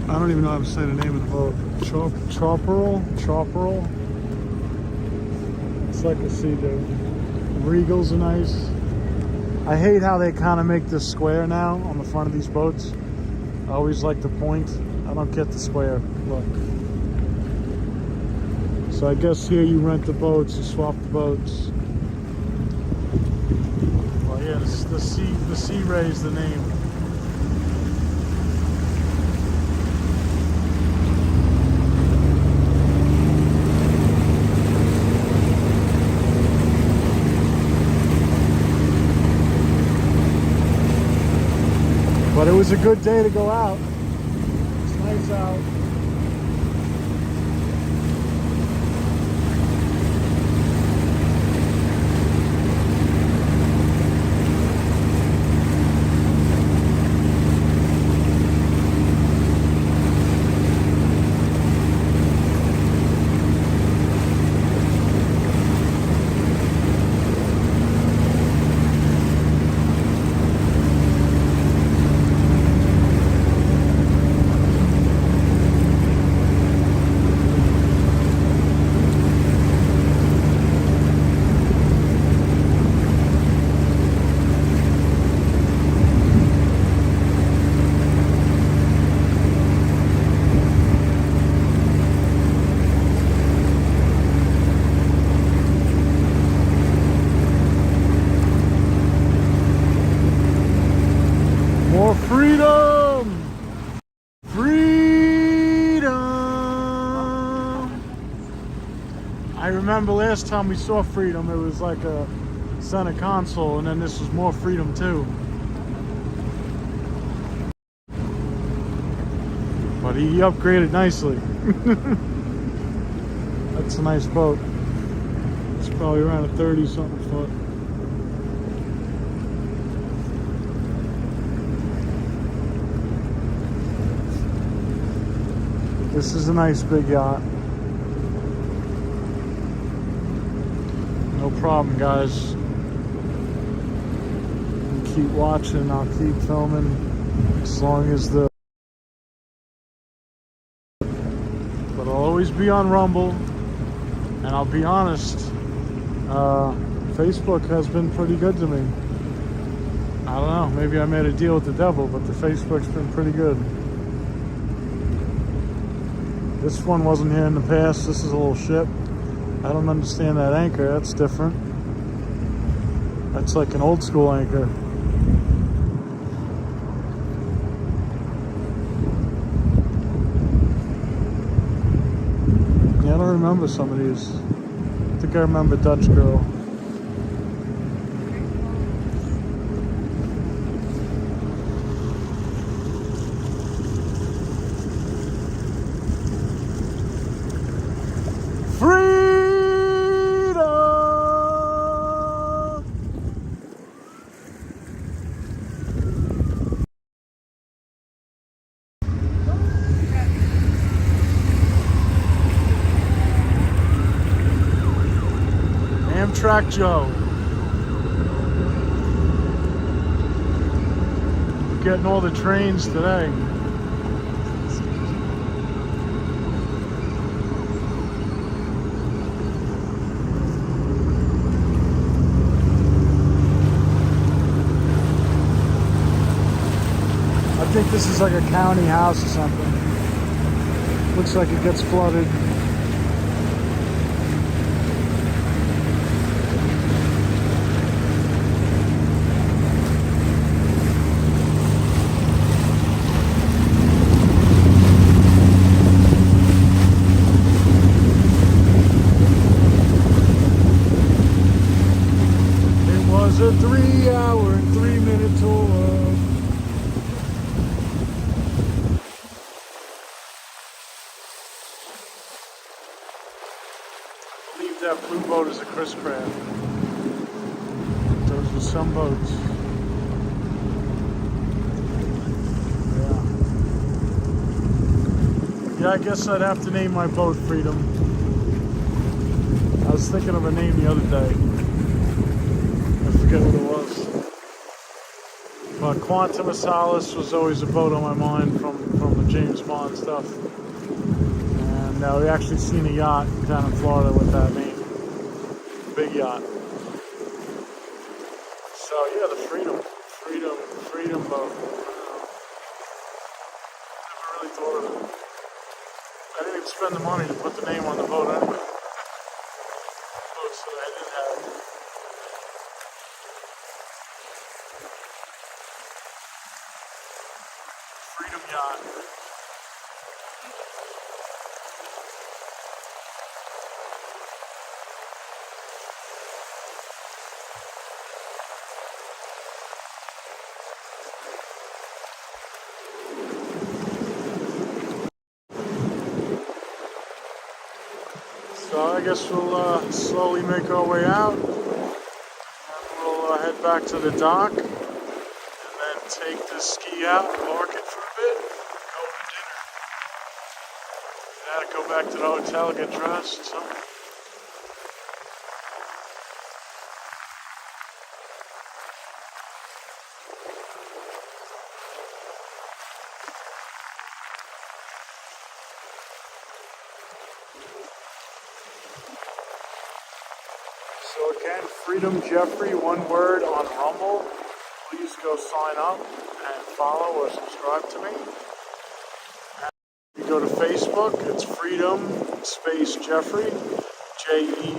I don't even know how to say the name of the boat. Chopperel? It's like a sea dude. Regals are nice. I hate how they kind of make this square now on the front of these boats. I always like the point. I don't get the square look. So I guess here you rent the boats, you swap the boats. Well, yeah, the Sea Ray is the name. But it was a good day to go out. It's nice out. More freedom! Freedom! I remember last time we saw freedom, it was like a center console, and then this was more freedom too. But he upgraded nicely. That's a nice boat. It's probably around a 30-something foot. This is a nice big yacht. No problem, guys. You keep watching, I'll keep filming as long as the... But I'll always be on Rumble, and I'll be honest, Facebook has been pretty good to me. I don't know, maybe I made a deal with the devil, but the Facebook's been pretty good. This one wasn't here in the past. This is a little ship. I don't understand that anchor. That's different. That's like an old school anchor. Yeah, I don't remember some of these. I think I remember Dutch Girl. Amtrak Joe. We're getting all the trains today. I think this is like a county house or something. Looks like it gets flooded. It was a 3-hour and 3-minute tour. I believe that blue boat is a Chris Craft. Those were some boats. Yeah, I guess I'd have to name my boat Freedom. I was thinking of a name the other day. I forget what it was. But Quantum Solace was always a boat on my mind from the James Bond stuff. And we actually seen a yacht down in Florida with that name. Big yacht. So yeah, the Freedom boat. Never really thought of it. I didn't even spend the money to put the name on the boat anyway. Boats that I did have. Freedom yacht. So I guess we'll slowly make our way out. And we'll head back to the dock. And then take the ski out, park it for a bit, and go to dinner. Gotta go back to the hotel, get dressed. So. So again, Freedom Jeffrey, one word on Rumble. Please go sign up and follow or subscribe to me. And if you go to Facebook, it's Freedom Space Jeffrey, Jeffrey.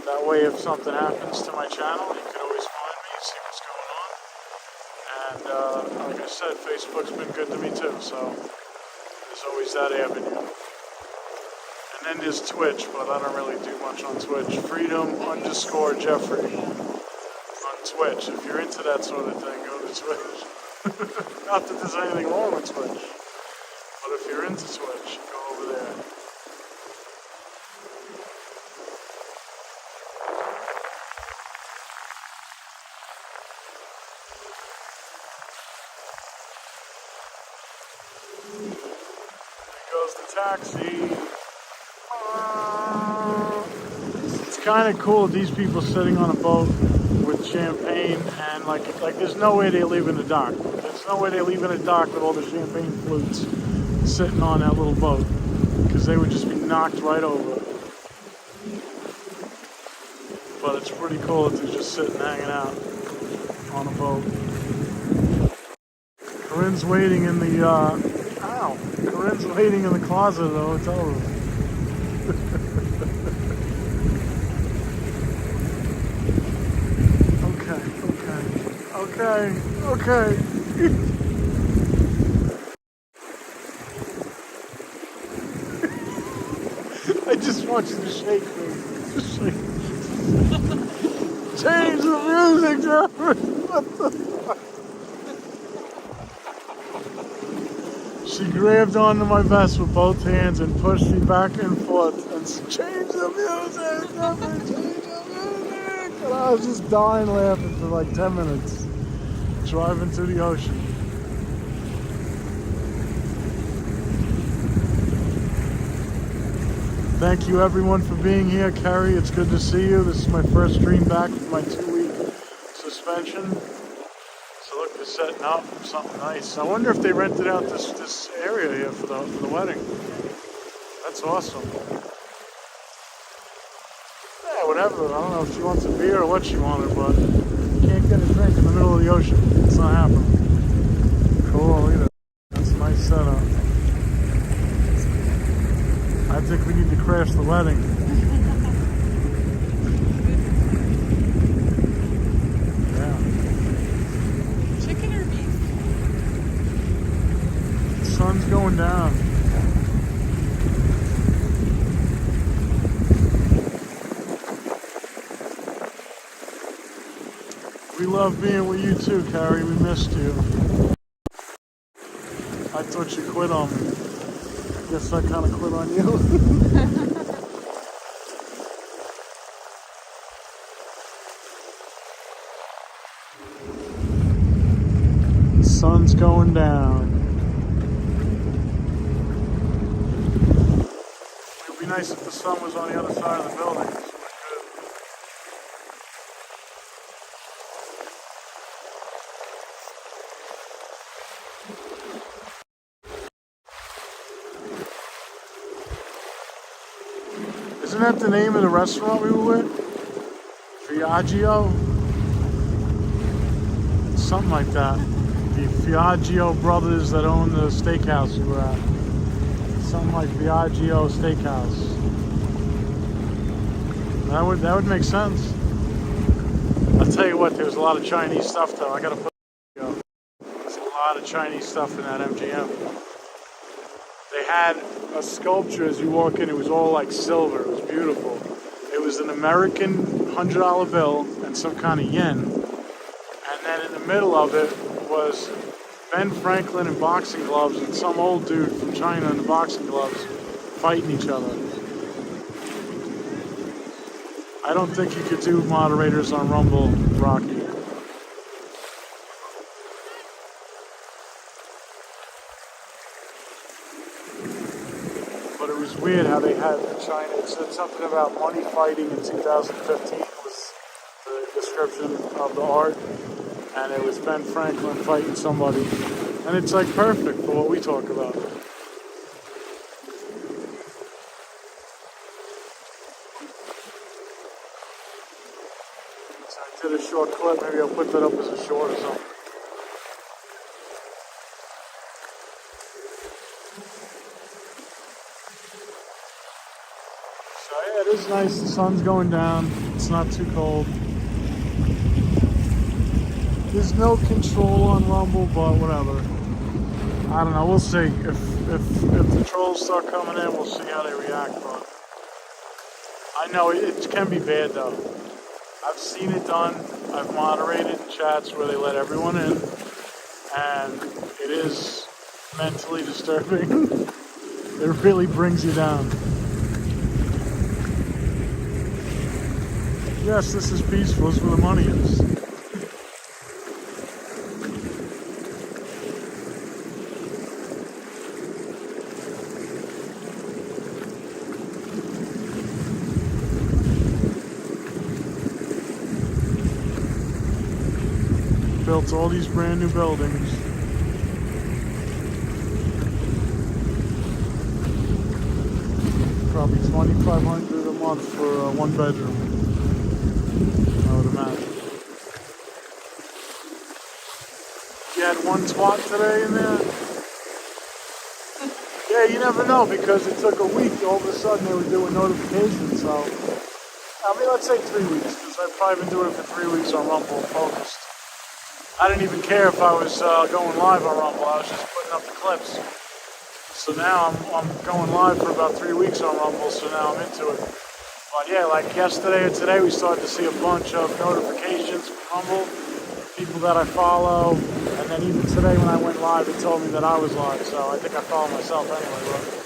That way, if something happens to my channel, you can always find me and see what's going on. And like I said, Facebook's been good to me too, so there's always that avenue. And then there's Twitch, but I don't really do much on Twitch. Freedom_Jeffrey on Twitch. If you're into that sort of thing, go to Twitch. Not that there's anything wrong with Twitch, but if you're into Twitch, go over there. There goes the taxi. It's kind of cool, these people sitting on a boat with champagne and like there's no way they leave in the dock. There's no way they leave in a dock with all the champagne flutes sitting on that little boat, because they would just be knocked right over. But it's pretty cool that they're just sitting hanging out on a boat. Corinne's waiting in the Corinne's waiting in the closet of the hotel room. Okay. I just want you to shake me. Just shake. Change the music, Jeffrey. What the fuck? She grabbed onto my vest with both hands and pushed me back and forth and said, change the music, Jeffrey, change the music. And I was just dying laughing for like 10 minutes. Driving to the ocean. Thank you everyone for being here. Carrie, it's good to see you. This is my first stream back from my 2-week suspension. So look, they're setting up something nice. I wonder if they rented out this area here for the wedding. That's awesome. Yeah, whatever. I don't know if she wants a beer or what she wanted, but you can't get a drink in the middle of the ocean. It's not happening. Cool, look at that. That's a nice setup. I think we need to crash the wedding. Yeah. Chicken or beef? The sun's going down. We love being with you too, Carrie. We missed you. I thought you quit on me. I guess I kind of quit on you. The sun's going down. It would be nice if the sun was on the other side of the building. Isn't that the name of the restaurant we were with? Fiaggio? Something like that. The Fiaggio brothers that own the steakhouse we were at. Something like Fiaggio Steakhouse. That would make sense. I'll tell you what, there's a lot of Chinese stuff though. I gotta put there's a lot of Chinese stuff in that MGM. They had a sculpture as you walk in, it was all like silver, it was beautiful. It was an American $100 bill and some kind of yen. And then in the middle of it was Ben Franklin in boxing gloves and some old dude from China in the boxing gloves fighting each other. I don't think you could do moderators on Rumble, Rocky. But it was weird how they had in China. It said something about money fighting in 2015 was the description of the art. And it was Ben Franklin fighting somebody. And it's like perfect for what we talk about. So I did a short clip. Maybe I'll put that up as a short or something. So yeah, it is nice. The sun's going down. It's not too cold. There's no control on Rumble, but whatever. I don't know. We'll see. If the trolls start coming in, we'll see how they react. But I know it can be bad though. I've seen it done. I've moderated chats where they let everyone in, and it is mentally disturbing. It really brings you down. Yes, this is peaceful. This is where the money is. Built all these brand new buildings. Probably $2,500 a month for one bedroom, I would imagine. You had one twat today in there? Yeah, you never know because it took a week. All of a sudden they were doing notifications. So, I mean, let's say 3 weeks because I've probably been doing it for 3 weeks on Rumble focused. I didn't even care if I was going live on Rumble. I was just putting up the clips. So now I'm going live for about 3 weeks on Rumble, so now I'm into it. But yeah, like yesterday or today, we started to see a bunch of notifications from Rumble, people that I follow, and then even today when I went live, it told me that I was live, so I think I follow myself anyway, but...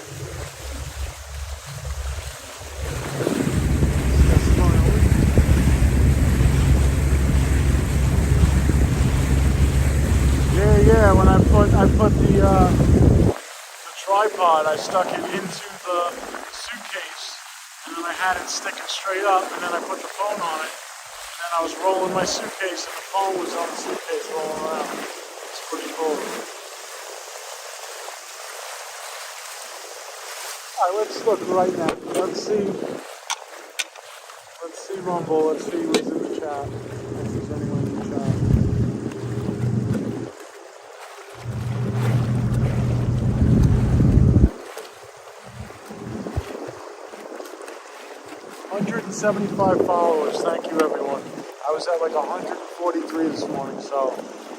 Yeah, when I put the tripod, I stuck it into the suitcase, and then I had it sticking straight up, and then I put the phone on it, and then I was rolling my suitcase, and the phone was on the suitcase rolling around. It's pretty cool. Alright, let's look right now. Let's see Rumble, let's see who's in the chat, if there's anyone in the chat. $175 followers. Thank you, everyone. I was at like 143 this morning, so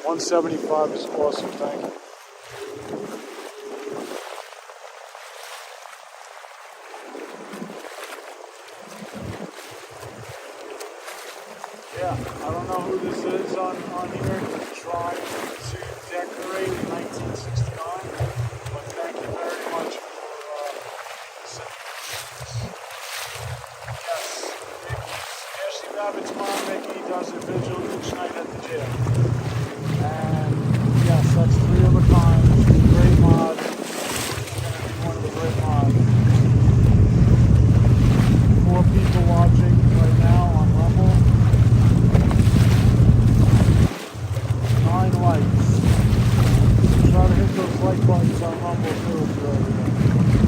175 is awesome. Thank you. Yeah, I don't know who this is on here trying to decorate in 1969, but thank you very much for sending Rabbit's mom, Mickey, does a vigil each night at the gym. And yes, that's 3 of a kind. She's a great mod. She's going to be one of the great mods. 4 people watching right now on Rumble. 9 likes. Try to hit those like buttons on Rumble too.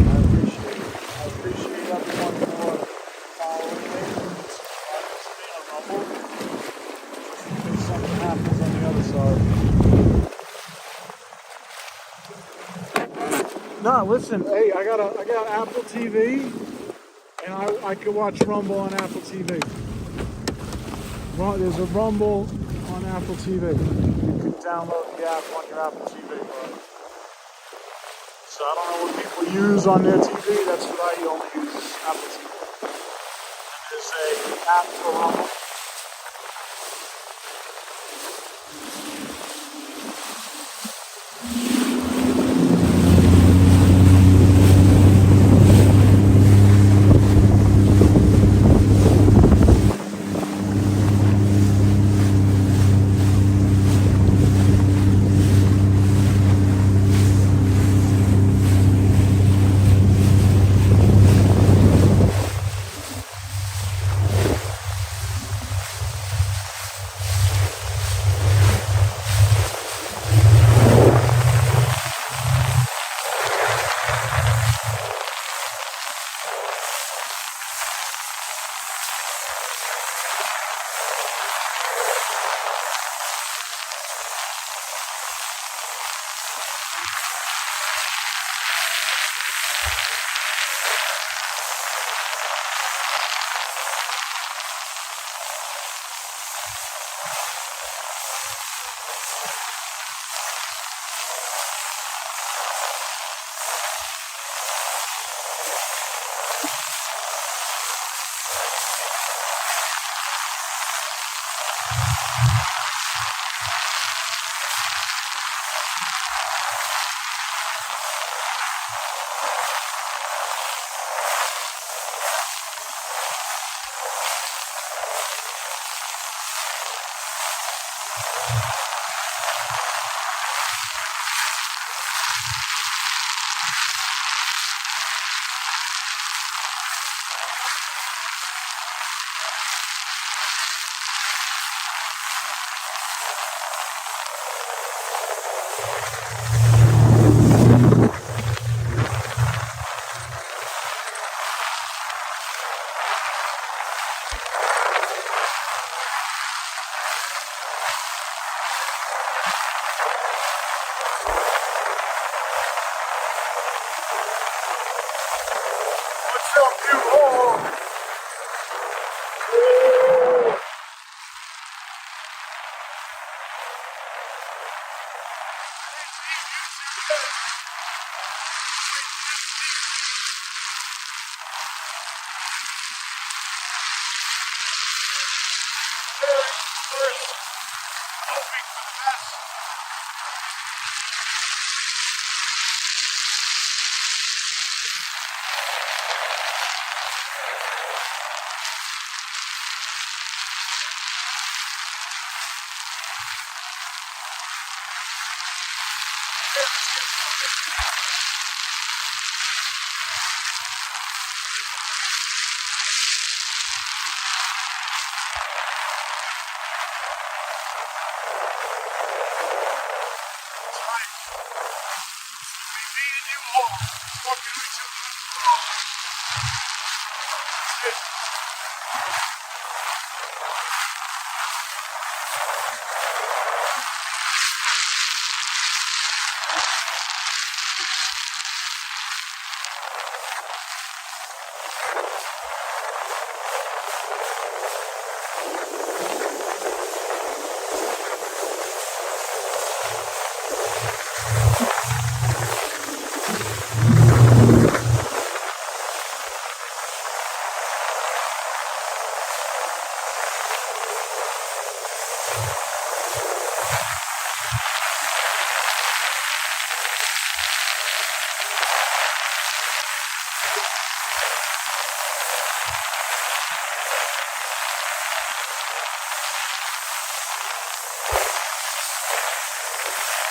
I appreciate it. I appreciate everyone for following me. Something happens on the other side. No, listen, hey, I got Apple TV, and I could watch Rumble on Apple TV. There's a Rumble on Apple TV. You can download the app on your Apple TV. Bro. So I don't know what people use on their TV. That's what I only use, Apple TV. And there's a app for Rumble. What's up, you all?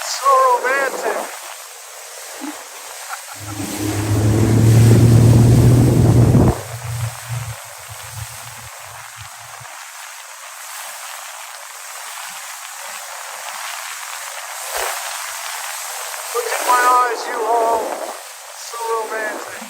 So romantic. Look in my eyes, you all. So romantic.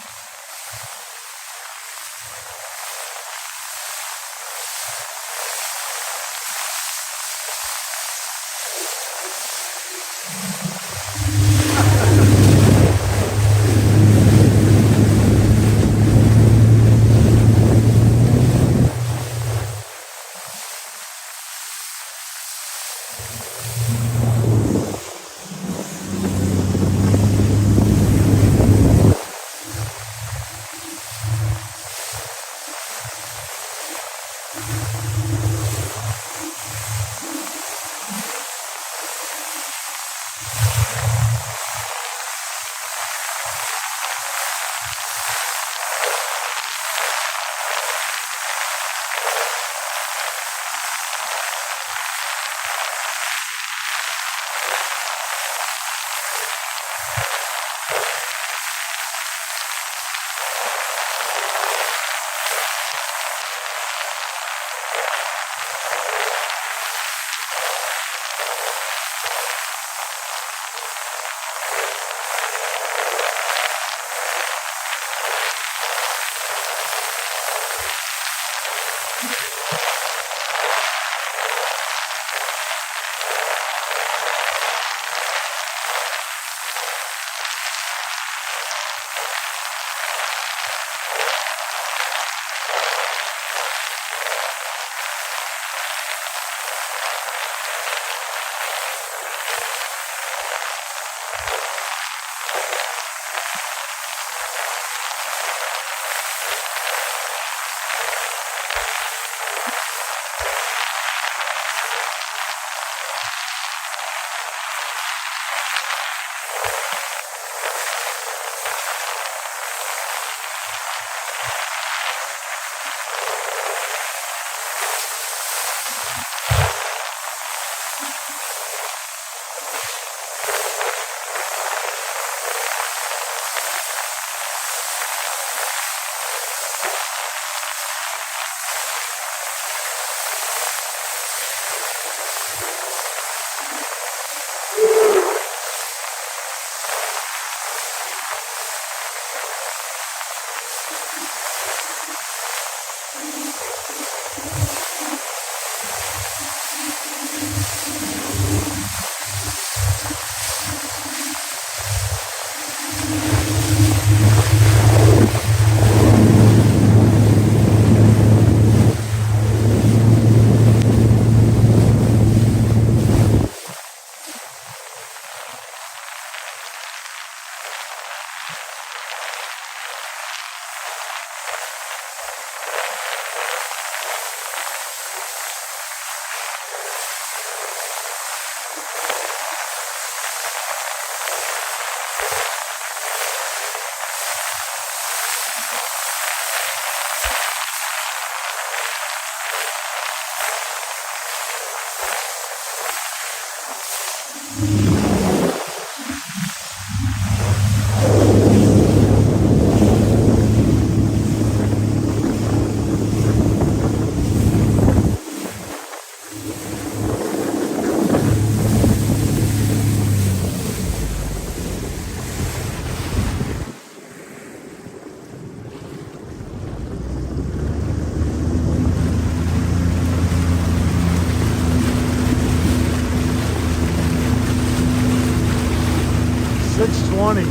6:20.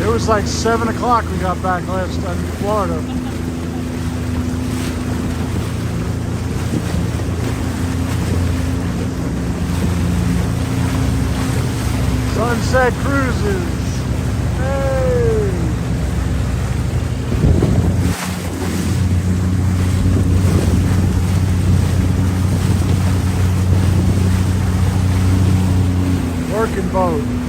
It was like 7 o'clock we got back last time in Florida. Sunset cruises. Hey! Working boat.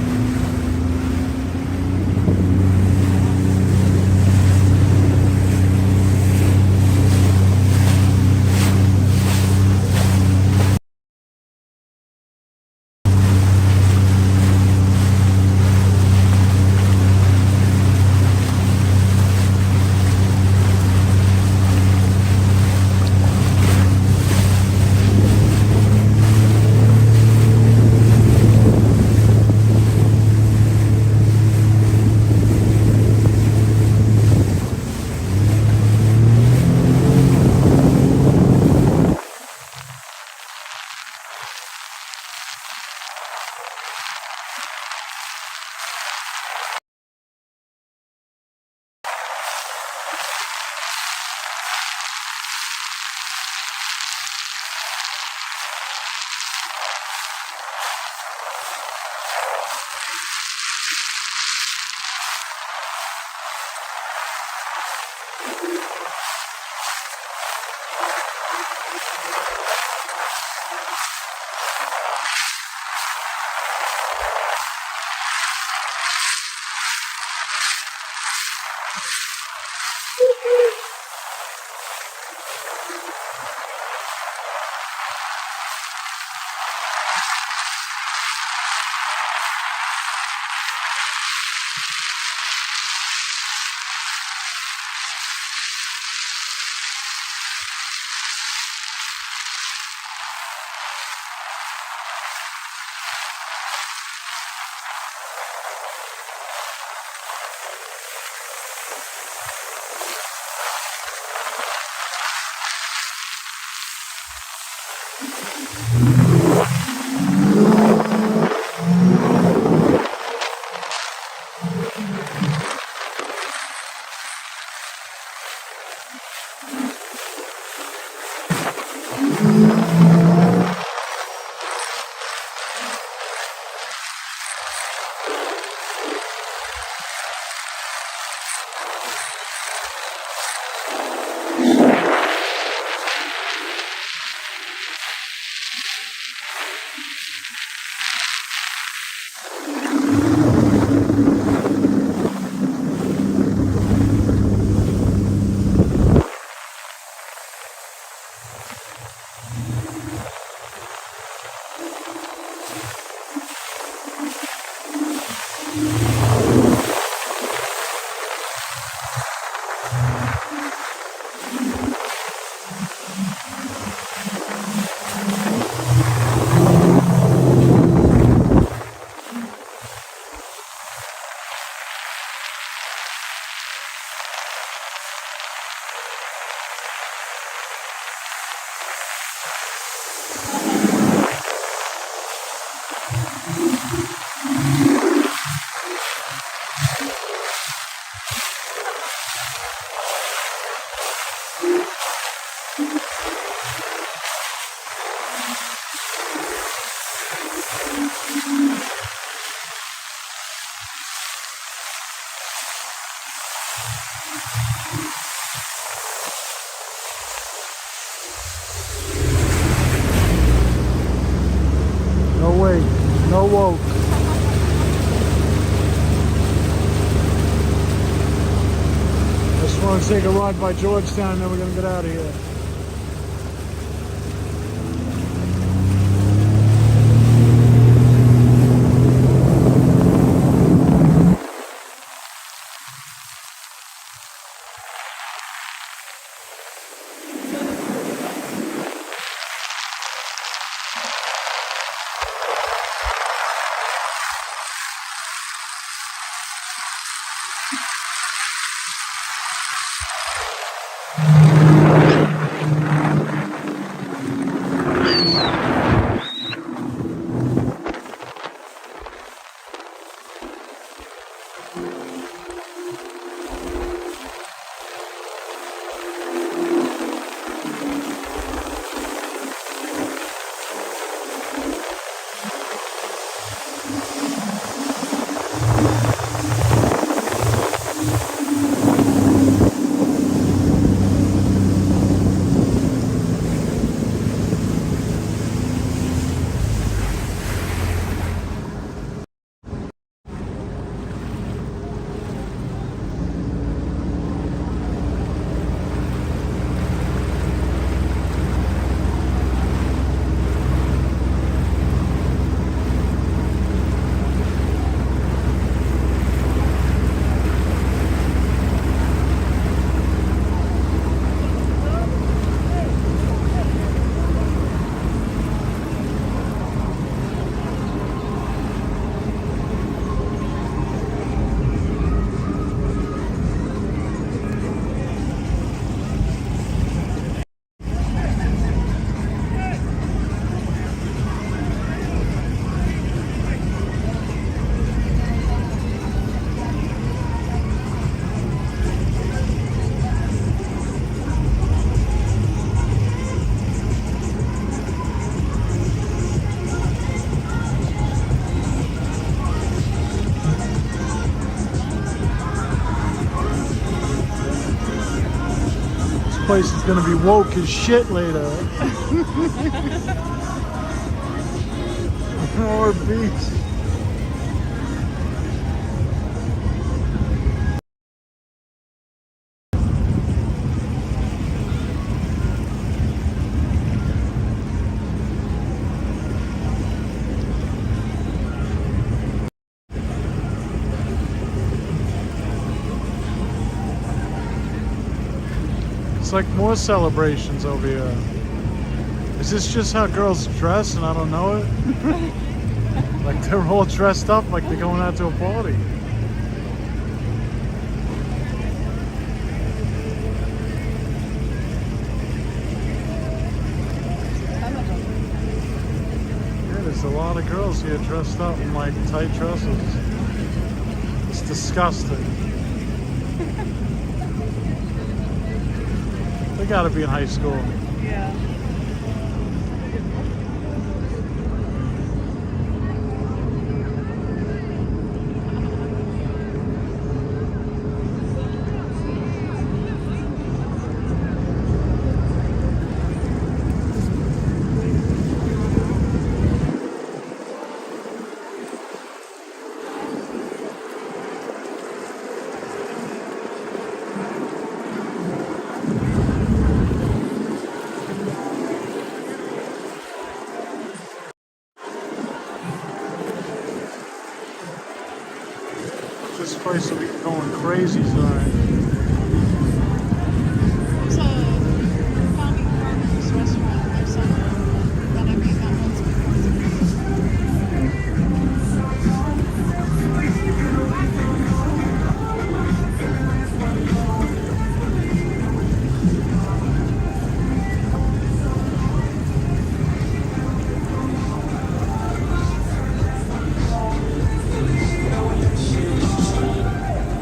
No wait, no woke. Just want to take a ride by Georgetown, then we're gonna get out of here. Place is gonna be woke as shit later. More beach. It's like more celebrations over here. Is this just how girls dress and I don't know it? Like they're all dressed up like they're going out to a party. Yeah, there's a lot of girls here dressed up in like tight dresses. It's disgusting. They gotta be in high school. Yeah. This place will be going crazy tonight. There's a founding farmers restaurant there somewhere that I've eaten at once before.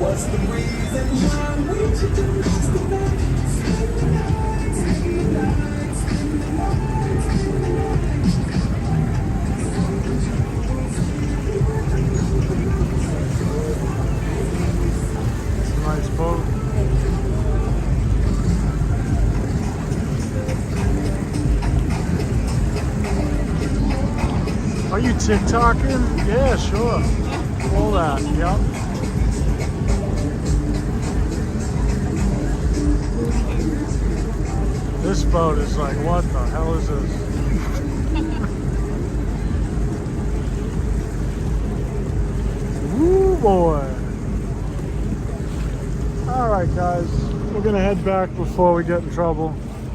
What's the reason why we should do this tonight? Spend the night, spend the night, spend the night, spend the It's a nice boat. Are you TikToking? Yeah, sure. All that, yep. This boat is like, what the hell is this? Woo boy. Alright guys, we're gonna head back before we get in trouble.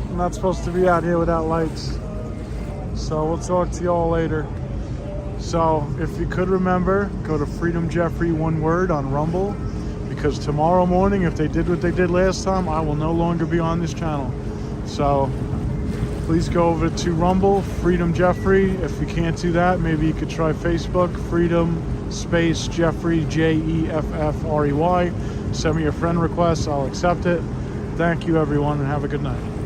I'm not supposed to be out here without lights. So we'll talk to y'all later. So if you could remember, go to Freedom Jeffrey, one word, on Rumble. Because tomorrow morning, if they did what they did last time, I will no longer be on this channel. So please go over to Rumble, Freedom Jeffrey. If you can't do that, maybe you could try Facebook, Freedom space Jeffrey, Jeffrey. Send me your friend request, I'll accept it. Thank you everyone and have a good night.